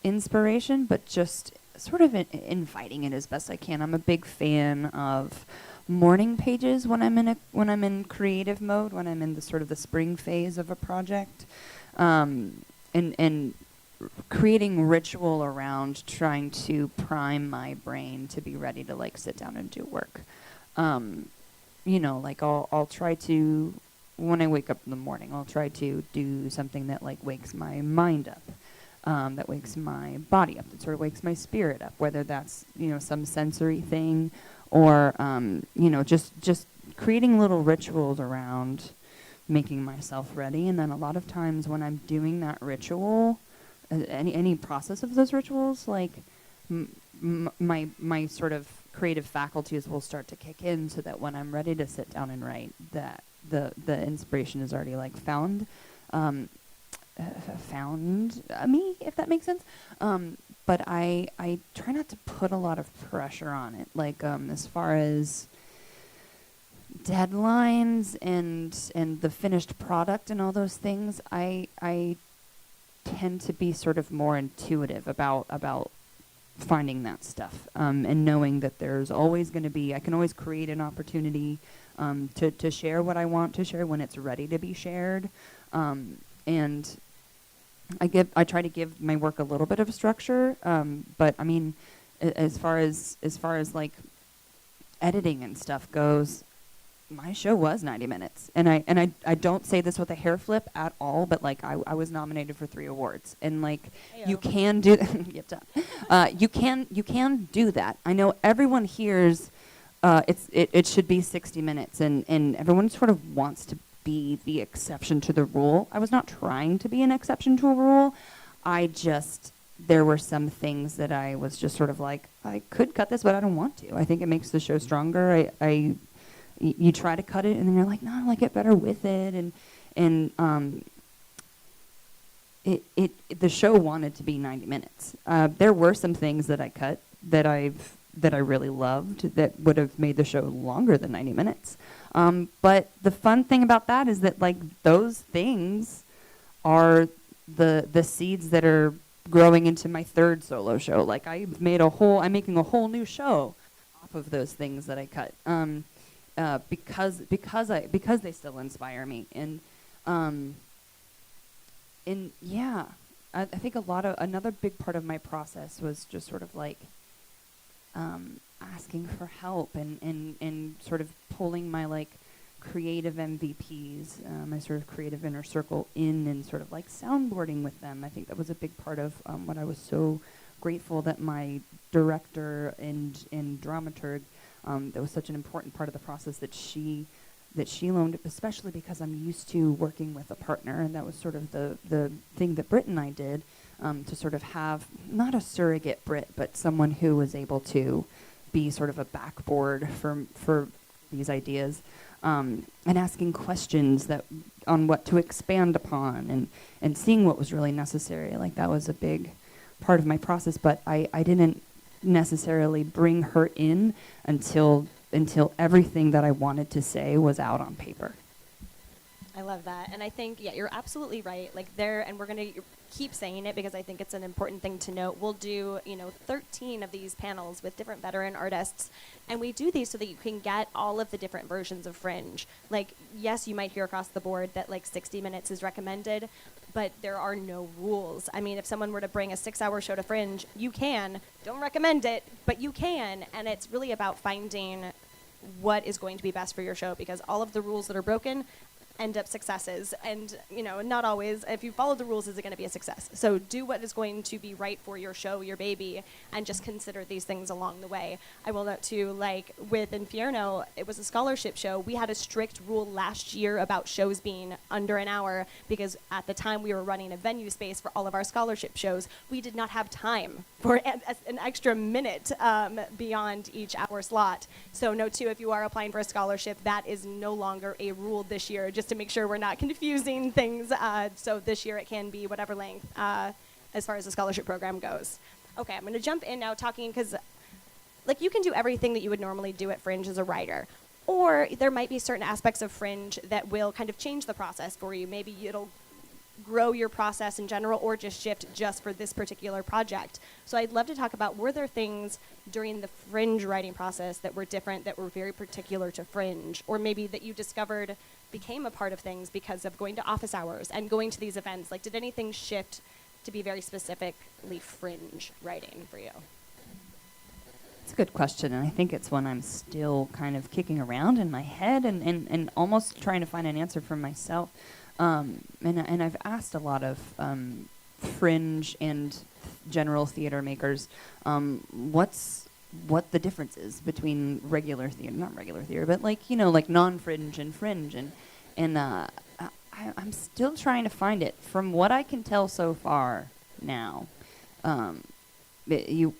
inspiration, but just sort of inviting it as best I can. I'm a big fan of morning pages when I'm in creative mode, when I'm in the sort of the spring phase of a project, and creating ritual around trying to prime my brain to be ready to sit down and do work. I'll try to, when I wake up in the morning, I'll try to do something that wakes my mind up, that wakes my body up, that sort of wakes my spirit up, whether that's some sensory thing or just creating little rituals around making myself ready. And then a lot of times when I'm doing that ritual, any process of those rituals, my sort of creative faculties will start to kick in, so that when I'm ready to sit down and write, that the inspiration is already found me, if that makes sense. But I try not to put a lot of pressure on it, as far as deadlines and the finished product and all those things. I tend to be sort of more intuitive about finding that stuff, and knowing that there's always going to be, I can always create an opportunity to share what I want to share when it's ready to be shared. And I try to give my work a little bit of structure, but I mean, as far as editing and stuff goes, my show was 90 minutes, and I don't say this with a hair flip at all, but I was nominated for 3 awards, and you can do you can do that. I know everyone hears it should be 60 minutes, and everyone sort of wants to be the exception to the rule. I was not trying to be an exception to a rule. There were some things that I was just sort of I could cut this, but I don't want to. I think it makes the show stronger. You try to cut it, and then you're no, I like it better with it, and the show wanted to be 90 minutes. There were some things that I cut that I really loved that would have made the show longer than 90 minutes. But the fun thing about that is that those things are the seeds that are growing into my 3rd solo show. I'm making a whole new show off of those things that I cut. Because they still inspire me, and yeah, I think another big part of my process was just sort of asking for help and sort of pulling my creative MVPs, my sort of creative inner circle in, and sort of soundboarding with them. I think that was a big part of what I was so grateful that my director and dramaturg, that was such an important part of the process that she loaned, especially because I'm used to working with a partner, and that was sort of the thing that Britt and I did, to sort of have not a surrogate Britt, but someone who was able to be sort of a backboard for these ideas, and asking questions on what to expand upon, and seeing what was really necessary. That was a big part of my process, but I didn't necessarily bring her in until everything that I wanted to say was out on paper. I love that. And I think, yeah, you're absolutely right. Like there, and we're going to keep saying it because I think it's an important thing to note. We'll do, 13 of these panels with different veteran artists. And we do these so that you can get all of the different versions of Fringe. Like, yes, you might hear across the board that like 60 minutes is recommended, but there are no rules. I mean, if someone were to bring a 6-hour show to Fringe, you can. Don't recommend it, but you can. And it's really about finding what is going to be best for your show, because all of the rules that are broken end up successes. And, not always, if you follow the rules, is it going to be a success? So do what is going to be right for your show, your baby, and just consider these things along the way. I will note too, like with Infierno, it was a scholarship show. We had a strict rule last year about shows being under an hour, because at the time we were running a venue space for all of our scholarship shows. We did not have time for an extra minute beyond each hour slot. So note too, if you are applying for a scholarship, that is no longer a rule this year, just to make sure we're not confusing things. So this year it can be whatever length as far as the scholarship program goes. Okay, I'm going to jump in now talking, because like you can do everything that you would normally do at Fringe as a writer. Or there might be certain aspects of Fringe that will kind of change the process for you. Maybe it'll grow your process in general, or just shift just for this particular project. So I'd love to talk about, were there things during the Fringe writing process that were different, that were very particular to Fringe, or maybe that you discovered became a part of things because of going to office hours and going to these events? Like, did anything shift to be very specifically Fringe writing for you? It's a good question, and I think it's one I'm still kind of kicking around in my head and almost trying to find an answer for myself. And I've asked a lot of Fringe and general theater makers what the difference is between regular theater, not regular theater, but like non-Fringe and Fringe, and I'm still trying to find it. From what I can tell so far now, you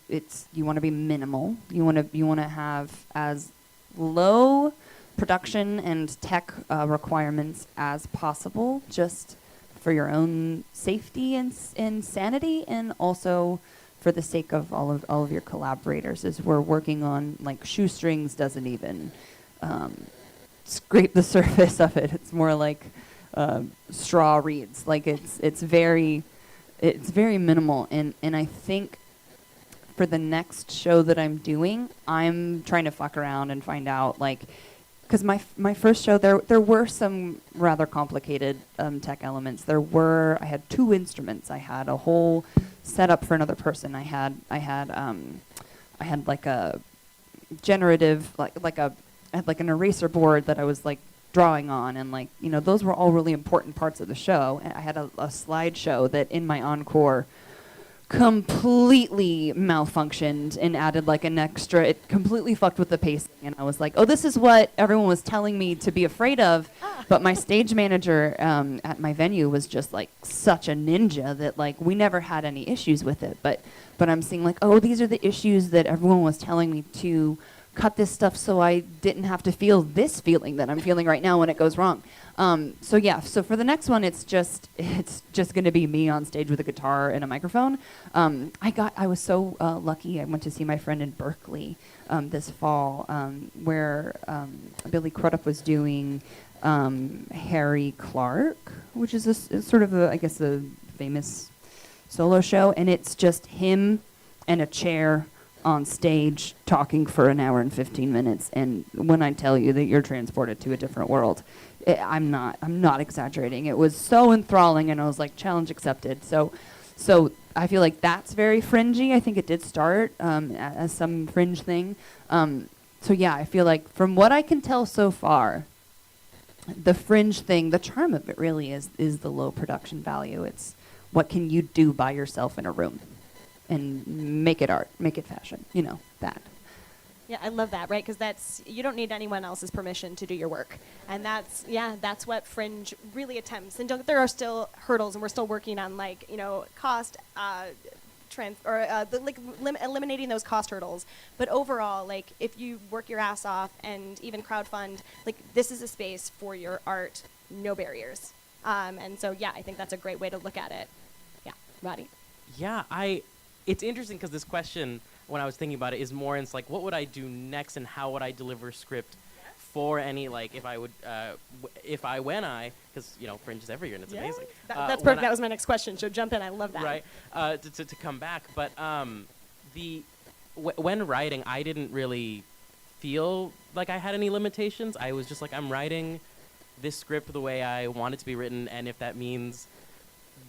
want to be minimal. You want to have as low production and tech requirements as possible, just for your own safety and sanity, and also for the sake of all of your collaborators. As we're working on, like, shoestrings doesn't even scrape the surface of it. It's more like straw reeds. Like it's very minimal, and I think for the next show that I'm doing, I'm trying to fuck around and find out, like, because my first show, there were some rather complicated tech elements. I had 2 instruments. I had a whole setup for another person. I had like a generative, I had like an eraser board that I was like drawing on, and like, those were all really important parts of the show. And I had a slideshow that in my encore completely malfunctioned and added like an extra. It completely fucked with the pacing, and I was like, oh, this is what everyone was telling me to be afraid of. But my stage manager at my venue was just like such a ninja that like we never had any issues with it. But I'm seeing like, oh, these are the issues that everyone was telling me to cut this stuff so I didn't have to feel this feeling that I'm feeling right now when it goes wrong. So for the next one, it's just going to be me on stage with a guitar and a microphone. I was so lucky. I went to see my friend in Berkeley this fall, where Billy Crudup was doing Harry Clark, which is sort of I guess a famous solo show, and it's just him and a chair on stage talking for an hour and 15 minutes. And when I tell you that you're transported to a different world, I'm not exaggerating. It was so enthralling, and I was like, challenge accepted. So I feel like that's very fringy. I think it did start as some fringe thing. So yeah, I feel like from what I can tell so far, the fringe thing, the charm of it really is the low production value. It's what can you do by yourself in a room and make it art, make it fashion, that. Yeah, I love that, right? Because you don't need anyone else's permission to do your work. And that's what Fringe really attempts. And there are still hurdles, and we're still working on, like, cost, eliminating those cost hurdles. But overall, like, if you work your ass off and even crowdfund, like, this is a space for your art, no barriers. And so, yeah, I think that's a great way to look at it. Yeah, Roddy? Yeah, it's interesting because this question, when I was thinking about it, is more, it's like, what would I do next and how would I deliver script before any like if I would because Fringe is every year and it's amazing. That's perfect. That was my next question. So jump in. I love that. Right. To come back, but when writing, I didn't really feel like I had any limitations. I was just like, I'm writing this script the way I want it to be written, and if that means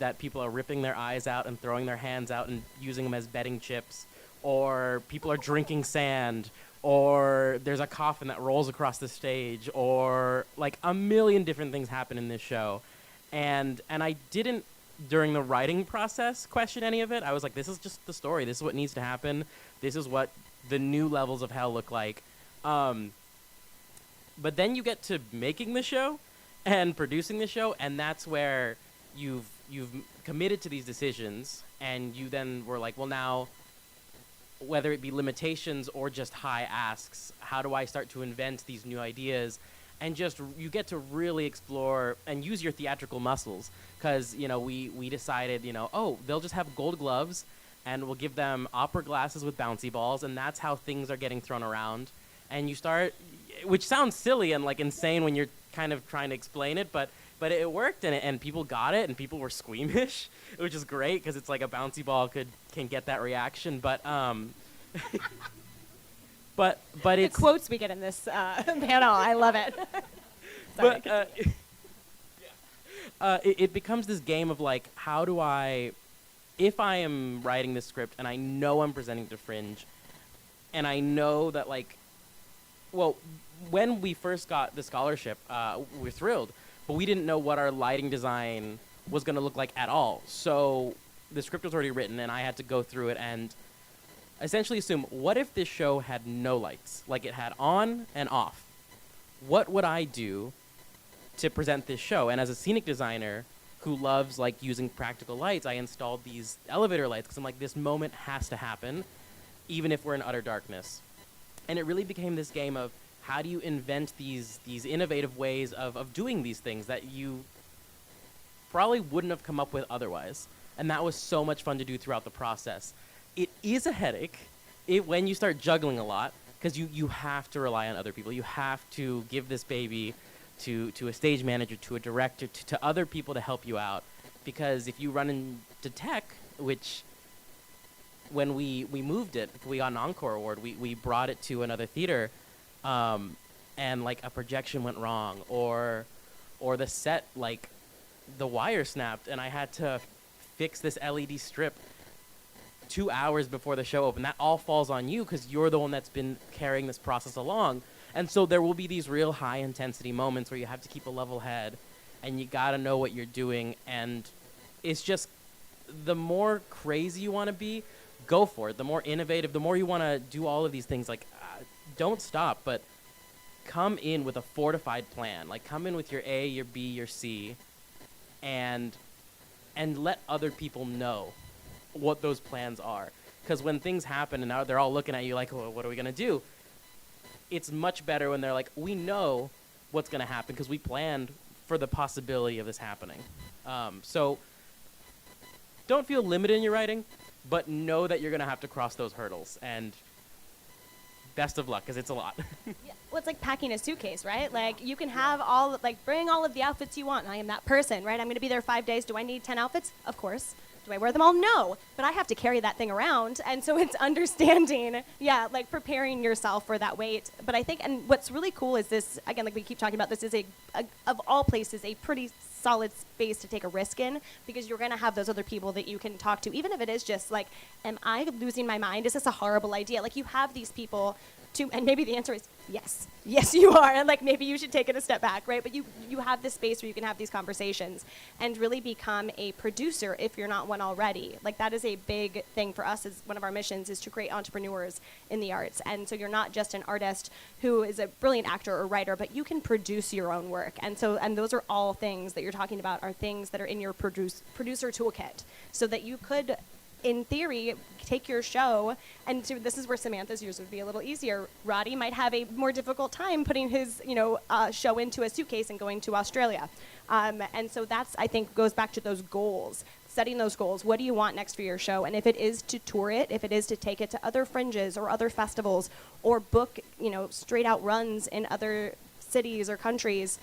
that people are ripping their eyes out and throwing their hands out and using them as betting chips, or people are drinking sand, or there's a coffin that rolls across the stage, or like a million different things happen in this show. And I didn't, during the writing process, question any of it. I was like, this is just the story. This is what needs to happen. This is what the new levels of hell look like. But then you get to making the show and producing the show, and that's where you've committed to these decisions, and you then were like, well, now, whether it be limitations or just high asks, how do I start to invent these new ideas? And just you get to really explore and use your theatrical muscles, because we decided they'll just have gold gloves, and we'll give them opera glasses with bouncy balls, and that's how things are getting thrown around. And you start, which sounds silly and like insane when you're kind of trying to explain it, but it worked, and people got it, and people were squeamish, which is great because it's like a bouncy ball can get that reaction, but but the it's quotes we get in this panel. I love it. Sorry. But it becomes this game of like, how do I, if I am writing this script and I know I'm presenting to Fringe, and I know that like, well, when we first got the scholarship, we were thrilled, but we didn't know what our lighting design was going to look like at all. So the script was already written, and I had to go through it and essentially assume, what if this show had no lights? Like it had on and off. What would I do to present this show? And as a scenic designer who loves like using practical lights, I installed these elevator lights because I'm like, this moment has to happen, even if we're in utter darkness. And it really became this game of, how do you invent these innovative ways of doing these things that you probably wouldn't have come up with otherwise? And that was so much fun to do throughout the process. It is a headache when you start juggling a lot, because you have to rely on other people. You have to give this baby to a stage manager, to a director, to other people to help you out. Because if you run into tech, which when we moved it, we got an Encore Award, we brought it to another theater, and like a projection went wrong, or the set, like the wire snapped, and I had to fix this LED strip 2 hours before the show opened. That all falls on you because you're the one that's been carrying this process along. And so there will be these real high intensity moments where you have to keep a level head, and you gotta know what you're doing. And it's just, the more crazy you want to be, go for it. The more innovative, the more you want to do all of these things, like don't stop, but come in with a fortified plan. Like come in with your A, your B, your C, and let other people know what those plans are. Because when things happen and now they're all looking at you like, well, what are we going to do? It's much better when they're like, we know what's going to happen because we planned for the possibility of this happening. So don't feel limited in your writing, but know that you're going to have to cross those hurdles. And best of luck, because it's a lot. Yeah. Well, it's like packing a suitcase, right? Like you can have bring all of the outfits you want. I am that person, right? I'm going to be there 5 days. Do I need 10 outfits? Of course. Do I wear them all? No. But I have to carry that thing around. And so it's understanding, like preparing yourself for that weight. But I think, and what's really cool is this, again, like we keep talking about, this is of all places, a pretty solid space to take a risk in, because you're going to have those other people that you can talk to, even if it is just like, am I losing my mind? Is this a horrible idea? Like you have these people and maybe the answer is yes. Yes, you are. And like maybe you should take it a step back, right? But you have this space where you can have these conversations and really become a producer if you're not one already. Like that is a big thing for us, as one of our missions is to create entrepreneurs in the arts. And so you're not just an artist who is a brilliant actor or writer, but you can produce your own work. And those are all things that you're talking about, are things that are in your producer toolkit, so that you could, in theory, take your show, and so this is where Samantha's yours would be a little easier. Roddy might have a more difficult time putting his, show into a suitcase and going to Australia. And so that's, I think, goes back to those goals, setting those goals. What do you want next for your show? And if it is to tour it, if it is to take it to other fringes or other festivals, or book, straight out runs in other cities or countries,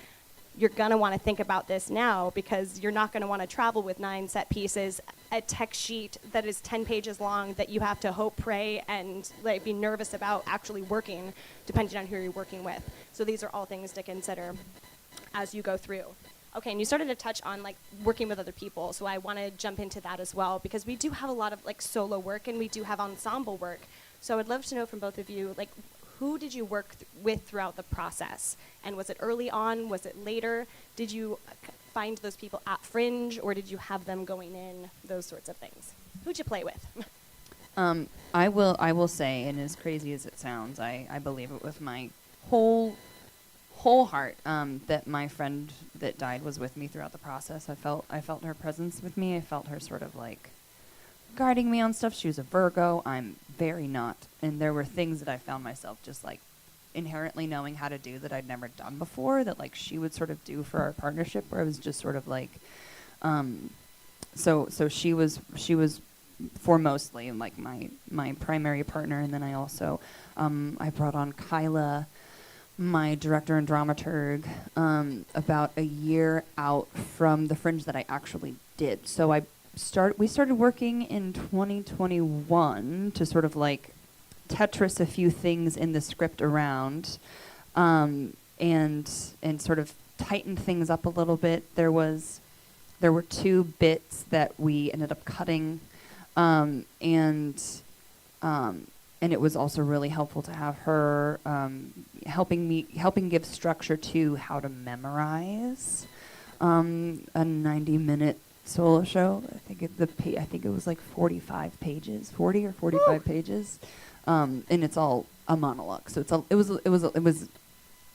you're going to want to think about this now, because you're not going to want to travel with 9 set pieces, a text sheet that is 10 pages long that you have to hope, pray, and like be nervous about actually working, depending on who you're working with. So these are all things to consider as you go through. Okay, and you started to touch on like working with other people, so I want to jump into that as well, because we do have a lot of like solo work and we do have ensemble work. So I'd love to know from both of you, like, who did you work with throughout the process? And was it early on? Was it later? Did you find those people at Fringe, or did you have them going in? Those sorts of things. Who'd you play with? I will say, and as crazy as it sounds, I believe it with my whole heart, that my friend that died was with me throughout the process. I felt her presence with me. I felt her sort of like guiding me on stuff. She was a Virgo. I'm very not. And there were things that I found myself just like inherently knowing how to do that I'd never done before, that like she would sort of do for our partnership, where I was just sort of like, so she was foremostly like my primary partner. And then I also, I brought on Kyla, my director and dramaturg, about a year out from the Fringe that I actually did. So we started working in 2021 to sort of like Tetris a few things in the script around, and sort of tighten things up a little bit. There were 2 bits that we ended up cutting, and it was also really helpful to have her helping give structure to how to memorize a 90-minute solo show. I think it was like 45 pages, 40 or 45 pages, and it's all a monologue. So it was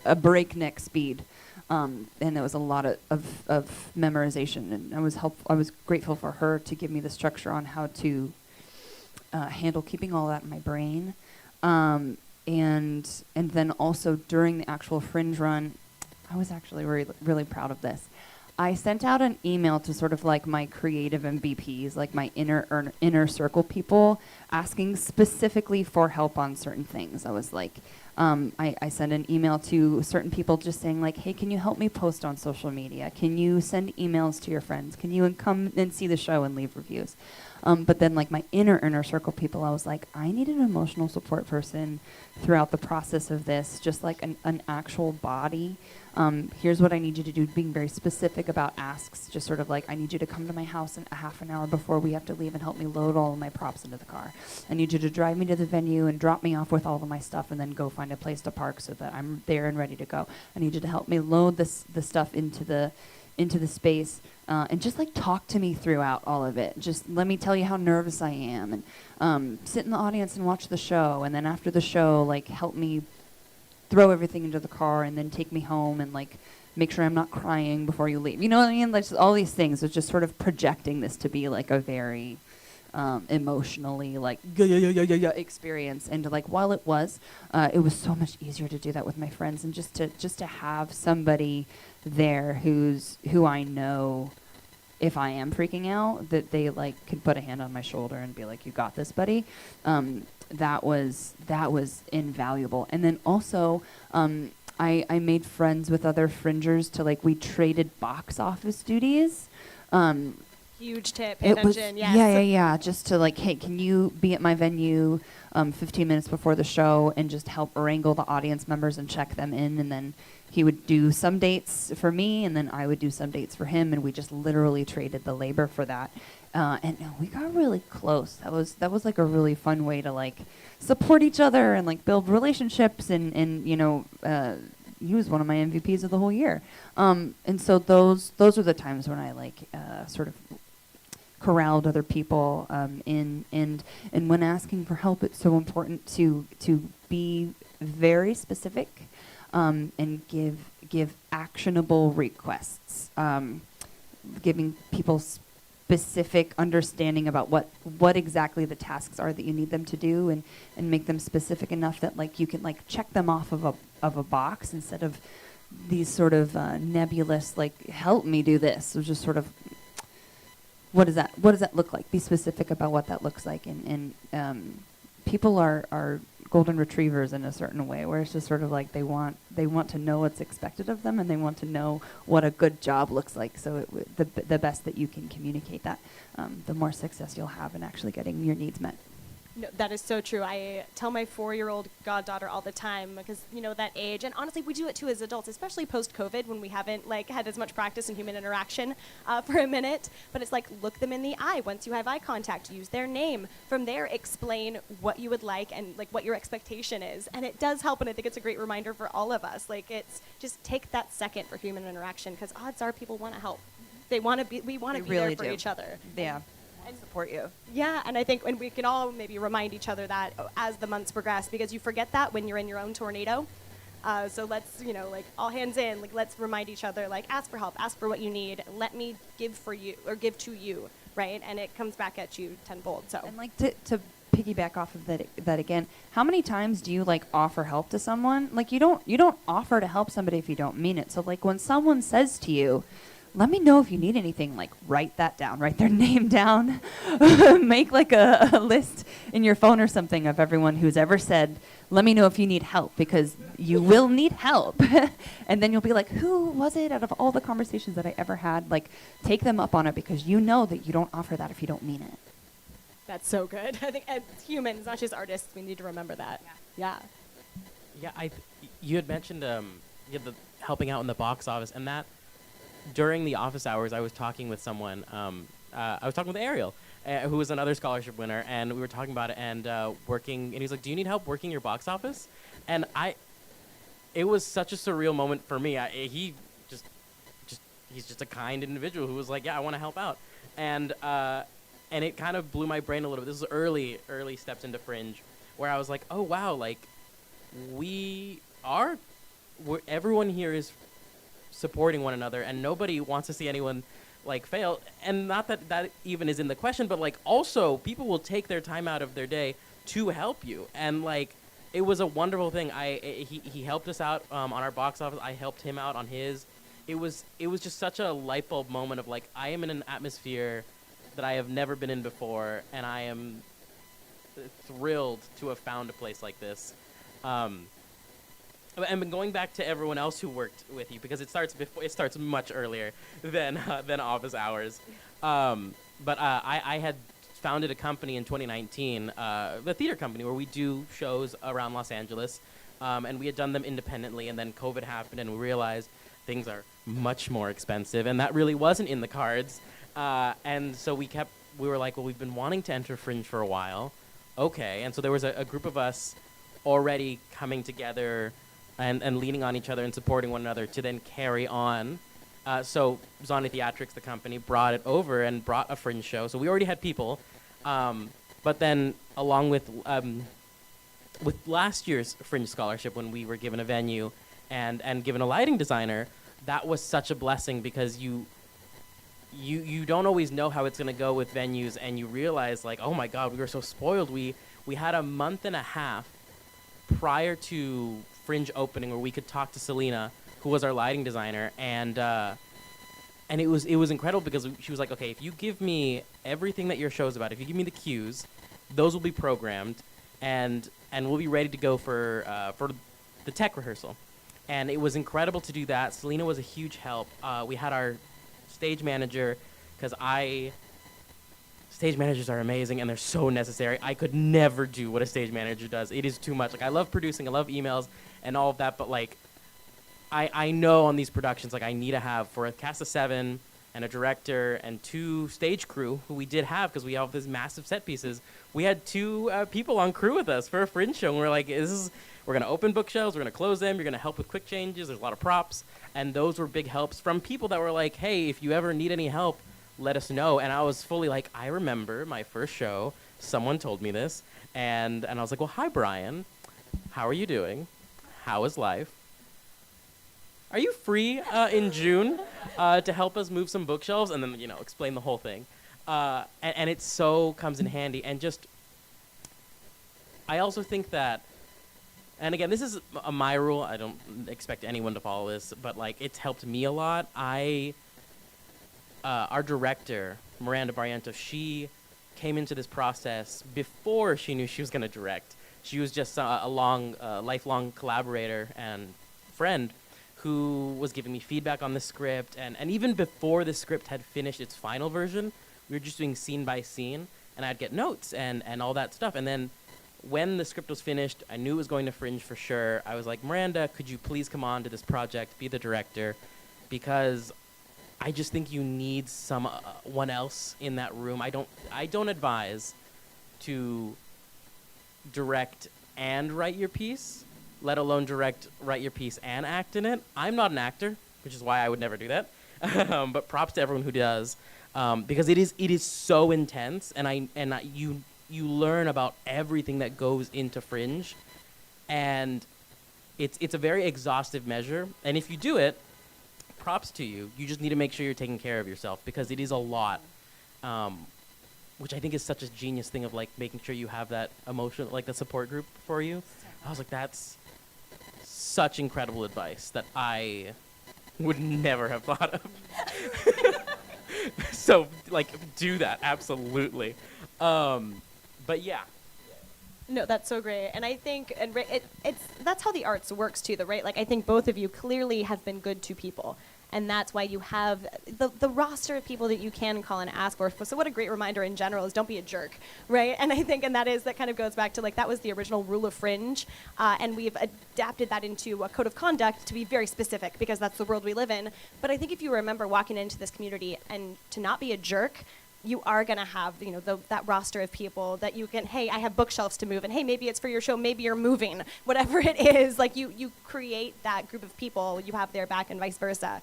a breakneck speed, and there was a lot of memorization. And I was grateful for her to give me the structure on how to handle keeping all that in my brain, and then also during the actual Fringe run, I was actually really, really proud of this. I sent out an email to sort of like my creative MVPs, like my inner circle people, asking specifically for help on certain things. I was like, I sent an email to certain people just saying like, hey, can you help me post on social media? Can you send emails to your friends? Can you come and see the show and leave reviews? But then like my inner circle people, I was like, I need an emotional support person throughout the process of this, just like an actual body. Here's what I need you to do, being very specific about asks, just sort of like, I need you to come to my house in a half an hour before we have to leave and help me load all of my props into the car. I need you to drive me to the venue and drop me off with all of my stuff and then go find a place to park so that I'm there and ready to go. I need you to help me load the stuff into the space, and just like talk to me throughout all of it. Just let me tell you how nervous I am, and sit in the audience and watch the show, and then after the show, like help me throw everything into the car and then take me home and like make sure I'm not crying before you leave. You know what I mean? Like just all these things. It's just sort of projecting this to be like a very emotionally like experience. And like while it was so much easier to do that with my friends, and just to have somebody there who I know, if I am freaking out, that they like could put a hand on my shoulder and be like, you got this, buddy. That was invaluable. And then also I made friends with other Fringers to like, we traded box office duties. Huge tip, pay attention, yes. Yeah. Just to like, hey, can you be at my venue 15 minutes before the show and just help wrangle the audience members and check them in? And then he would do some dates for me, and then I would do some dates for him, and we just literally traded the labor for that. And we got really close. That was like a really fun way to like support each other and like build relationships, and you know, he was one of my MVPs of the whole year. And so those are the times when I like sort of corralled other people in, and when asking for help, it's so important to be very specific, and give actionable requests, giving people specific understanding about what exactly the tasks are that you need them to do, and make them specific enough that like you can like check them off of a box instead of these sort of nebulous like, help me do this. So just sort of, what does that look like? Be specific about what that looks like, and people are golden retrievers in a certain way, where it's just sort of like they want to know what's expected of them, and they want to know what a good job looks like. So the best that you can communicate that, the more success you'll have in actually getting your needs met. No, that is so true. I tell my 4-year-old goddaughter all the time, because that age, and honestly we do it too as adults, especially post-COVID when we haven't had as much practice in human interaction for a minute. But it's like, look them in the eye. Once you have eye contact, use their name. From there, explain what you would like and what your expectation is. And it does help, and I think it's a great reminder for all of us. It's just take that second for human interaction, because odds are people want to help. They want to be. We want to be really there for do. each other. Yeah. And support you. Yeah, and I think when we can all maybe remind each other that as the months progress, because you forget that when you're in your own tornado. So let's, all hands in, let's remind each other, ask for help, ask for what you need, let me give for you, or give to you, right? And it comes back at you tenfold, so. And to piggyback off of that again, how many times do you offer help to someone? You don't offer to help somebody if you don't mean it. So when someone says to you, let me know if you need anything, write that down, write their name down, make a list in your phone or something of everyone who's ever said, let me know if you need help, because you will need help. And then you'll be like, who was it out of all the conversations that I ever had? Take them up on it, because you know that you don't offer that if you don't mean it. That's so good. I think as humans, not just artists, we need to remember that. Yeah. Yeah, you had mentioned the helping out in the box office, and that during the office hours, I was talking with someone. I was talking with Ariel, who was another scholarship winner, and we were talking about it and working. And he's like, "Do you need help working your box office?" And it was such a surreal moment for me. He's just a kind individual who was like, "Yeah, I want to help out," and it kind of blew my brain a little bit. This is early steps into Fringe, where I was like, "Oh wow, everyone here is supporting one another, and nobody wants to see anyone fail." And not that even is in the question, but also people will take their time out of their day to help you, and it was a wonderful thing. He helped us out on our box office. I helped him out on his. It was just such a light bulb moment of I am in an atmosphere that I have never been in before, and I am thrilled to have found a place like this. And going back to everyone else who worked with you, because it starts much earlier than office hours. But I had founded a company in 2019, the theater company, where we do shows around Los Angeles, and we had done them independently, and then COVID happened, and we realized things are much more expensive, and that really wasn't in the cards. And so we were like, well, we've been wanting to enter Fringe for a while. Okay, and so there was a group of us already coming together and leaning on each other and supporting one another to then carry on. So Zani Theatrics, the company, brought it over and brought a Fringe show. So we already had people. But then along with last year's Fringe Scholarship, when we were given a venue and given a lighting designer, that was such a blessing, because you don't always know how it's going to go with venues, and you realize, oh my God, we were so spoiled. We had a month and a half prior to Fringe opening where we could talk to Selena, who was our lighting designer, and it was incredible, because she was like, okay, if you give me everything that your show's about, if you give me the cues, those will be programmed, and we'll be ready to go for the tech rehearsal. And it was incredible to do that. Selena was a huge help. We had our stage manager, because stage managers are amazing, and they're so necessary. I could never do what a stage manager does. It is too much. I love producing, I love emails and all of that, but I know on these productions, I need to have, for a cast of 7 and a director and 2 stage crew, who we did have, because we have these massive set pieces. We had 2 people on crew with us for a Fringe show, and we're like, we're going to open bookshelves, we're going to close them, you're going to help with quick changes, there's a lot of props, and those were big helps from people that were like, hey, if you ever need any help, let us know. And I was fully like, I remember my first show, someone told me this, and I was like, well, hi, Brian. How are you doing? How is life? Are you free in June to help us move some bookshelves? And then, explain the whole thing. And it so comes in handy. And just, I also think that, and again, this is my rule. I don't expect anyone to follow this, but it's helped me a lot. Our director, Miranda Barrientos, she came into this process before she knew she was going to direct. She was just a lifelong collaborator and friend who was giving me feedback on the script. And even before the script had finished its final version, we were just doing scene by scene, and I'd get notes and all that stuff. And then when the script was finished, I knew it was going to Fringe for sure. I was like, Miranda, could you please come on to this project, be the director? Because I just think you need someone else in that room. I don't advise to direct and write your piece, let alone direct, write your piece, and act in it. I'm not an actor, which is why I would never do that. But props to everyone who does, because it is so intense, and you learn about everything that goes into Fringe, and it's a very exhaustive measure. And if you do it, props to you. You just need to make sure you're taking care of yourself, because it is a lot. Which I think is such a genius thing of like making sure you have that emotional, like the support group for you. I was like, that's such incredible advice that I would never have thought of. So like, do that, absolutely. But yeah. No, that's so great, and I think it's that's how the arts works too, right? Like I think both of you clearly have been good to people, and that's why you have the roster of people that you can call and ask for. So what a great reminder in general is don't be a jerk, right? And I think, that kind of goes back to like that was the original rule of Fringe, and we've adapted that into a code of conduct to be very specific because that's the world we live in. But I think if you remember walking into this community and to not be a jerk, you are going to have, that roster of people that you can, hey, I have bookshelves to move, and hey, maybe it's for your show, maybe you're moving, whatever it is, like you create that group of people, you have their back and vice versa.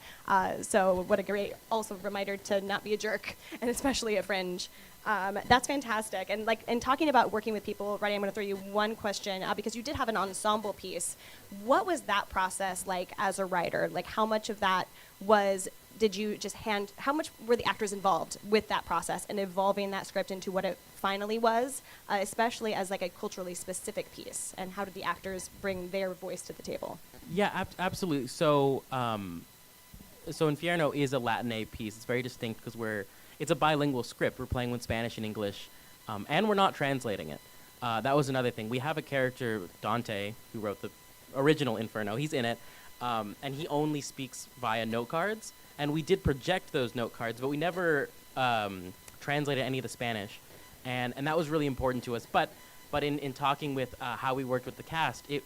So what a great also reminder to not be a jerk, and especially a Fringe. That's fantastic. And like, in talking about working with people, Roddy, I'm going to throw you one question, because you did have an ensemble piece. What was that process like as a writer? Like, how much of that did you just how much were the actors involved with that process and evolving that script into what it finally was, especially as like a culturally specific piece? And how did the actors bring their voice to the table? Yeah, absolutely. So, so Infierno is a Latin piece. It's very distinct because it's a bilingual script. We're playing with Spanish and English, and we're not translating it. That was another thing. We have a character, Dante, who wrote the original Inferno. He's in it, and he only speaks via note cards. And we did project those note cards, but we never translated any of the Spanish, and that was really important to us. But in talking with how we worked with the cast, it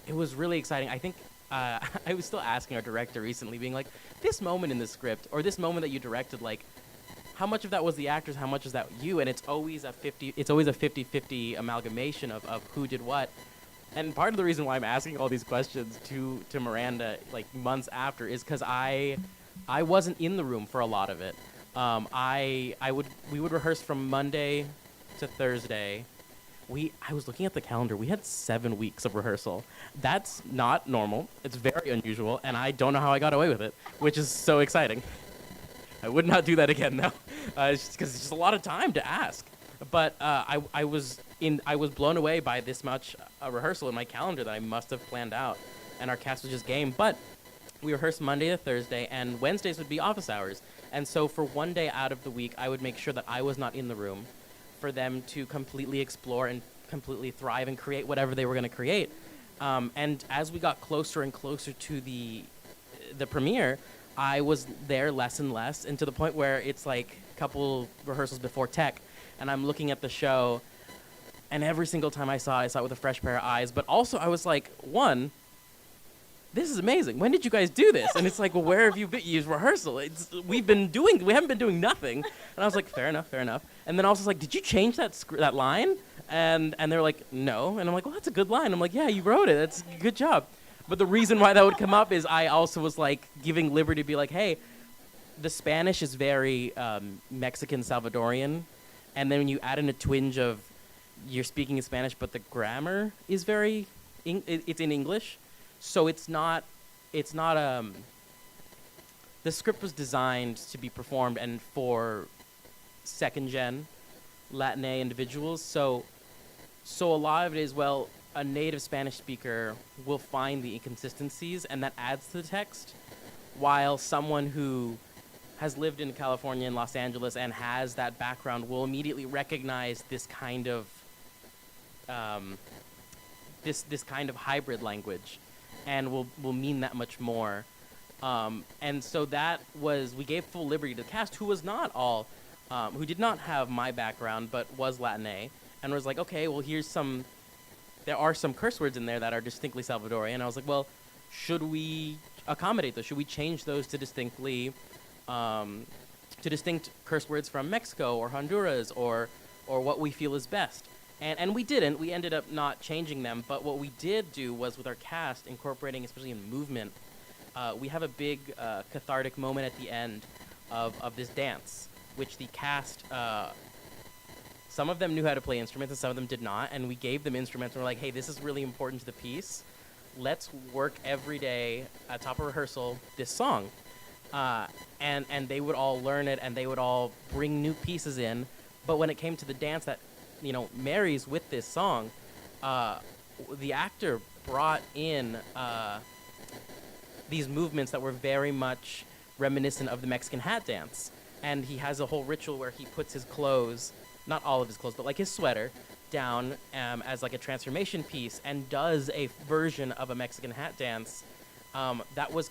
was really exciting. I think I was still asking our director recently, being like, this moment in the script or this moment that you directed, like, how much of that was the actors, how much is that you? And it's always a 50-50 amalgamation of who did what. And part of the reason why I'm asking all these questions to Miranda, like, months after, is because I wasn't in the room for a lot of it. We would rehearse from Monday to Thursday. I was looking at the calendar. We had 7 weeks of rehearsal. That's not normal. It's very unusual, and I don't know how I got away with it, which is so exciting. I would not do that again, though, because it's just a lot of time to ask. But I was blown away by this much rehearsal in my calendar that I must have planned out, and our cast was just game. But we rehearsed Monday to Thursday, and Wednesdays would be office hours. And so for one day out of the week, I would make sure that I was not in the room for them to completely explore and completely thrive and create whatever they were going to create. And as we got closer and closer to the premiere, I was there less and less, and to the point where it's like a couple rehearsals before tech, and I'm looking at the show, and every single time I saw it with a fresh pair of eyes. But also I was like, one, this is amazing. When did you guys do this? And it's like, well, where have you been? You've rehearsal. We haven't been doing nothing. And I was like, fair enough. And then also like, did you change that line? And they're like, no. And I'm like, well, that's a good line. I'm like, yeah, you wrote it. That's a good job. But the reason why that would come up is I also was like giving liberty to be like, hey, the Spanish is very Mexican Salvadorian. And then when you add in a twinge of you're speaking in Spanish, but the grammar is very, it's in English. So it's not, the script was designed to be performed and for second gen Latinx individuals. So a lot of it is, well, a native Spanish speaker will find the inconsistencies and that adds to the text, while someone who has lived in California and Los Angeles and has that background will immediately recognize this kind of this kind of hybrid language, and will mean that much more. And so that was, we gave full liberty to the cast, who was not all, who did not have my background, but was Latinx, and was like, okay, well, there are some curse words in there that are distinctly Salvadorian. And I was like, well, should we accommodate those? Should we change those to distinct curse words from Mexico or Honduras or what we feel is best? And we didn't. We ended up not changing them. But what we did do was, with our cast, incorporating, especially in movement, we have a big cathartic moment at the end of this dance, which the cast, some of them knew how to play instruments and some of them did not. And we gave them instruments and we're like, hey, this is really important to the piece. Let's work every day at top of rehearsal this song. And they would all learn it and they would all bring new pieces in. But when it came to the dance that, marries with this song, the actor brought in these movements that were very much reminiscent of the Mexican hat dance. And he has a whole ritual where he puts his clothes, not all of his clothes, but like his sweater, down as like a transformation piece and does a version of a Mexican hat dance that was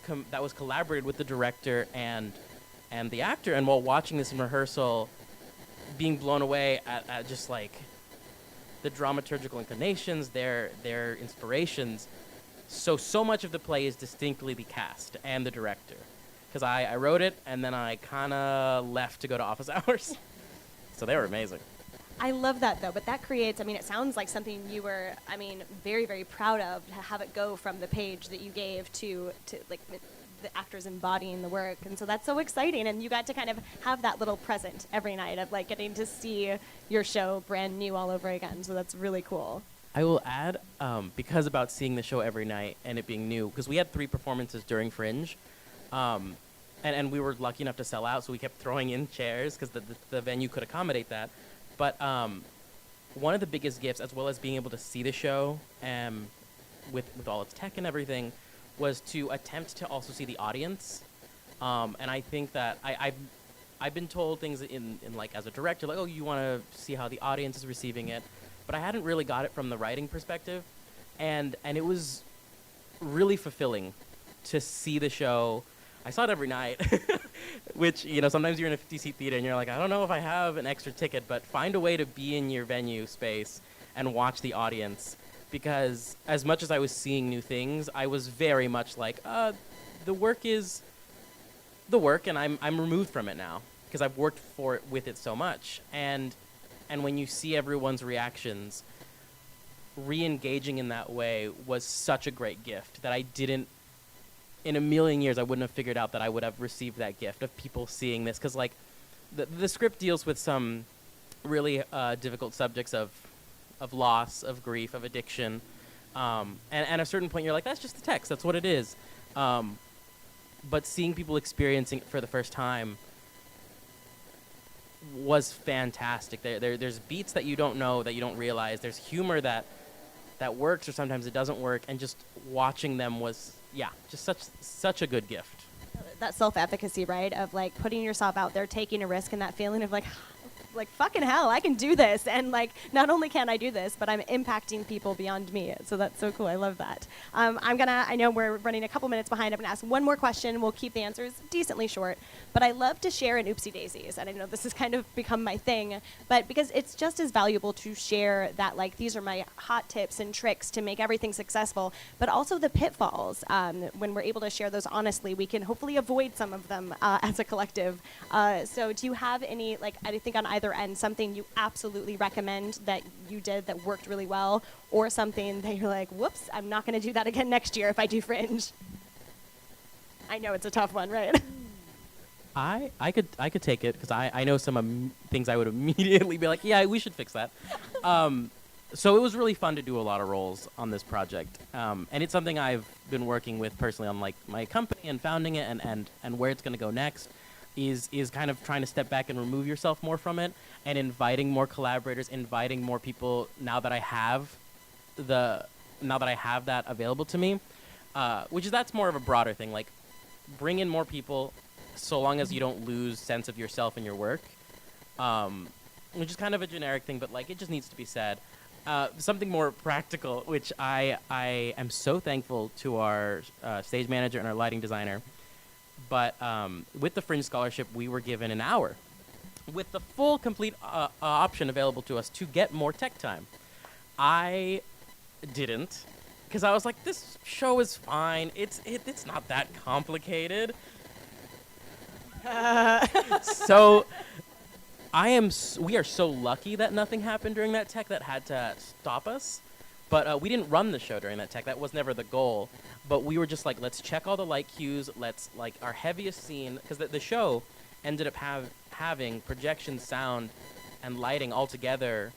collaborated with the director and the actor. And while watching this in rehearsal, being blown away at just like the dramaturgical inclinations, their inspirations. So much of the play is distinctly the cast and the director. Because I wrote it and then I kind of left to go to office hours. So they were amazing. I love that, though, but that creates, it sounds like something you were, very, very proud of, to have it go from the page that you gave to like, the actors embodying the work. And so that's so exciting. And you got to kind of have that little present every night of, like, getting to see your show brand new all over again. So that's really cool. I will add, because about seeing the show every night and it being new, because we had 3 performances during Fringe, and we were lucky enough to sell out, so we kept throwing in chairs because the venue could accommodate that. But one of the biggest gifts, as well as being able to see the show with all its tech and everything, was to attempt to also see the audience. And I think that I've been told things in like as a director, like, oh, you want to see how the audience is receiving it. But I hadn't really got it from the writing perspective. And it was really fulfilling to see the show. I saw it every night, which, sometimes you're in a 50-seat theater and you're like, I don't know if I have an extra ticket, but find a way to be in your venue space and watch the audience. Because as much as I was seeing new things, I was very much like, the work is the work and I'm removed from it now because I've worked with it so much. And when you see everyone's reactions, re-engaging in that way was such a great gift that I didn't, in a million years, I wouldn't have figured out that I would have received that gift of people seeing this. Because, like, the script deals with some really difficult subjects of loss, of grief, of addiction. And at a certain point, you're like, that's just the text. That's what it is. But seeing people experiencing it for the first time was fantastic. There's beats that you don't know, that you don't realize. There's humor that works or sometimes it doesn't work. And just watching them was... just such a good gift. That self-efficacy, right, of like putting yourself out there, taking a risk, and that feeling of like fucking hell, I can do this, and like not only can I do this, but I'm impacting people beyond me. So that's so cool. I love that. I know we're running a couple minutes behind. I'm gonna ask one more question. We'll keep the answers decently short, but I love to share in Oopsie Daisies, and I know this has kind of become my thing, but because it's just as valuable to share that, like, these are my hot tips and tricks to make everything successful, but also the pitfalls. When we're able to share those honestly, we can hopefully avoid some of them as a collective. So do you have any, like, I think on either end, something you absolutely recommend that you did that worked really well, or something that you're like, whoops, I'm not going to do that again next year if I do Fringe? I know it's a tough one, right? I could take it because I know some things I would immediately be like, yeah, we should fix that. So it was really fun to do a lot of roles on this project, and it's something I've been working with personally on, like, my company and founding it, and where it's going to go next is kind of trying to step back and remove yourself more from it, and inviting more collaborators, inviting more people now that I have that available to me, that's more of a broader thing. Like, bring in more people, so long as you don't lose sense of yourself and your work, which is kind of a generic thing, but like it just needs to be said. something more practical, which I am so thankful to our stage manager and our lighting designer. But with the Fringe Scholarship, we were given an hour with the full, complete option available to us to get more tech time. I didn't, because I was like, this show is fine. It's not that complicated. So we are so lucky that nothing happened during that tech that had to stop us. But we didn't run the show during that tech. That was never the goal. But we were just like, let's check all the light cues. Let's, like, our heaviest scene, because the show ended up having projection, sound, and lighting all together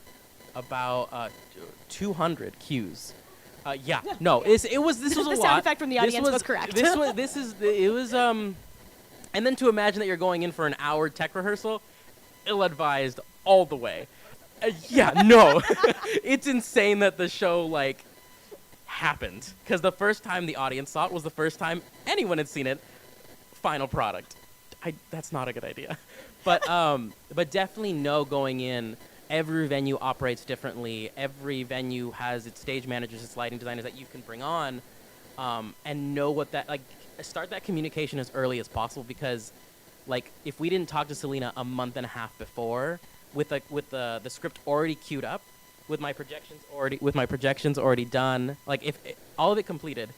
about 200 cues. This was a lot. The sound effect from the audience was correct. And then to imagine that you're going in for an hour tech rehearsal, ill-advised all the way. It's insane that the show, like, happened. Because the first time the audience saw it was the first time anyone had seen it. Final product. That's not a good idea. But definitely know going in, every venue operates differently. Every venue has its stage managers, its lighting designers that you can bring on, and know what that, like, start that communication as early as possible, because, like, if we didn't talk to Selena a month and a half before, with the script already queued up, with my projections already done, like, if all of it completed,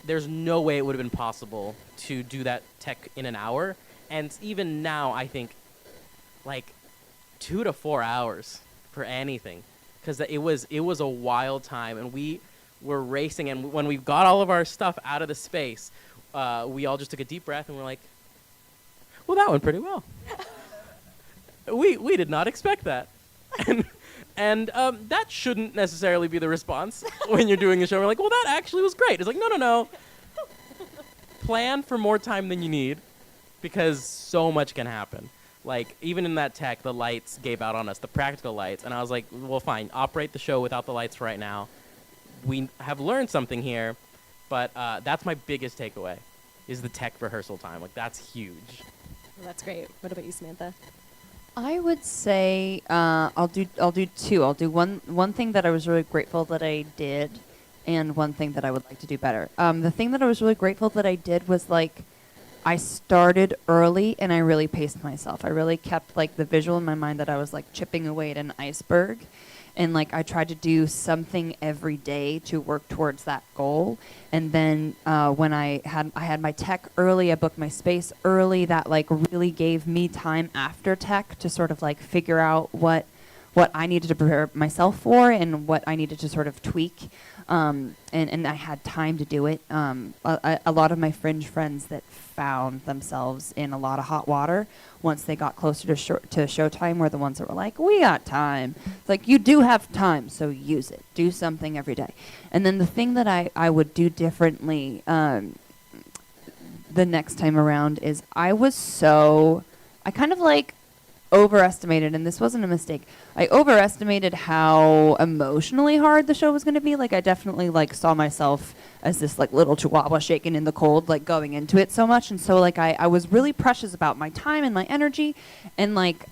there's no way it would have been possible to do that tech in an hour. And even now, I think, like, 2 to 4 hours for anything, because it was a wild time, and we were racing. And when we got all of our stuff out of the space, we all just took a deep breath and we're like, well, that went pretty well. We did not expect that. And that shouldn't necessarily be the response when you're doing a show. We're like, well, that actually was great. It's like, no. Plan for more time than you need, because so much can happen. Like, even in that tech, the lights gave out on us, the practical lights. And I was like, well, fine, operate the show without the lights for right now. We have learned something here, but that's my biggest takeaway, is the tech rehearsal time. Like, that's huge. Well, that's great. What about you, Samantha? I would say I'll do two. I'll do one thing that I was really grateful that I did, and one thing that I would like to do better. The thing that I was really grateful that I did was, like, I started early and I really paced myself. I really kept, like, the visual in my mind that I was, like, chipping away at an iceberg. And, like, I tried to do something every day to work towards that goal. And then when I had my tech early, I booked my space early. That, like, really gave me time after tech to sort of, like, figure out what I needed to prepare myself for and what I needed to sort of tweak. And I had time to do it. A lot of my Fringe friends that found themselves in a lot of hot water once they got closer to showtime were the ones that were like, we got time. It's like, you do have time, so use it. Do something every day. And then the thing that I would do differently the next time around is I kind of, like, overestimated, and this wasn't a mistake. I overestimated how emotionally hard the show was going to be. Like, I definitely, like, saw myself as this, like, little chihuahua shaken in the cold, like, going into it so much. And so, like, I was really precious about my time and my energy, and, like,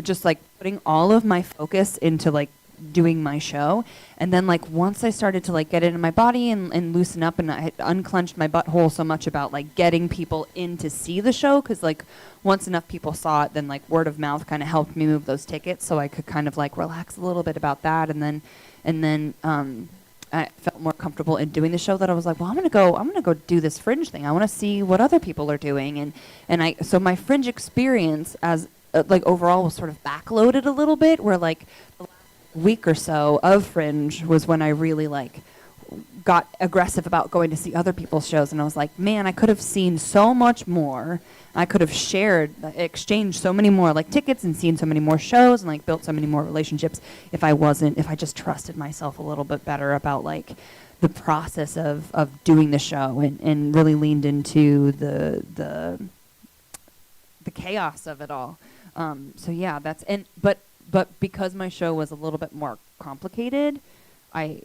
just, like, putting all of my focus into, like, doing my show. And then, like, once I started to, like, get it in my body and loosen up, and I had unclenched my butthole so much about, like, getting people in to see the show, because, like, once enough people saw it, then, like, word of mouth kind of helped me move those tickets, so I could kind of, like, relax a little bit about that. And then I felt more comfortable in doing the show, that I was like, well, I'm gonna go do this Fringe thing. I want to see what other people are doing. So my Fringe experience as like overall was sort of backloaded a little bit, where, like, the last week or so of Fringe was when I really, like, got aggressive about going to see other people's shows. And I was like, man, I could have seen so much more. I could have exchanged so many more, like, tickets, and seen so many more shows, and, like, built so many more relationships if I just trusted myself a little bit better about, like, the process of doing the show, and really leaned into the chaos of it all. So yeah, but because my show was a little bit more complicated, I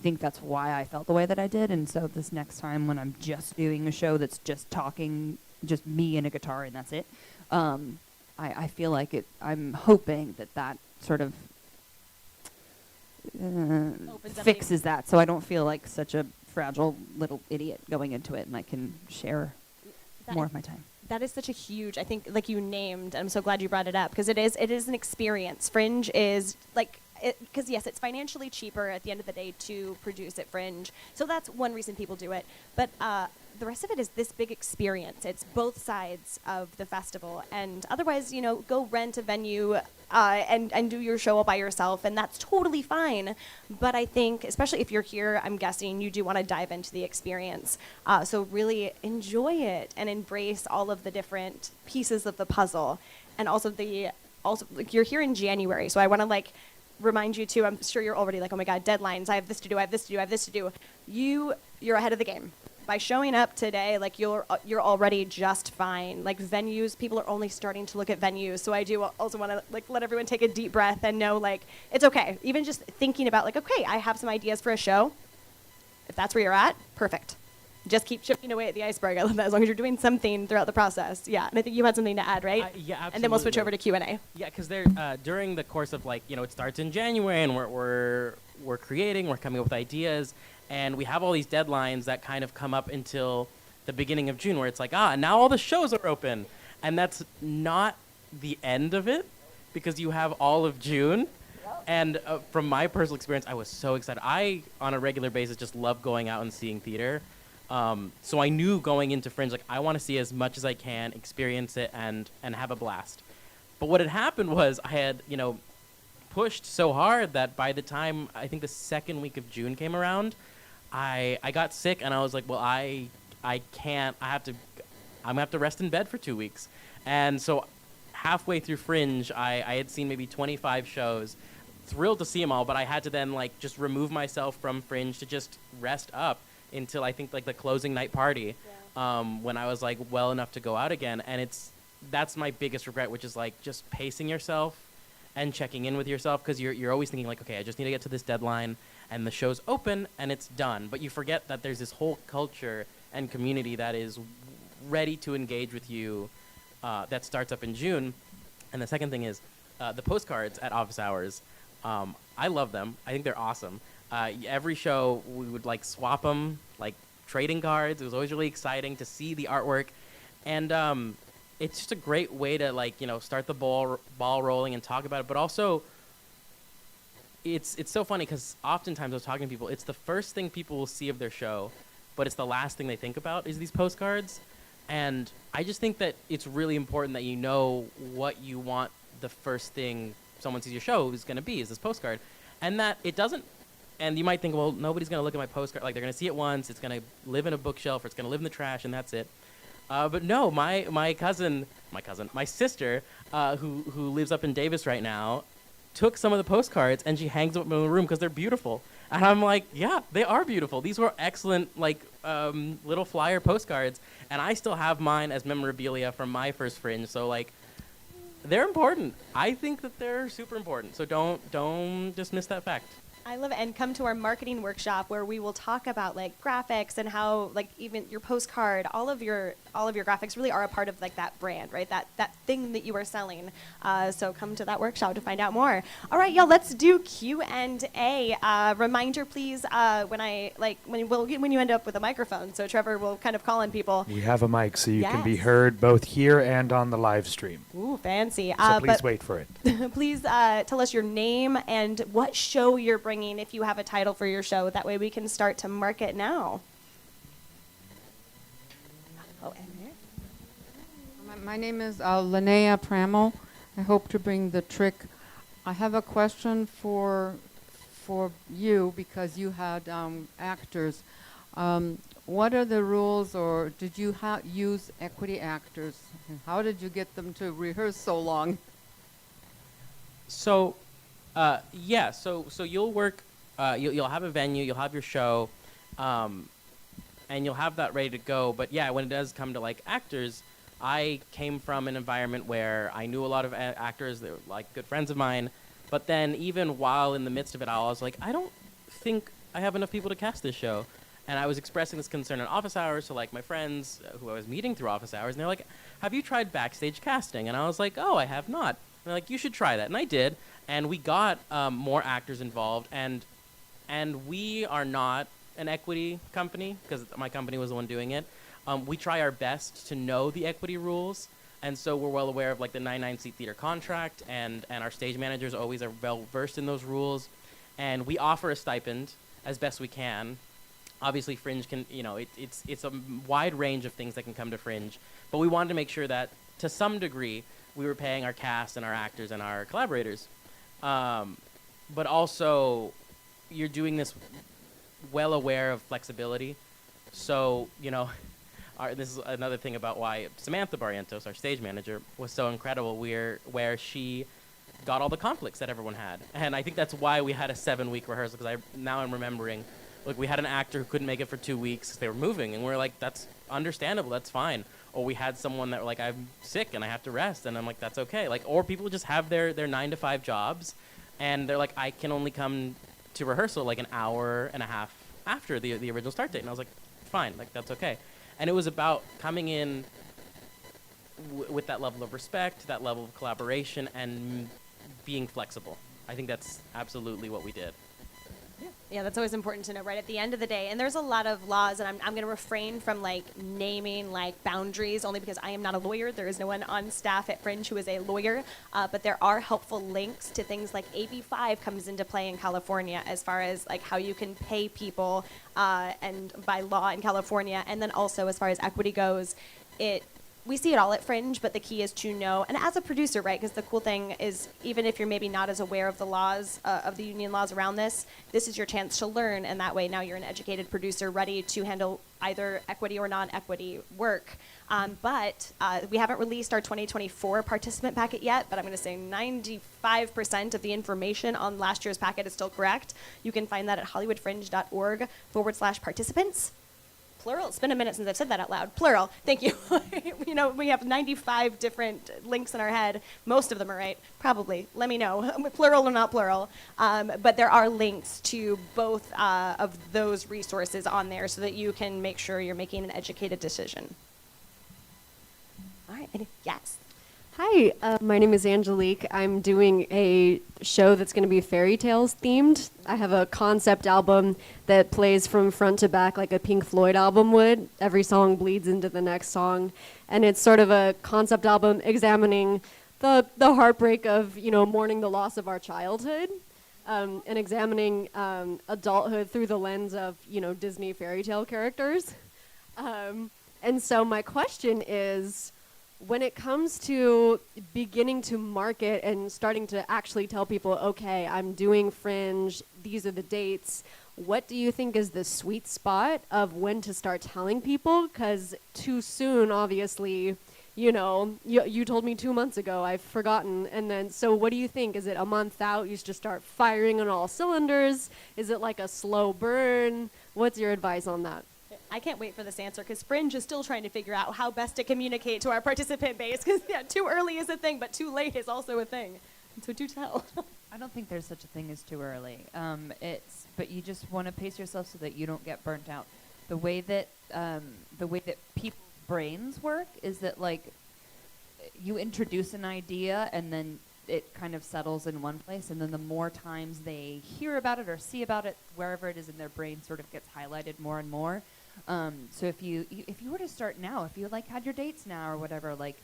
think that's why I felt the way that I did. And so this next time, when I'm just doing a show that's just talking, just me and a guitar, and that's it, I feel like I'm hoping that sort of up fixes that, so I don't feel like such a fragile little idiot going into it, and I can share more of my time. That is such a huge, I think, like you named, I'm so glad you brought it up, because it is an experience. Fringe is like, because yes, it's financially cheaper at the end of the day to produce at Fringe. So that's one reason people do it. But the rest of it is this big experience. It's both sides of the festival. And otherwise, you know, go rent a venue and do your show all by yourself, and that's totally fine. But I think, especially if you're here, I'm guessing you do want to dive into the experience. So really enjoy it and embrace all of the different pieces of the puzzle. And also like, you're here in January, so I want to like remind you too, I'm sure you're already like, oh my God, deadlines, I have this to do, I have this to do, I have this to do. You're ahead of the game. By showing up today, like you're already just fine. Like venues, people are only starting to look at venues. So I do also want to like let everyone take a deep breath and know like it's okay. Even just thinking about like, okay, I have some ideas for a show. If that's where you're at, perfect. Just keep chipping away at the iceberg. I love that, as long as you're doing something throughout the process. Yeah, and I think you had something to add, right? Yeah, absolutely. And then we'll switch over to Q&A. Yeah, because during the course of like, you know, it starts in January and we're creating, we're coming up with ideas, and we have all these deadlines that kind of come up until the beginning of June, where it's like, now all the shows are open, and that's not the end of it, because you have all of June. And from my personal experience, I was so excited. I, on a regular basis, just love going out and seeing theater. So I knew going into Fringe, like, I want to see as much as I can, experience it, and have a blast. But what had happened was I had, you know, pushed so hard that by the time I think the second week of June came around, I got sick, and I was like, well, I can't. I'm gonna have to rest in bed for 2 weeks. And so halfway through Fringe, I had seen maybe 25 shows. Thrilled to see them all, but I had to then like just remove myself from Fringe to just rest up until I think like the closing night party, when I was like well enough to go out again. And that's my biggest regret, which is like just pacing yourself and checking in with yourself, because you're always thinking like, okay, I just need to get to this deadline and the show's open and it's done. But you forget that there's this whole culture and community that is ready to engage with you, that starts up in June. And the second thing is the postcards at office hours. I love them. I think they're awesome. Every show we would like swap them, like trading cards. It was always really exciting to see the artwork, and it's just a great way to like, you know, start the ball rolling and talk about it. But also, it's so funny because oftentimes I was talking to people, it's the first thing people will see of their show, but it's the last thing they think about is these postcards. And I just think that it's really important that you know what you want the first thing someone sees your show is going to be, is this postcard. And that it doesn't, and you might think, well, nobody's going to look at my postcard. Like, they're going to see it once, it's going to live in a bookshelf, or it's going to live in the trash, and that's it. But no, my sister, who lives up in Davis right now, took some of the postcards and she hangs them up in the room because they're beautiful. And I'm like, yeah, they are beautiful. These were excellent, like, little flyer postcards. And I still have mine as memorabilia from my first Fringe. So, like, they're important. I think that they're super important. So don't dismiss that fact. I love it. And come to our marketing workshop where we will talk about like graphics and how like even your postcard, all of your graphics really are a part of like that brand, right? That thing that you are selling. So come to that workshop to find out more. All right, y'all, let's do Q&A. Reminder, please, when you end up with a microphone. So Trevor will kind of call on people. We have a mic, so you can be heard both here and on the live stream. Ooh, fancy. So please wait for it. Please tell us your name and what show you're bringing, if you have a title for your show. That way we can start to market now. Oh, and there. My name is Linnea Pramel. I hope to bring the trick. I have a question for you, because you had actors. What are the rules, or did you use equity actors? And how did you get them to rehearse so long? So, yeah. So you'll work. You'll have a venue. You'll have your show, and you'll have that ready to go. But yeah, when it does come to like actors, I came from an environment where I knew a lot of actors. They were like good friends of mine. But then even while in the midst of it all, I was like, I don't think I have enough people to cast this show. And I was expressing this concern in office hours to like my friends who I was meeting through office hours. And they're like, have you tried backstage casting? And I was like, oh, I have not. they're like, you should try that. And I did. And we got more actors involved. And we are not an equity company, because my company was the one doing it. We try our best to know the equity rules. And so we're well aware of like the 99-seat theater contract, and our stage managers always are well versed in those rules. And we offer a stipend as best we can. Obviously, Fringe can, it's a wide range of things that can come to Fringe. But we wanted to make sure that, to some degree, we were paying our cast and our actors and our collaborators. But also, you're doing this well aware of flexibility. So, this is another thing about why Samantha Barrientos, our stage manager, was so incredible, where she got all the conflicts that everyone had. And I think that's why we had a 7-week rehearsal, because now I'm remembering, look, we had an actor who couldn't make it for 2 weeks because they were moving, and we're like, that's understandable, that's fine. Or we had someone that were like, I'm sick and I have to rest, and I'm like, that's okay. Like, or people just have their 9-to-5 jobs, and they're like, I can only come to rehearsal like an hour and a half after the original start date. And I was like, fine, like, that's okay. And it was about coming in with that level of respect, that level of collaboration, and being flexible. I think that's absolutely what we did. Yeah, that's always important to know right at the end of the day. And there's a lot of laws, and I'm going to refrain from like naming like boundaries, only because I am not a lawyer. There is no one on staff at Fringe who is a lawyer, but there are helpful links to things like AB5 comes into play in California as far as like how you can pay people and by law in California. And then also as far as equity goes, we see it all at Fringe, but the key is to know, and as a producer, right, because the cool thing is, even if you're maybe not as aware of the laws, of the union laws around this is your chance to learn, and that way now you're an educated producer ready to handle either equity or non-equity work. But we haven't released our 2024 participant packet yet, but I'm going to say 95% of the information on last year's packet is still correct. You can find that at hollywoodfringe.org/participants. Plural. It's been a minute since I've said that out loud. Plural. Thank you. We have 95 different links in our head. Most of them are right. Probably. Let me know. Plural or not plural. But there are links to both of those resources on there so that you can make sure you're making an educated decision. All right. Yes. Hi, my name is Angelique. I'm doing a show that's going to be fairy tales themed. I have a concept album that plays from front to back like a Pink Floyd album would. Every song bleeds into the next song. And it's sort of a concept album examining the heartbreak of, mourning the loss of our childhood, and examining adulthood through the lens of, Disney fairy tale characters. And so my question is, when it comes to beginning to market and starting to actually tell people, okay, I'm doing Fringe, these are the dates, what do you think is the sweet spot of when to start telling people? Because too soon, obviously, you told me 2 months ago, I've forgotten. And then, so what do you think? Is it a month out, you just start firing on all cylinders? Is it like a slow burn? What's your advice on that? I can't wait for this answer because Fringe is still trying to figure out how best to communicate to our participant base because too early is a thing, but too late is also a thing. So do tell. I don't think there's such a thing as too early. But you just want to pace yourself so that you don't get burnt out. The way that people's brains work is that like you introduce an idea and then it kind of settles in one place, and then the more times they hear about it or see about it, wherever it is in their brain, sort of gets highlighted more and more. So if you were to start now, if you had your dates now or whatever, like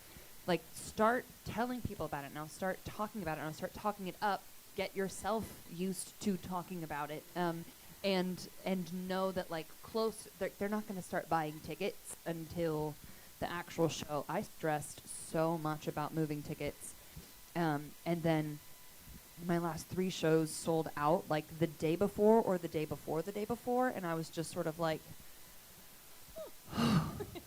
start telling people about it now, start talking about it now, start talking it up, get yourself used to talking about it, and know that they're not going to start buying tickets until the actual show. I stressed so much about moving tickets, and then my last 3 shows sold out like the day before or the day before the day before, and I was just sort of like.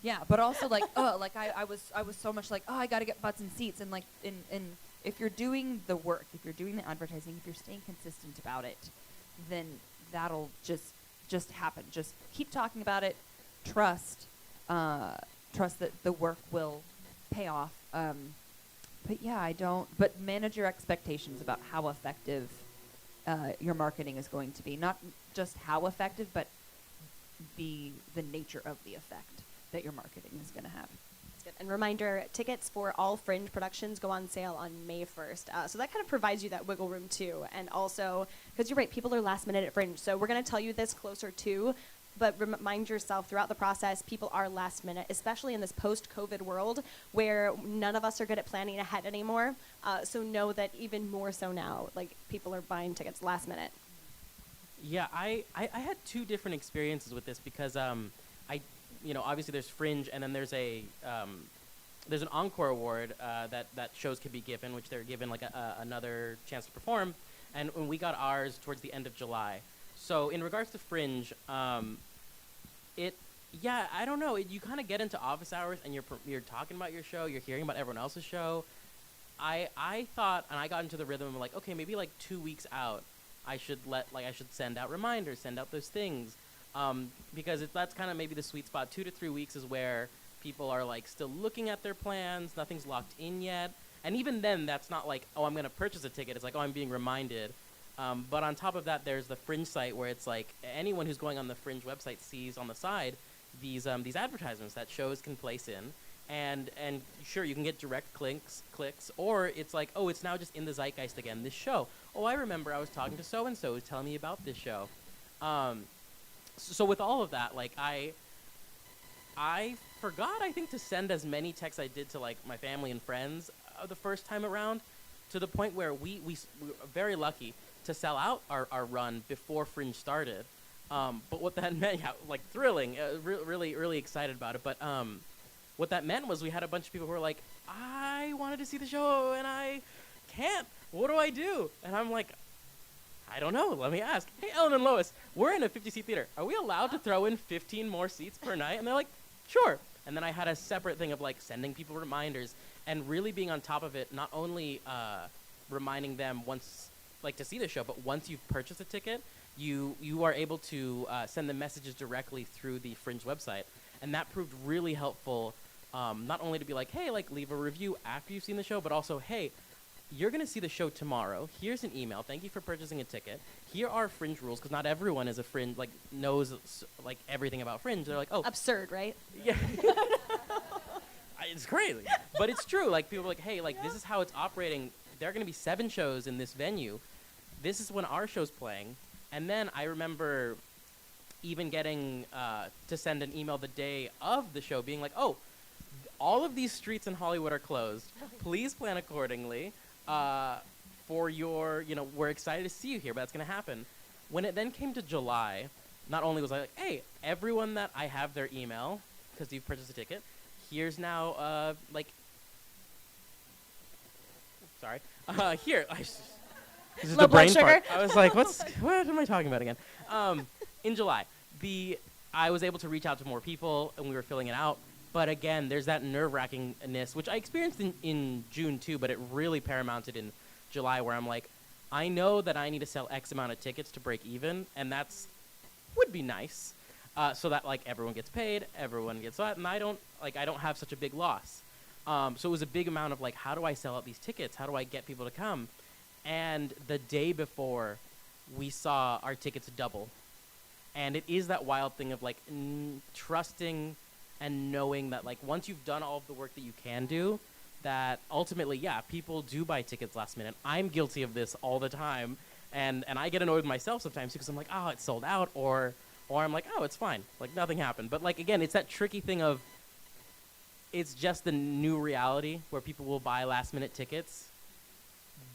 Yeah, but also I was so much like, I got to get butts and seats, and if you're doing the work, if you're doing the advertising, if you're staying consistent about it, then that'll just happen. Just keep talking about it. Trust that the work will pay off. But yeah, but manage your expectations about how effective your marketing is going to be. Not just how effective, but the nature of the effect that your marketing is going to have. That's good. And reminder, tickets for all Fringe productions go on sale on May 1st. So that kind of provides you that wiggle room too. And also, because you're right, people are last minute at Fringe. So we're going to tell you this closer to, but remind yourself throughout the process, people are last minute, especially in this post-COVID world where none of us are good at planning ahead anymore. So know that even more so now, like people are buying tickets last minute. Yeah, I had two different experiences with this because obviously there's Fringe and then there's an encore award that shows can be given, which they're given like another chance to perform, and when we got ours towards the end of July. So in regards to Fringe, I don't know. You kind of get into office hours and you're talking about your show, you're hearing about everyone else's show. I thought, and I got into the rhythm of like, okay, maybe like 2 weeks out, I should send out reminders, send out those things, because that's kind of maybe the sweet spot. 2 to 3 weeks is where people are like still looking at their plans, nothing's locked in yet, and even then, that's not like, oh, I'm gonna purchase a ticket. It's like, oh, I'm being reminded. But on top of that, there's the Fringe site where it's like anyone who's going on the Fringe website sees on the side these advertisements that shows can place in, and sure, you can get direct clicks, or it's like, oh, it's now just in the zeitgeist again, this show. Oh, I remember I was talking to so-and-so who's telling me about this show. So with all of that, like I forgot, I think, to send as many texts I did to like my family and friends the first time around, to the point where we were very lucky to sell out our run before Fringe started. But what that meant, like thrilling, really excited about it. But what that meant was we had a bunch of people who were like, I wanted to see the show and I can't. What do I do? And I'm like, I don't know. Let me ask. Hey, Ellen and Lois, we're in a 50-seat theater. Are we allowed to throw in 15 more seats per night? And they're like, sure. And then I had a separate thing of like sending people reminders and really being on top of it, not only reminding them once, like to see the show, but once you've purchased a ticket, you are able to send them messages directly through the Fringe website. And that proved really helpful, not only to be like, hey, like leave a review after you've seen the show, but also, hey, you're going to see the show tomorrow. Here's an email. Thank you for purchasing a ticket. Here are Fringe rules, because not everyone is a Fringe, like knows like everything about Fringe. They're like, oh. Absurd, right? Yeah. It's crazy. But it's true. Like people are like, hey, like this is how it's operating. There are going to be 7 shows in this venue. This is when our show's playing. And then I remember even getting to send an email the day of the show being like, oh, all of these streets in Hollywood are closed. Please plan accordingly. For your, we're excited to see you here, but that's going to happen. When it then came to July, not only was I like, hey, everyone that I have their email, because you've purchased a ticket, here's now, here. This is Low the brain blood sugar. part. I was like, what am I talking about again? In July, I was able to reach out to more people, and we were filling it out. But again, there's that nerve-wrackingness, which I experienced in June too, but it really paramounted in July, where I'm like, I know that I need to sell X amount of tickets to break even, and would be nice, so that like everyone gets paid, everyone gets that, and I don't have such a big loss. So it was a big amount of like, how do I sell out these tickets? How do I get people to come? And the day before, we saw our tickets double, and it is that wild thing of like trusting and knowing that like once you've done all of the work that you can do, that ultimately, yeah, people do buy tickets last minute. I'm guilty of this all the time, and I get annoyed with myself sometimes because I'm like, oh, it's sold out, or I'm like, oh, it's fine, like nothing happened. But like again, it's that tricky thing of it's just the new reality where people will buy last minute tickets,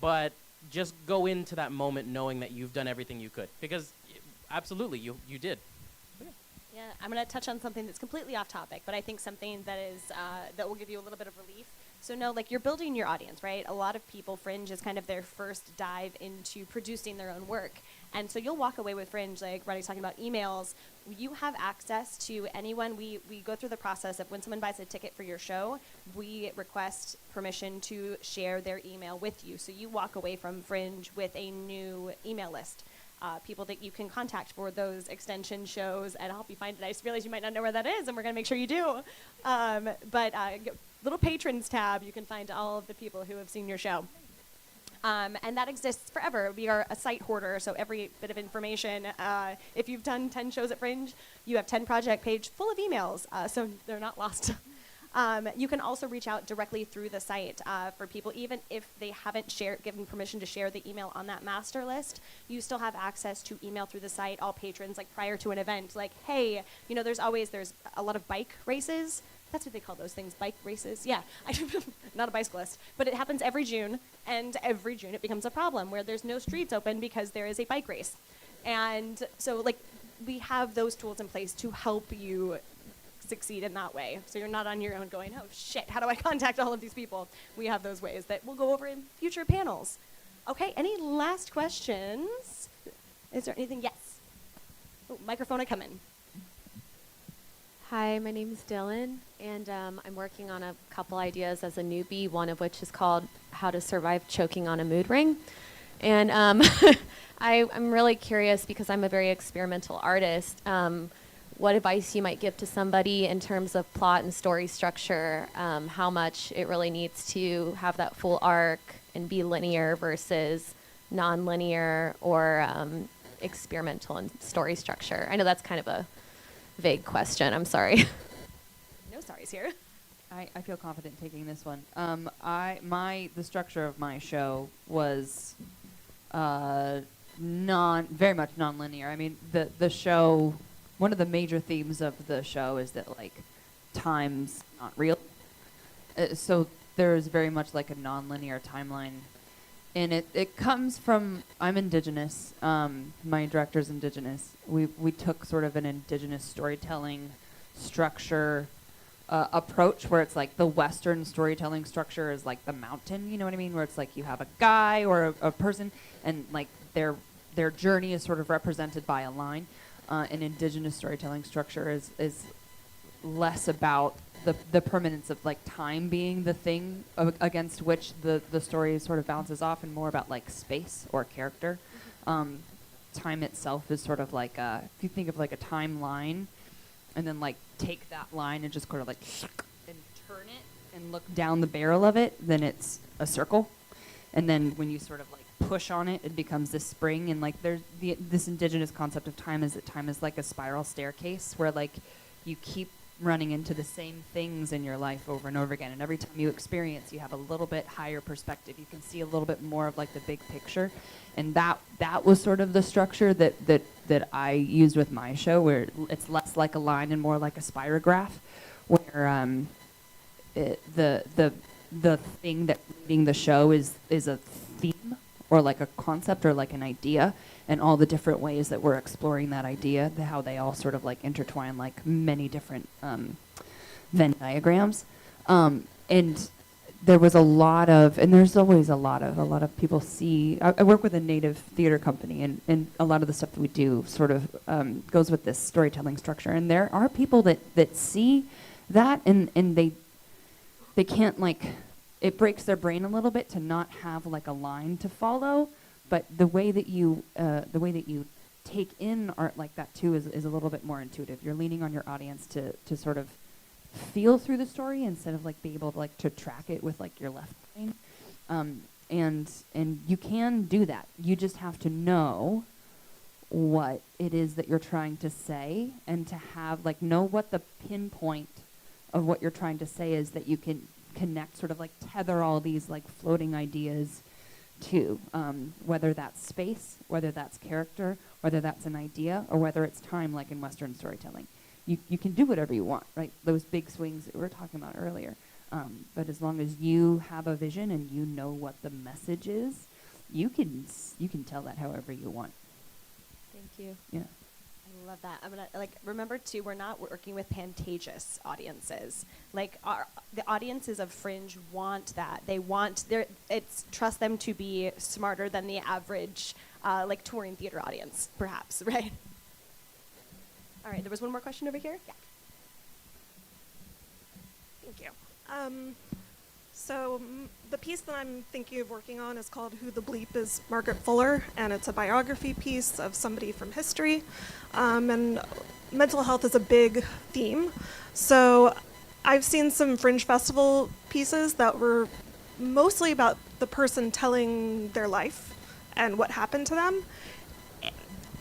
but just go into that moment knowing that you've done everything you could, because absolutely you did. Yeah, I'm going to touch on something that's completely off topic, but I think something that is that will give you a little bit of relief. So no, like you're building your audience, right? A lot of people, Fringe is kind of their first dive into producing their own work. And so you'll walk away with Fringe, like Roddy's talking about emails. You have access to anyone. We go through the process of when someone buys a ticket for your show, we request permission to share their email with you. So you walk away from Fringe with a new email list. People that you can contact for those extension shows, and I'll help you find it. I just realized you might not know where that is, and we're going to make sure you do. But little patrons tab, you can find all of the people who have seen your show. And that exists forever. We are a site hoarder, so every bit of information, if you've done 10 shows at Fringe, you have 10 project page full of emails, so they're not lost. You can also reach out directly through the site for people, even if they haven't given permission to share the email on that master list. You still have access to email through the site, all patrons, like prior to an event, like, hey, you know, there's a lot of bike races. That's what they call those things, bike races. Yeah, I'm not a bicyclist, but it happens every June, and every June it becomes a problem where there's no streets open because there is a bike race. And so, like, we have those tools in place to help you succeed in that way. So you're not on your own going, oh shit, how do I contact all of these people? We have those ways that we'll go over in future panels. Okay, any last questions? Is there anything? Yes. Oh, microphone I come in. Hi, my name is Dylan, and I'm working on a couple ideas as a newbie, one of which is called How to Survive Choking on a Mood Ring. And I'm really curious, because I'm a very experimental artist, what advice you might give to somebody in terms of plot and story structure, how much it really needs to have that full arc and be linear versus non-linear, or experimental in story structure. I know that's kind of a vague question. I'm sorry. No sorries here. I feel confident taking this one. The structure of my show was very much non-linear. I mean, the show, one of the major themes of the show is that, like, time's not real. So there's very much like a non-linear timeline. And it comes from, I'm Indigenous, my director's Indigenous. We took sort of an Indigenous storytelling structure approach, where it's like the Western storytelling structure is like the mountain, you know what I mean? Where it's like you have a guy or a person, and like their journey is sort of represented by a line. An Indigenous storytelling structure is less about the permanence of, like, time being the thing against which the story sort of bounces off, and more about, like, space or character. Time itself is sort of like if you think of like a timeline, and then like take that line and just sort of like and turn it and look down the barrel of it, then it's a circle. And then when you sort of like push on it, it becomes this spring. And like there's this Indigenous concept of time is that time is like a spiral staircase, where like you keep running into the same things in your life over and over again, and every time you experience, you have a little bit higher perspective. You can see a little bit more of like the big picture, and that was sort of the structure that I used with my show, where it's less like a line and more like a spirograph, where the thing that leading the show is a theme or like a concept or like an idea, and all the different ways that we're exploring that idea, how they all sort of like intertwine like many different Venn diagrams. And there was a lot of, and there's always a lot of people see, I work with a native theater company, and a lot of the stuff that we do sort of goes with this storytelling structure. And there are people that see that, and they can't, like, it breaks their brain a little bit to not have like a line to follow. But the way that you take in art like that too is a little bit more intuitive. You're leaning on your audience to sort of feel through the story instead of like be able to like to track it with like your left brain. And you can do that. You just have to know what it is that you're trying to say, and to have like know what the pinpoint of what you're trying to say is, that you can connect, sort of like tether all these like floating ideas to, whether that's space, whether that's character, whether that's an idea, or whether it's time, like in Western storytelling. You can do whatever you want, right? Those big swings that we were talking about earlier. But as long as you have a vision and you know what the message is, you can tell that however you want. Thank you. Yeah. I love that. I'm gonna remember too, we're not working with Pantages audiences. Like the audiences of Fringe want that. They want trust them to be smarter than the average like touring theater audience, perhaps, right? All right, there was one more question over here. Yeah. Thank you. So the piece that I'm thinking of working on is called Who the Bleep is Margaret Fuller, and it's a biography piece of somebody from history. And mental health is a big theme. So I've seen some Fringe Festival pieces that were mostly about the person telling their life and what happened to them.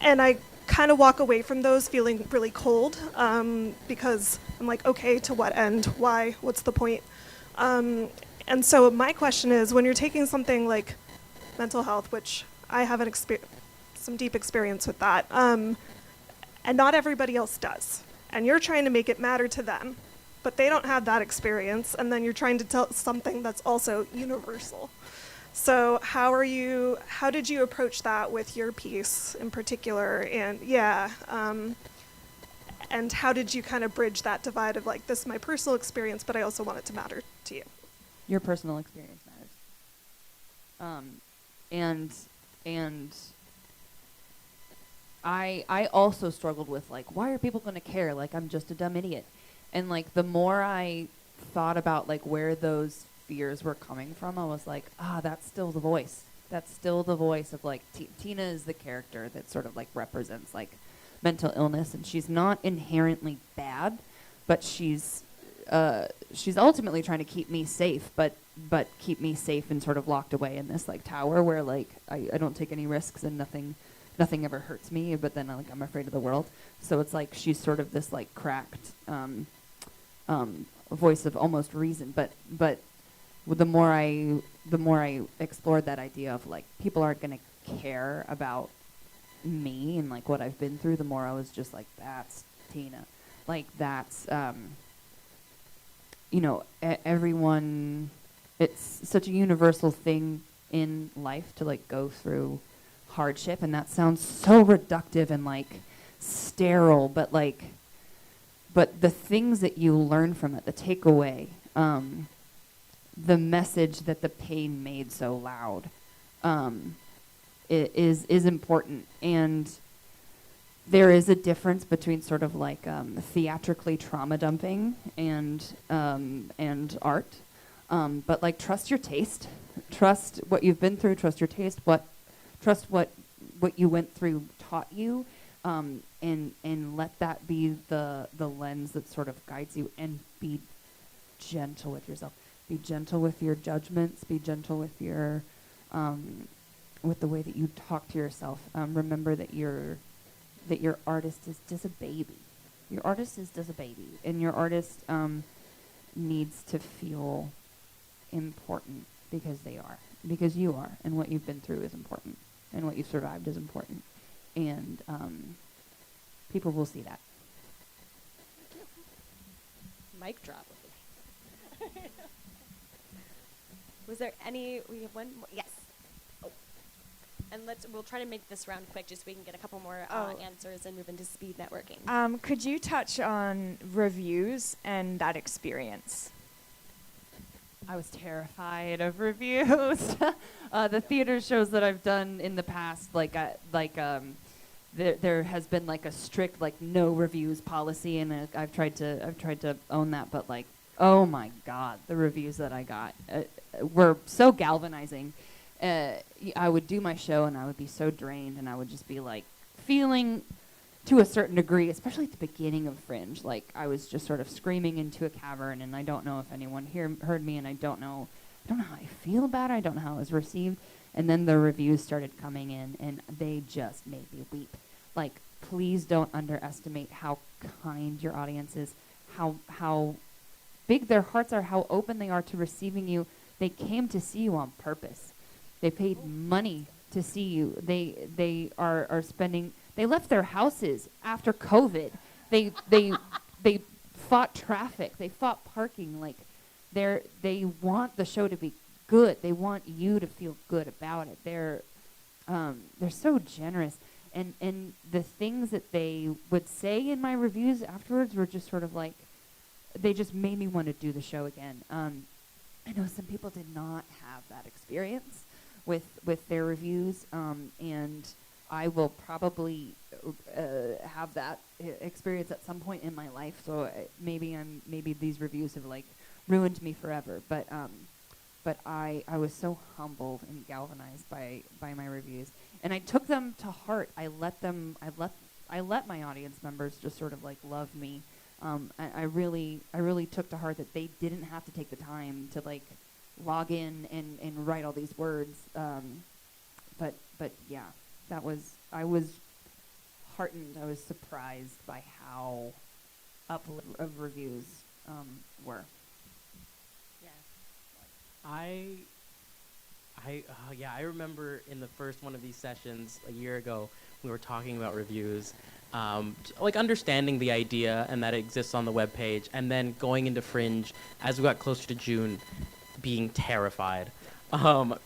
And I kind of walk away from those feeling really cold, because I'm like, okay, to what end? Why? What's the point? And so my question is, when you're taking something like mental health, which I have some deep experience with that, and not everybody else does, and you're trying to make it matter to them, but they don't have that experience, and then you're trying to tell something that's also universal. So how did you approach that with your piece in particular? And and how did you kind of bridge that divide of like, this is my personal experience, but I also want it to matter to you? Your personal experience matters. And I also struggled with like, why are people going to care? Like, I'm just a dumb idiot. And like, the more I thought about like where those fears were coming from, I was like, that's still the voice. That's still the voice of like, Tina is the character that sort of like represents like mental illness, and she's not inherently bad, but she's ultimately trying to keep me safe, but keep me safe and sort of locked away in this like tower where like I don't take any risks and nothing ever hurts me, but then like I'm afraid of the world. So it's like she's sort of this like cracked voice of almost reason, but the more I explored that idea of like people aren't going to care about me and like what I've been through, the more I was just like, that's Tina, like that's everyone, it's such a universal thing in life to like go through hardship, and that sounds so reductive and like sterile, but the things that you learn from it, the takeaway, the message that the pain made so loud, is important. And there is a difference between sort of like theatrically trauma dumping and art, but like trust your taste, trust what you've been through, trust your taste, trust what you went through taught you, and let that be the lens that sort of guides you, and be gentle with yourself. Be gentle with your judgments. Be gentle with your with the way that you talk to yourself. Remember that your artist is just a baby. Your artist is just a baby, and your artist needs to feel important because they are, because you are, and what you've been through is important, and what you've survived is important, and people will see that. Mic drop. Was there any? We have one more. Yes. Oh. And we'll try to make this round quick, just so we can get a couple more answers and move into speed networking. Could you touch on reviews and that experience? I was terrified of reviews. The theater shows that I've done in the past, there has been like a strict like no reviews policy, and I've tried to own that, but like, oh my God, the reviews that I got were so galvanizing. I would do my show and I would be so drained, and I would just be like feeling, to a certain degree, especially at the beginning of Fringe, like I was just sort of screaming into a cavern, and I don't know if anyone heard me, and I don't know how I feel about it. I don't know how it was received. And then the reviews started coming in, and they just made me weep. Like, please don't underestimate how kind your audience is, how big their hearts are, how open they are to receiving you. They came to see you on purpose. They paid money to see you. They are spending. They left their houses after COVID. They fought traffic. They fought parking. Like, they want the show to be good. They want you to feel good about it. They're so generous. And the things that they would say in my reviews afterwards were just sort of like, they just made me want to do the show again. I know some people did not have that experience with their reviews, and I will probably have that experience at some point in my life. So maybe these reviews have like ruined me forever. But I was so humbled and galvanized by my reviews, and I took them to heart. I let my audience members just sort of like love me. I really took to heart that they didn't have to take the time to like log in and write all these words. But yeah, I was heartened. I was surprised by how uplift of reviews were. I remember in the first one of these sessions a year ago, we were talking about reviews, like understanding the idea and that it exists on the webpage, and then going into Fringe as we got closer to June, being terrified,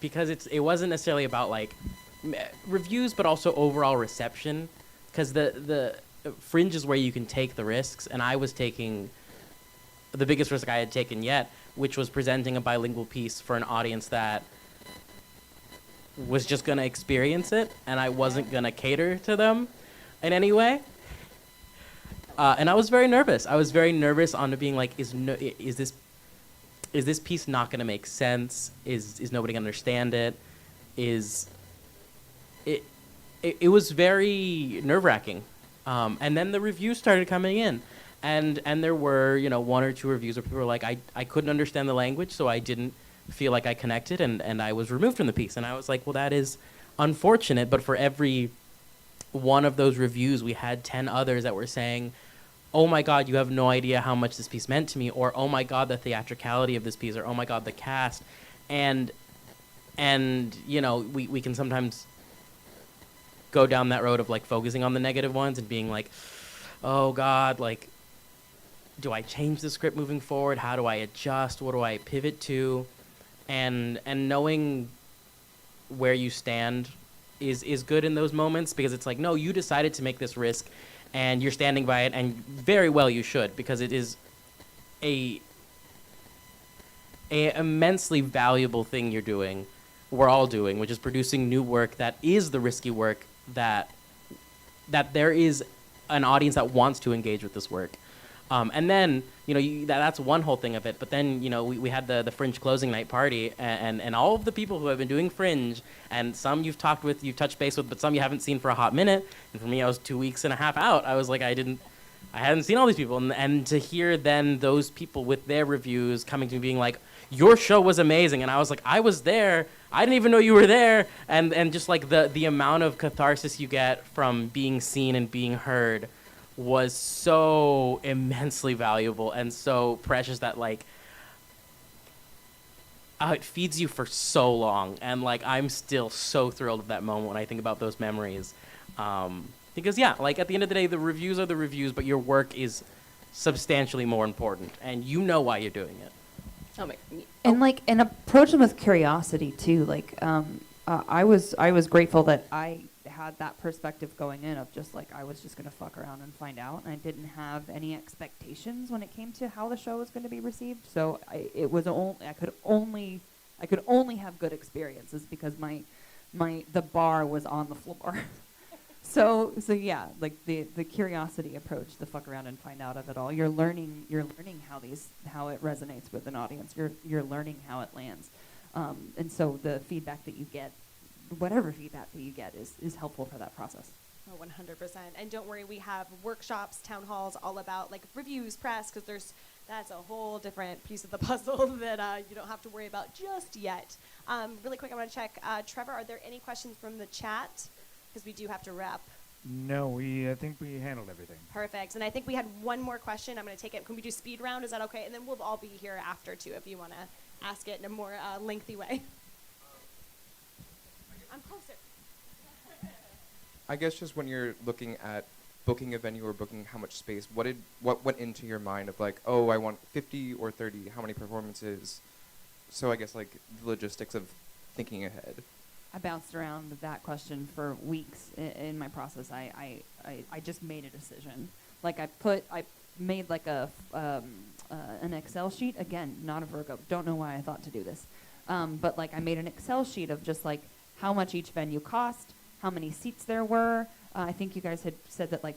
because it wasn't necessarily about like reviews, but also overall reception, because the Fringe is where you can take the risks, and I was taking the biggest risk I had taken yet, which was presenting a bilingual piece for an audience that was just going to experience it, and I wasn't going to cater to them in any way. And I was very nervous. I was very nervous on being like, is this piece not going to make sense? Is nobody going to understand it? It was very nerve-wracking. And then the reviews started coming in. And there were, one or two reviews where people were like, I couldn't understand the language, so I didn't feel like I connected, and I was removed from the piece. And I was like, well, that is unfortunate, but for every one of those reviews, we had 10 others that were saying, oh my God, you have no idea how much this piece meant to me, or oh my God, the theatricality of this piece, or oh my God, the cast. And we can sometimes go down that road of like focusing on the negative ones and being like, oh God, like, do I change the script moving forward? How do I adjust? What do I pivot to? And knowing where you stand is good in those moments, because it's like, no, you decided to make this risk and you're standing by it, and very well you should, because it is a immensely valuable thing we're all doing, which is producing new work that is the risky work that there is an audience that wants to engage with this work. And then, that's one whole thing of it. But then, we had the Fringe closing night party, and all of the people who have been doing Fringe, and some you've touched base with, but some you haven't seen for a hot minute. And for me, I was 2.5 weeks out. I was like, I hadn't seen all these people. And to hear then those people with their reviews coming to me being like, your show was amazing. And I was like, I was there. I didn't even know you were there. And just like the amount of catharsis you get from being seen and being heard was so immensely valuable and so precious that like it feeds you for so long. And like I'm still so thrilled at that moment when I think about those memories, because like at the end of the day, the reviews are the reviews, but your work is substantially more important, and you know why you're doing it. And approach them with curiosity too. Like I was grateful that I had that perspective going in of just like I was just gonna fuck around and find out, and I didn't have any expectations when it came to how the show was going to be received. So I could only have good experiences because the bar was on the floor. so yeah, like the curiosity approach, the fuck around and find out of it all. You're learning how it resonates with an audience. You're learning how it lands, and so the feedback that you get, whatever feedback that you get, is helpful for that process. Oh, 100%. And don't worry, we have workshops, town halls, all about like reviews, press, because that's a whole different piece of the puzzle that you don't have to worry about just yet. Really quick, I want to check. Trevor, are there any questions from the chat? Because we do have to wrap. No, I think we handled everything. Perfect. And I think we had one more question. I'm going to take it. Can we do speed round? Is that okay? And then we'll all be here after, too, if you want to ask it in a more lengthy way. I'm closer. I guess just when you're looking at booking a venue or booking how much space, what went into your mind of like, oh, I want 50 or 30, how many performances? So I guess like the logistics of thinking ahead. I bounced around that question for weeks in my process. I just made a decision. Like I made like an Excel sheet. Again, not a Virgo. Don't know why I thought to do this. But like I made an Excel sheet of just like how much each venue cost, how many seats there were. I think you guys had said that like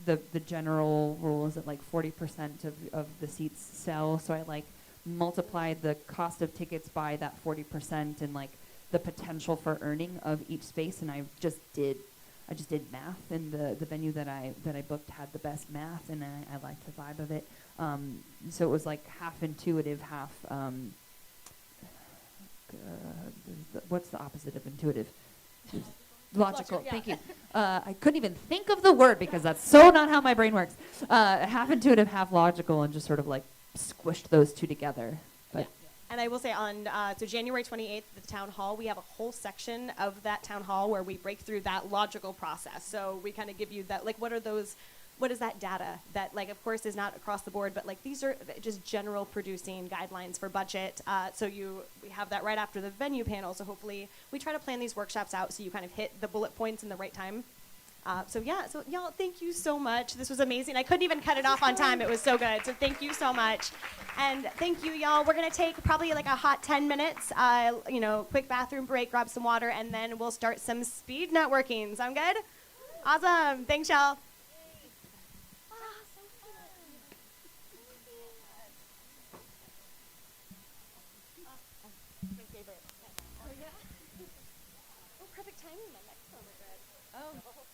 the general rule is that like 40% of the seats sell. So I like multiplied the cost of tickets by that 40% and like the potential for earning of each space. And I just did math, and the venue that I booked had the best math, and I liked the vibe of it. So it was like half intuitive, half what's the opposite of intuitive? Logical. yeah. Thank you. I couldn't even think of the word because that's so not how my brain works. Half intuitive, half logical, and just sort of like squished those two together. But And I will say on so January 28th, the town hall, we have a whole section of that town hall where we break through that logical process. So we kind of give you that, like, what is that data that, like, of course, is not across the board, but like these are just general producing guidelines for budget. We have that right after the venue panel. So hopefully we try to plan these workshops out so you kind of hit the bullet points in the right time. So y'all, thank you so much. This was amazing. I couldn't even cut it off on time. It was so good. So thank you so much. And thank you, y'all. We're going to take probably like a hot 10 minutes, quick bathroom break, grab some water, and then we'll start some speed networking. Sound good? Awesome. Thanks, y'all. My favorite. Oh, yeah. Oh, perfect timing. My microphone is red. Oh.